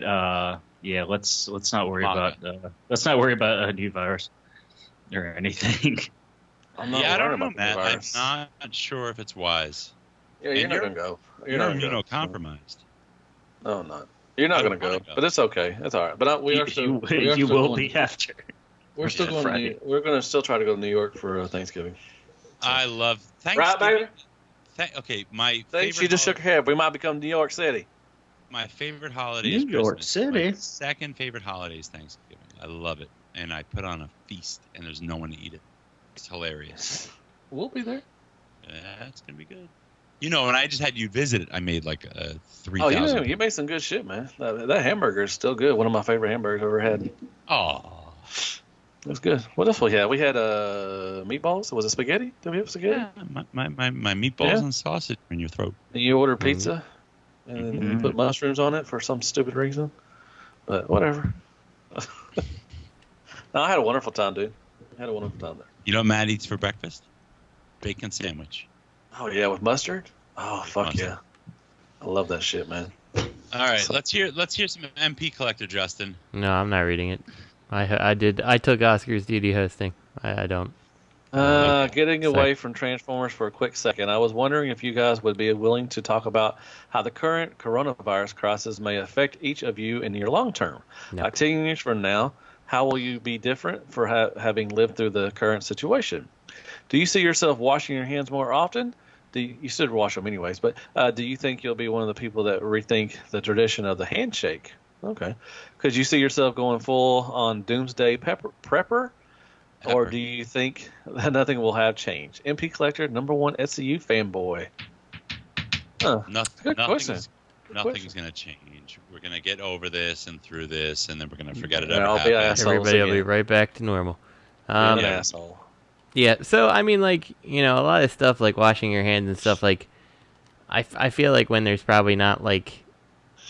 yeah, let's not worry about a new virus or anything. I'm not I worried don't know, about the Matt. I'm virus. not sure if it's wise. Yeah, you're not gonna go. You're not gonna go. immunocompromised. No, I'm not. You're not gonna go, but it's okay. It's all right. But we are still. You will be after. We're still going. We're gonna still try to go to New York for Thanksgiving. I love Right, Thanksgiving. baby. Okay, my See, favorite. she just shook her head. We might become New York City. My favorite holiday is New York Christmas. City. My second favorite holiday is Thanksgiving. I love it, and I put on a feast, and there's no one to eat it. It's hilarious. We'll be there. Yeah, it's gonna be good. You know, when I just had you visit it, I made like 3,000. Oh, you made some good shit, man. That hamburger is still good. One of my favorite hamburgers I've ever had. Oh. It was good. What else we had? We had meatballs. Was it spaghetti? Did we have spaghetti? Yeah, my meatballs and sausage in your throat. And you ordered pizza, and then you put mushrooms on it for some stupid reason. But whatever. No, I had a wonderful time, dude. I had a wonderful time there. You know what Matt eats for breakfast? Bacon sandwich. Oh, yeah, with mustard? Oh, fuck mustard. Yeah. I love that shit, man. All right, let's hear some MP Collector, Justin. No, I'm not reading it. I took Oscar's duty hosting. I don't. Getting away from Transformers for a quick second, I was wondering if you guys would be willing to talk about how the current coronavirus crisis may affect each of you in your long term. No. Like 10 years from now, how will you be different for having lived through the current situation? Do you see yourself washing your hands more often? You should wash them anyways, but do you think you'll be one of the people that rethink the tradition of the handshake? Okay. Could you see yourself going full on doomsday prepper? Or do you think that nothing will have changed? MP Collector, #1 SCU fanboy. Good question. Nothing's going to change. We're going to get over this and through this, and then we're going to forget it ever happened. Everybody will be right back to normal. An asshole. Yeah, so, I mean, like, you know, a lot of stuff like washing your hands and stuff, like, I feel like when there's probably not, like,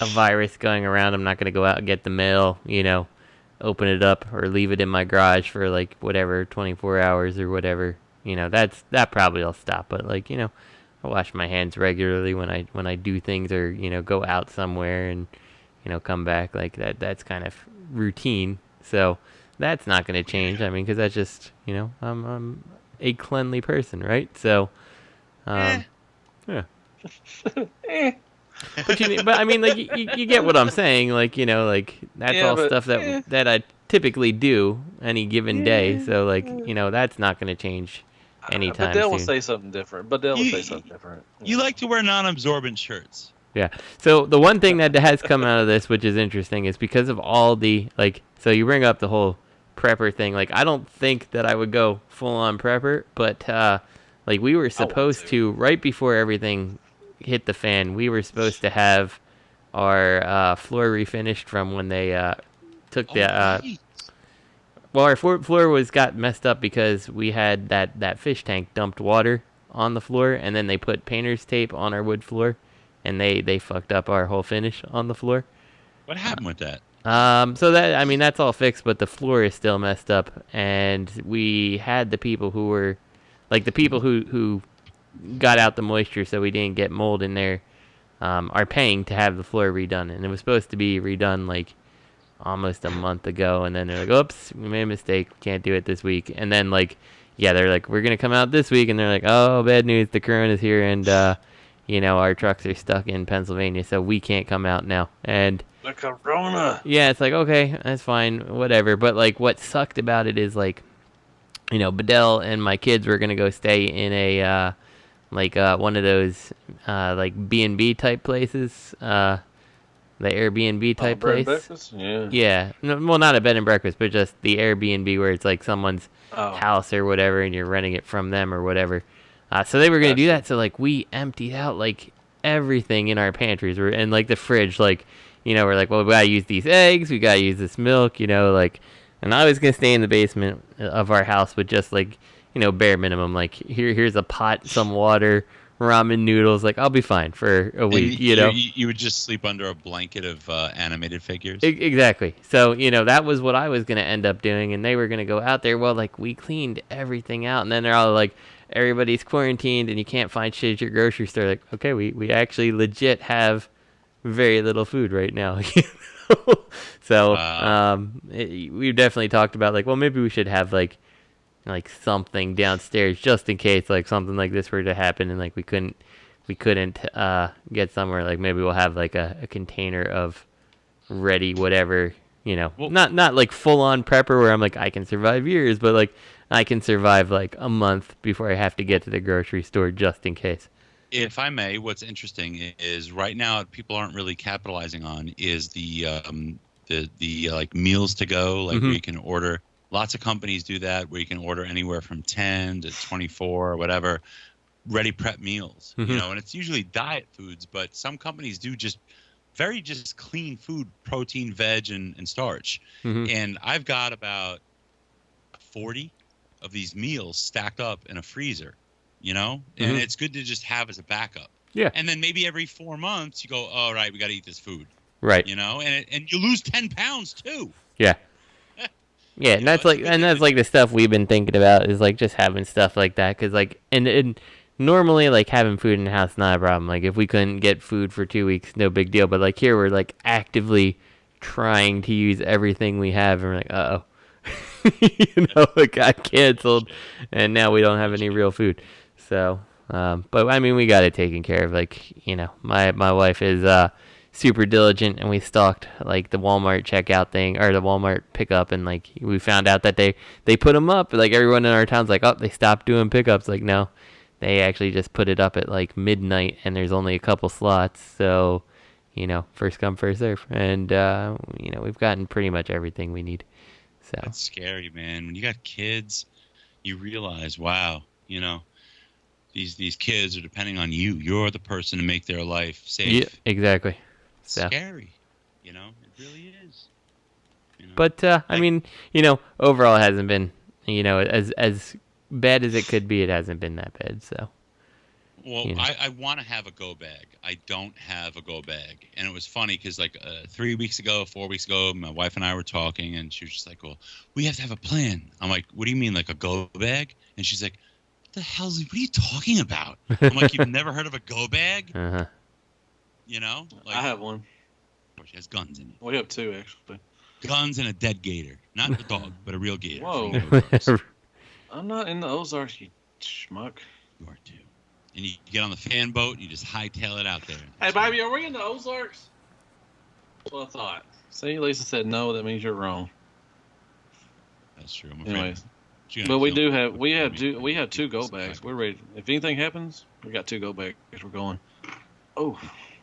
a virus going around, I'm not going to go out and get the mail, you know, open it up or leave it in my garage for like whatever 24 hours or whatever, you know. That probably will stop, but like, you know, I wash my hands regularly when I do things, or, you know, go out somewhere and, you know, come back. Like that's kind of routine, so that's not going to change. I mean, because that's just, you know, I'm a cleanly person, right? So yeah. But I mean, like, you get what I'm saying, like, you know, like, that's all stuff that I typically do any given day, so, like, you know, that's not going to change anytime But Dale will soon. say something different. You like to wear non-absorbent shirts. Yeah, so the one thing that has come out of this, which is interesting, is because of all the, like, so you bring up the whole prepper thing, like, I don't think that I would go full-on prepper, but, like, we were supposed to, right before everything hit the fan, we were supposed to have our floor refinished from when they took the well, our floor got messed up because we had that fish tank dumped water on the floor, and then they put painter's tape on our wood floor, and they fucked up our whole finish on the floor. What happened with that? So that, I mean, that's all fixed, but the floor is still messed up, and we had the people who were, like, the people who got out the moisture so we didn't get mold in there, are paying to have the floor redone, and it was supposed to be redone like almost a month ago, and then they're like, oops, we made a mistake, we can't do it this week. And then, like, yeah, they're like, we're gonna come out this week, and they're like, oh, bad news, the corona's here, and you know, our trucks are stuck in Pennsylvania, so we can't come out now. And the corona. Yeah, it's like, okay, that's fine, whatever. But like, what sucked about it is, like, you know, Bedell and my kids were gonna go stay in a one of those like B&B type places, the Airbnb type place. Bed and breakfast? Yeah. Yeah. No, well, not a bed and breakfast, but just the Airbnb where it's like someone's house or whatever, and you're renting it from them or whatever. So they were gonna do that. So like, we emptied out like everything in our pantries, and like the fridge, like, you know, we're like, well, we gotta use these eggs, we gotta use this milk, you know, like. And I was gonna stay in the basement of our house with just, like, you know, bare minimum, like, here's a pot, some water, ramen noodles, like, I'll be fine for a week, you know. You would just sleep under a blanket of animated figures. Exactly. So, you know, that was what I was going to end up doing, and they were going to go out there. Well, like, we cleaned everything out, and then they're all like, everybody's quarantined, and you can't find shit at your grocery store. Like, okay, we actually legit have very little food right now. You know? So, we've definitely talked about, like, well, maybe we should have, like something downstairs just in case, like, something like this were to happen, and like we couldn't get somewhere. Like, maybe we'll have like a container of ready whatever, you know. Well, not like full on prepper where I'm like, I can survive years, but like I can survive like a month before I have to get to the grocery store just in case. If I may, what's interesting is right now people aren't really capitalizing on is the like meals to go, like, where you can order. Lots of companies do that, where you can order anywhere from 10 to 24 or whatever. ready prep meals, you know, and it's usually diet foods, but some companies do just clean food, protein, veg, and starch. And I've got about 40 of these meals stacked up in a freezer, you know, and it's good to just have as a backup. Yeah. And then maybe every 4 months you go, all right, we got to eat this food. Right. You know, and you lose 10 pounds too. Yeah. Yeah, and that's like the stuff we've been thinking about is like just having stuff like that, because like and normally like having food in the house not a problem. Like if we couldn't get food for 2 weeks, no big deal. But like here we're like actively trying to use everything we have, and we're like, uh-oh. You know, it got canceled, and now we don't have any real food. So, but I mean, we got it taken care of. Like, you know, my wife is super diligent, and we stalked like the Walmart checkout thing or the Walmart pickup, and like we found out that they put them up. Like everyone in our town's like, oh, they stopped doing pickups. Like no, they actually just put it up at like midnight, and there's only a couple slots. So, you know, first come first serve, and you know, we've gotten pretty much everything we need. So that's scary, man. When you got kids, you realize, wow, you know, these kids are depending on you. You're the person to make their life safe. Yeah, exactly. So. Scary, you know, it really is. You know? But I mean, you know, overall it hasn't been, you know, as bad as it could be. It hasn't been that bad. So. Well, you know. I want to have a go bag. I don't have a go bag, and it was funny because like 4 weeks ago, my wife and I were talking, and she was just like, "Well, we have to have a plan." I'm like, "What do you mean, like a go bag?" And she's like, "What the hell's? What are you talking about?" I'm like, "You've never heard of a go bag?" Uh-huh. You know, like, I have one. Of course, she has guns in it. We have two actually. Guns and a dead gator, not a dog, but a real gator. Whoa! I'm not in the Ozarks, you schmuck. You are too. And you get on the fan boat, and you just hightail it out there. Hey, baby, are we in the Ozarks? That's what I thought. See, Lisa said no. That means you're wrong. That's true. Anyways, but we have two go bags. We're ready. If anything happens, we got two go bags. We're going. Oh,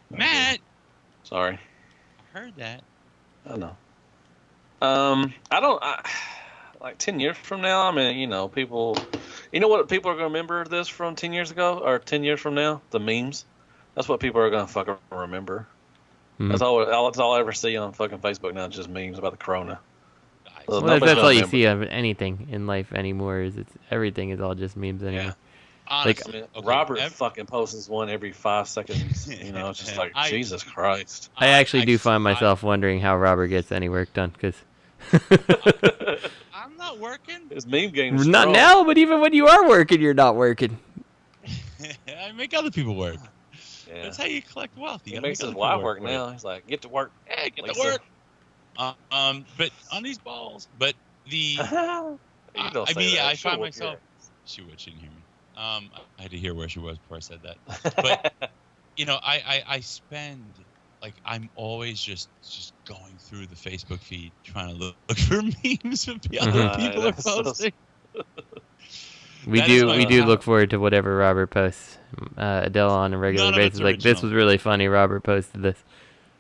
Matt. Sorry. I heard that. I know. Like 10 years from now, I mean, you know, people, you know what people are going to remember this from 10 years ago or 10 years from now? The memes. That's what people are going to fucking remember. That's all I ever see on fucking Facebook now, just memes about the corona. Well, that's all you see of anything in life anymore. Is everything is all just memes anymore. Yeah. Honestly, like Robert fucking posts one every 5 seconds. You know, it's just like Jesus Christ. I actually do find myself wondering how Robert gets any work done because. I'm not working. His meme game. Not now, but even when you are working, you're not working. I make other people work. Yeah. That's how you collect wealth. He makes his wife work now. He's like, get to work. Hey, get to work. But on these balls. But the. I find myself. She didn't hear me. I had to hear where she was before I said that. But you know, I spend. Like, I'm always just going through the Facebook feed trying to look for memes of other people are posting. We do look forward to whatever Robert posts. Adele on a regular basis. Like, this was really funny. Robert posted this.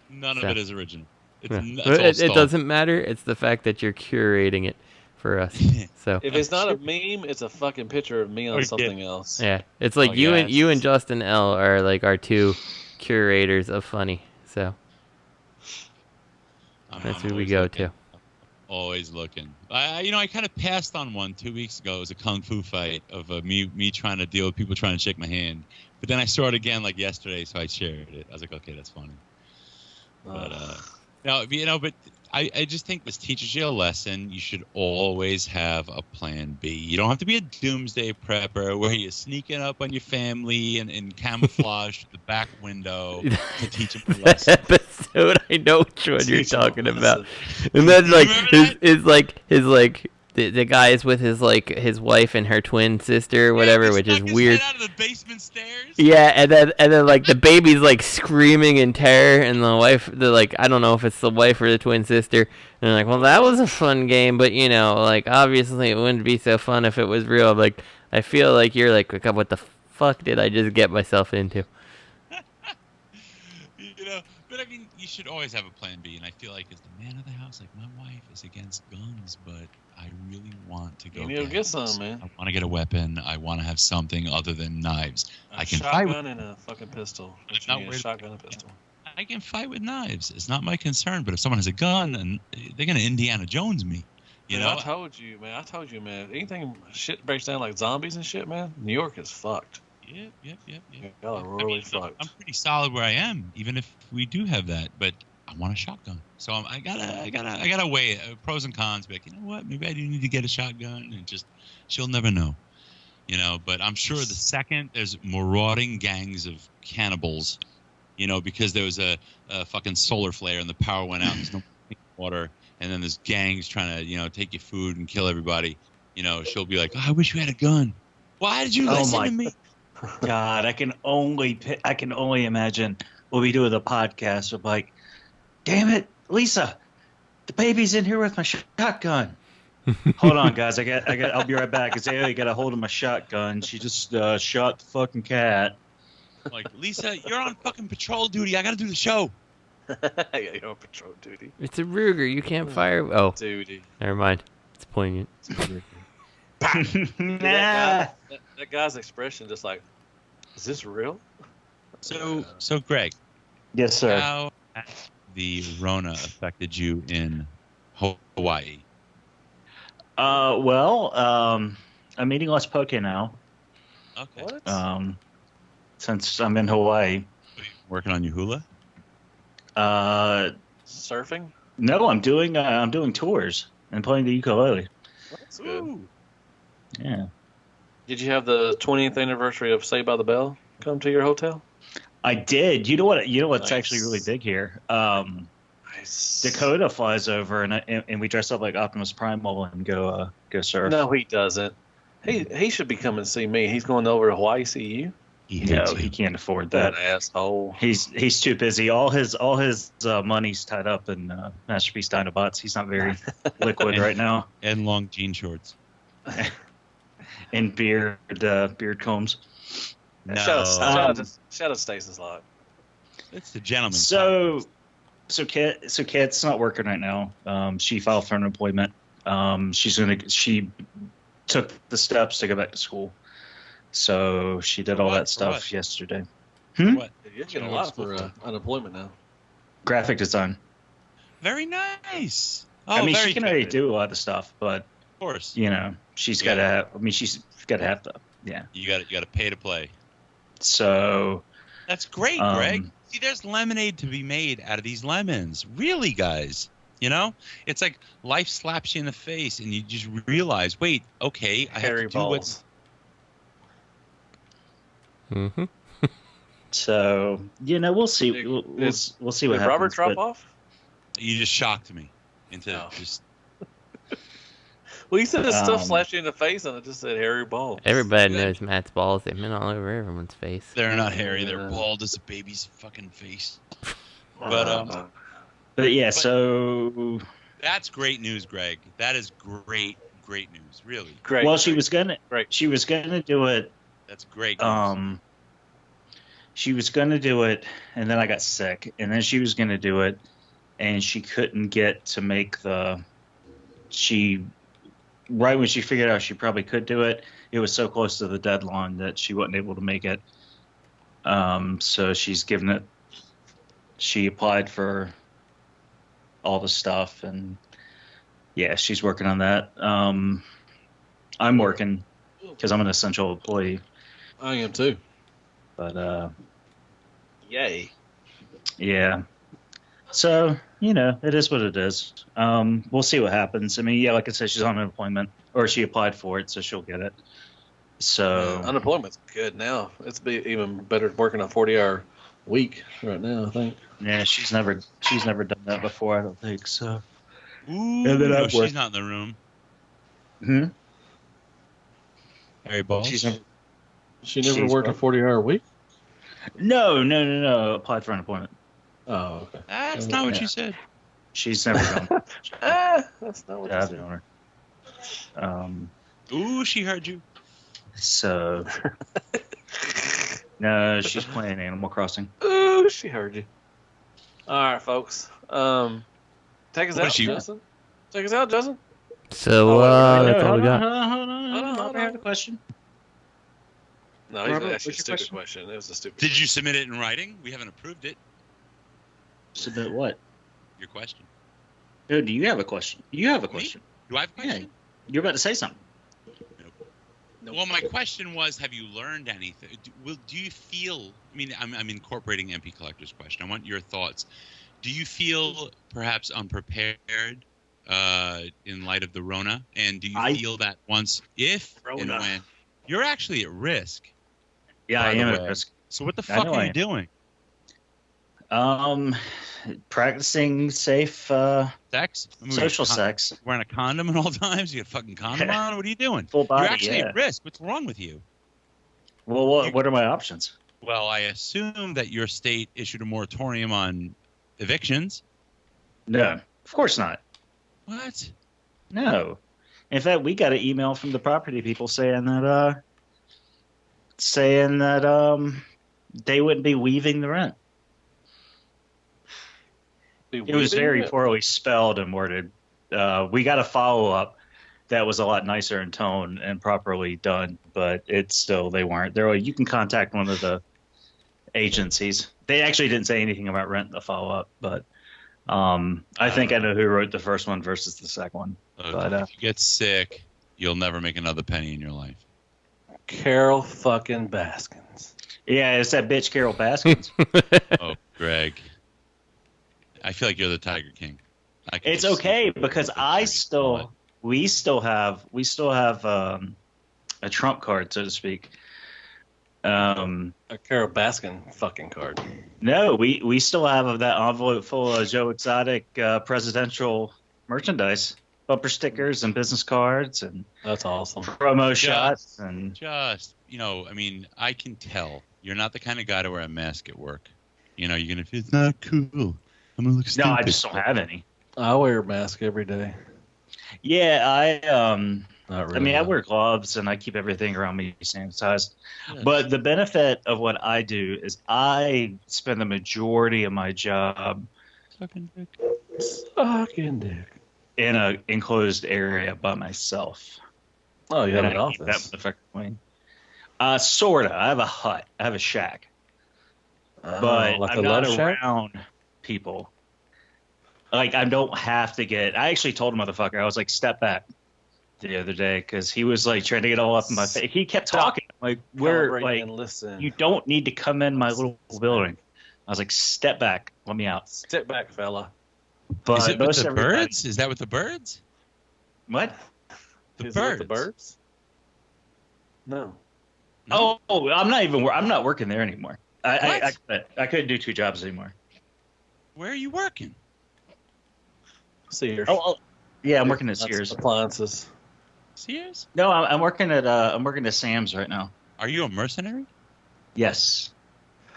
None of it is original. It doesn't matter. It's the fact that you're curating it for us. So if it's not a meme, it's a fucking picture of me on something else. Yeah, it's like you and Justin L are like our two curators of funny. So that's who we go to. Always looking. I kind of passed on one 2 weeks ago. It was a kung fu fight of me trying to deal with people trying to shake my hand. But then I saw it again like yesterday, so I shared it. I was like, okay, that's funny. But but I just think this teaches you a lesson. You should always have a plan B. You don't have to be a doomsday prepper where you're sneaking up on your family and camouflage the back window to teach them a lesson. Episode, I know which one you're talking about. And then like the guy is with his wife and her twin sister or whatever, which is weird. Out of the basement stairs. Yeah, and then like the baby's like screaming in terror, and the wife, I don't know if it's the wife or the twin sister, and they're like, well, that was a fun game, but you know, like obviously it wouldn't be so fun if it was real. Like, I feel like you're like, what the fuck did I just get myself into? You know, But I mean, you should always have a plan B, and I feel like as the man of the house, like my wife is against guns, but I really want to go. You need to get some, man. I want to get a weapon. I want to have something other than knives. I can shotgun and a fucking pistol. A shotgun and a pistol. I can fight with knives. It's not my concern. But if someone has a gun, and they're gonna Indiana Jones me, you know. I told you, man. Anything shit breaks down like zombies and shit, man. New York is fucked. Yep. Y'all are really fucked. I'm pretty solid where I am, even if we do have that. But I want a shotgun, so I gotta weigh pros and cons. Be like, you know what? Maybe I do need to get a shotgun, and just she'll never know, you know. But I'm sure the second there's marauding gangs of cannibals, you know, because there was a fucking solar flare and the power went out, and there's no water, and then there's gangs trying to, you know, take your food and kill everybody. You know, she'll be like, oh, I wish you had a gun. Why did you listen to me? God, I can only imagine what we do with a podcast of like, damn it, Lisa, the baby's in here with my shotgun. Hold on, guys, I'll be right back. I got a hold of my shotgun. She just shot the fucking cat. Like, Lisa, you're on fucking patrol duty. I got to do the show. Yeah, you're on patrol duty. It's a Ruger. You can't fire. Oh, duty. Never mind. It's poignant. That guy's expression just like, is this real? So Greg. Yes, sir. How has the Rona affected you in Hawaii? Well, I'm eating less poke now. Okay. What? Since I'm in Hawaii. Working on your hula? Surfing? No, I'm doing tours and playing the ukulele. That's good. Ooh. Yeah. Did you have the 20th anniversary of Saved by the Bell come to your hotel? I did. You know what's Nice. actually really big here? Dakota flies over and we dress up like Optimus Primal and go surf. No, he doesn't. He should be coming to see me. He's going over to Hawaii to see you. He can't afford that. That asshole. He's too busy. All his money's tied up in Masterpiece Dinobots. He's not very liquid right now. And long jean shorts. And beard combs. No. Shout out Stasis lot. It's the gentleman. So Kat's not working right now. She filed for unemployment. She took the steps to go back to school. So she did all that stuff yesterday. What? You're getting a lot for unemployment now. Graphic design. Very nice. Oh, I mean, very she can good. already do a lot of stuff, but of course, you know, she's got to have. I mean, she's got to have the. Yeah. You got to pay to play. So. That's great, Greg. See, there's lemonade to be made out of these lemons. Really, guys. You know, it's like life slaps you in the face, and you just realize, wait, okay, I have to do what's. Mm-hmm. So we'll see. We'll see what happens. Did Robert drop off? You just shocked me into just. Well, you said his stuff slashed you in the face, and it just said hairy balls. Everybody knows Matt's balls. They've been all over everyone's face. They're not hairy. They're bald as a baby's fucking face. But yeah. So. That's great news, Greg. That is great news. Really. Great. Well, she was gonna do it. That's great news. She was going to do it, and then I got sick, and then she was going to do it, and she couldn't get to make right when she figured out she probably could do it, it was so close to the deadline that she wasn't able to make it. So she applied for all the stuff, and yeah, she's working on that. I'm working because I'm an essential employee. I am too. But yay. Yeah. So, it is what it is. We'll see what happens. I mean, yeah, like I said, she's on unemployment, or she applied for it, so she'll get it. So unemployment's good now. It's even better working a 40-hour week right now, I think. Yeah, she's never done that before, I don't think so. Ooh, no, she's not in the room. Harry Balls. She never worked a 40-hour week? No. Applied for unemployment. Oh, okay. That's not what you said. She's never done. That's not what you said. Ooh, she heard you. So. No, she's playing Animal Crossing. Ooh, she heard you. All right, folks. Take us out, Justin. Take us out, Justin. So that's all we got. Hold on. I have a question. No, he's gonna ask you a stupid question. It was a stupid. Did you submit it in writing? We haven't approved it. Submit what? Your question. Dude, do you have a question? You have a question. Do I have a question? Yeah. You're about to say something. Nope. Well, my question was, have you learned anything? Do you feel? I mean, I'm incorporating MP Collector's question. I want your thoughts. Do you feel perhaps unprepared in light of the Rona? And do you feel that if and when you're actually at risk? Yeah, I am at risk. So what the fuck are you doing? Practicing safe sex, social sex. Wearing a condom at all times. You got a fucking condom on. What are you doing? Full body. You're actually at risk. What's wrong with you? Well, what are my options? Well, I assume that your state issued a moratorium on evictions. No, of course not. What? No. In fact, we got an email from the property people saying that they wouldn't be weaving the rent. It was very poorly spelled and worded. We got a follow-up that was a lot nicer in tone and properly done, but it's still, they weren't. They're like, you can contact one of the agencies. They actually didn't say anything about rent in the follow-up, but I think I know who wrote the first one versus the second one. Okay. But if you get sick, you'll never make another penny in your life. Carol fucking Baskins. Yeah, it's that bitch Carol Baskins. Oh, Greg. I feel like you're the Tiger King. It's okay because we still have a trump card, so to speak. A Carol Baskin fucking card. No, we still have that envelope full of Joe Exotic presidential merchandise, bumper stickers and business cards, and that's awesome. Promo shots and I mean, I can tell you're not the kind of guy to wear a mask at work. You're gonna feel it's not cool. I'm gonna look stupid. No, I just don't have any. I wear a mask every day. Yeah, Not really, I mean, I wear gloves and I keep everything around me sanitized. Yes. But the benefit of what I do is I spend the majority of my job sucking dick in an enclosed area by myself. Oh, you have an office? That motherfucker clean. Sorta. I have a hut. I have a shack. But like I'm not around people. Like, I don't have to get... I actually told a motherfucker, I was like, step back the other day, because he was, like, trying to get all up in my face. He kept talking. Like, listen. You don't need to come in my little building. I was like, step back. Let me out. Step back, fella. But is it with the birds? Is that with the birds? What? The birds? No. Oh, I'm not working there anymore. I couldn't do two jobs anymore. Where are you working? Sears. Yeah, I'm working at Sears. Appliances. Sears? No, I'm working at Sam's right now. Are you a mercenary? Yes.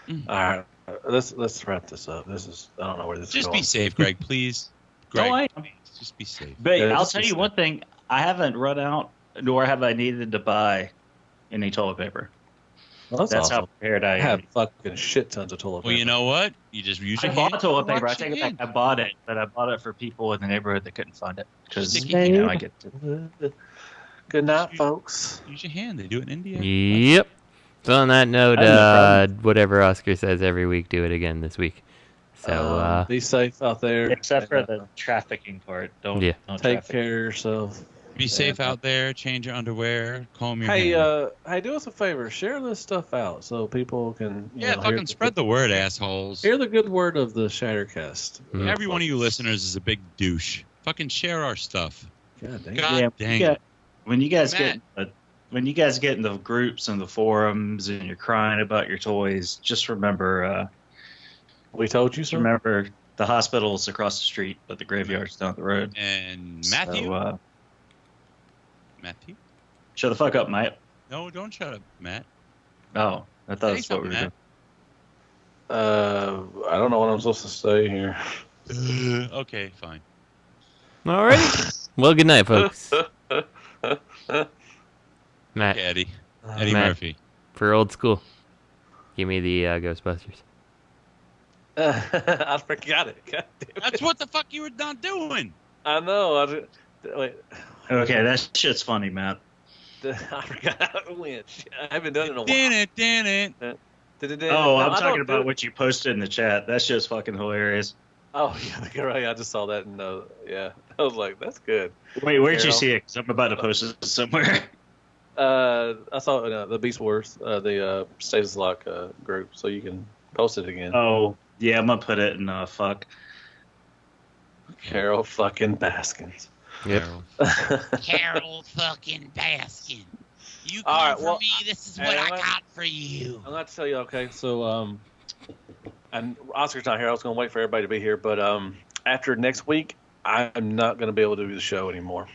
All right, let's wrap this up. I don't know where this is going. Just be safe, Greg, please. Greg, just be safe. But I'll tell you one thing: I haven't run out, nor have I needed to buy any toilet paper. Well, that's how prepared I am. I have fucking shit tons of toilet paper. Well, you know what? You just use your hand. I bought toilet paper. I take it back. I bought it, but I bought it for people in the neighborhood that couldn't find it. Because I get to. Good night, folks. Use your hand. They do it in India. Yep. So on that note, whatever Oscar says every week, do it again this week. So be safe out there. Except for the trafficking part. Don't take care of yourself. Be safe out there. Change your underwear. Comb your hair. Hey, do us a favor. Share this stuff out so people can. Fucking spread the word, assholes. Hear the good word of the Shattercast. Mm-hmm. Every one of you listeners is a big douche. Fucking share our stuff. God dang. God dang. When you guys get in the groups and the forums and you're crying about your toys, just remember. We told you so. Remember the hospital's across the street, but the graveyard's down the road. And Matthew. So, Matthew? Shut the fuck up, Matt. No, don't shut up, Matt. Oh, I thought that's what we were doing. I don't know what I'm supposed to say here. Okay, fine. Alrighty. Well, good night, folks. Matt. Eddie Matt, Murphy. For old school. Give me the Ghostbusters. I forgot it. God damn it. That's what the fuck you were not doing. I know. Wait. Okay, that shit's funny, Matt. I forgot how it went. I haven't done it in a while. Did it. Oh, I'm talking about what you posted in the chat. That shit's fucking hilarious. Oh, yeah, right. I just saw that, and yeah, I was like, "That's good." Wait, where'd you see it? 'Cause I'm about to post it somewhere. I saw the Beast Wars, the Stasis Lock group, so you can post it again. Oh, yeah, I'm gonna put it in fuck. Carol fucking Baskins. Yep. Carol fucking Baskin. You come All right, for well, me, this is what I got for you. I'm going to tell you, okay, so, and Oscar's not here. I was going to wait for everybody to be here, but after next week, I'm not going to be able to do the show anymore.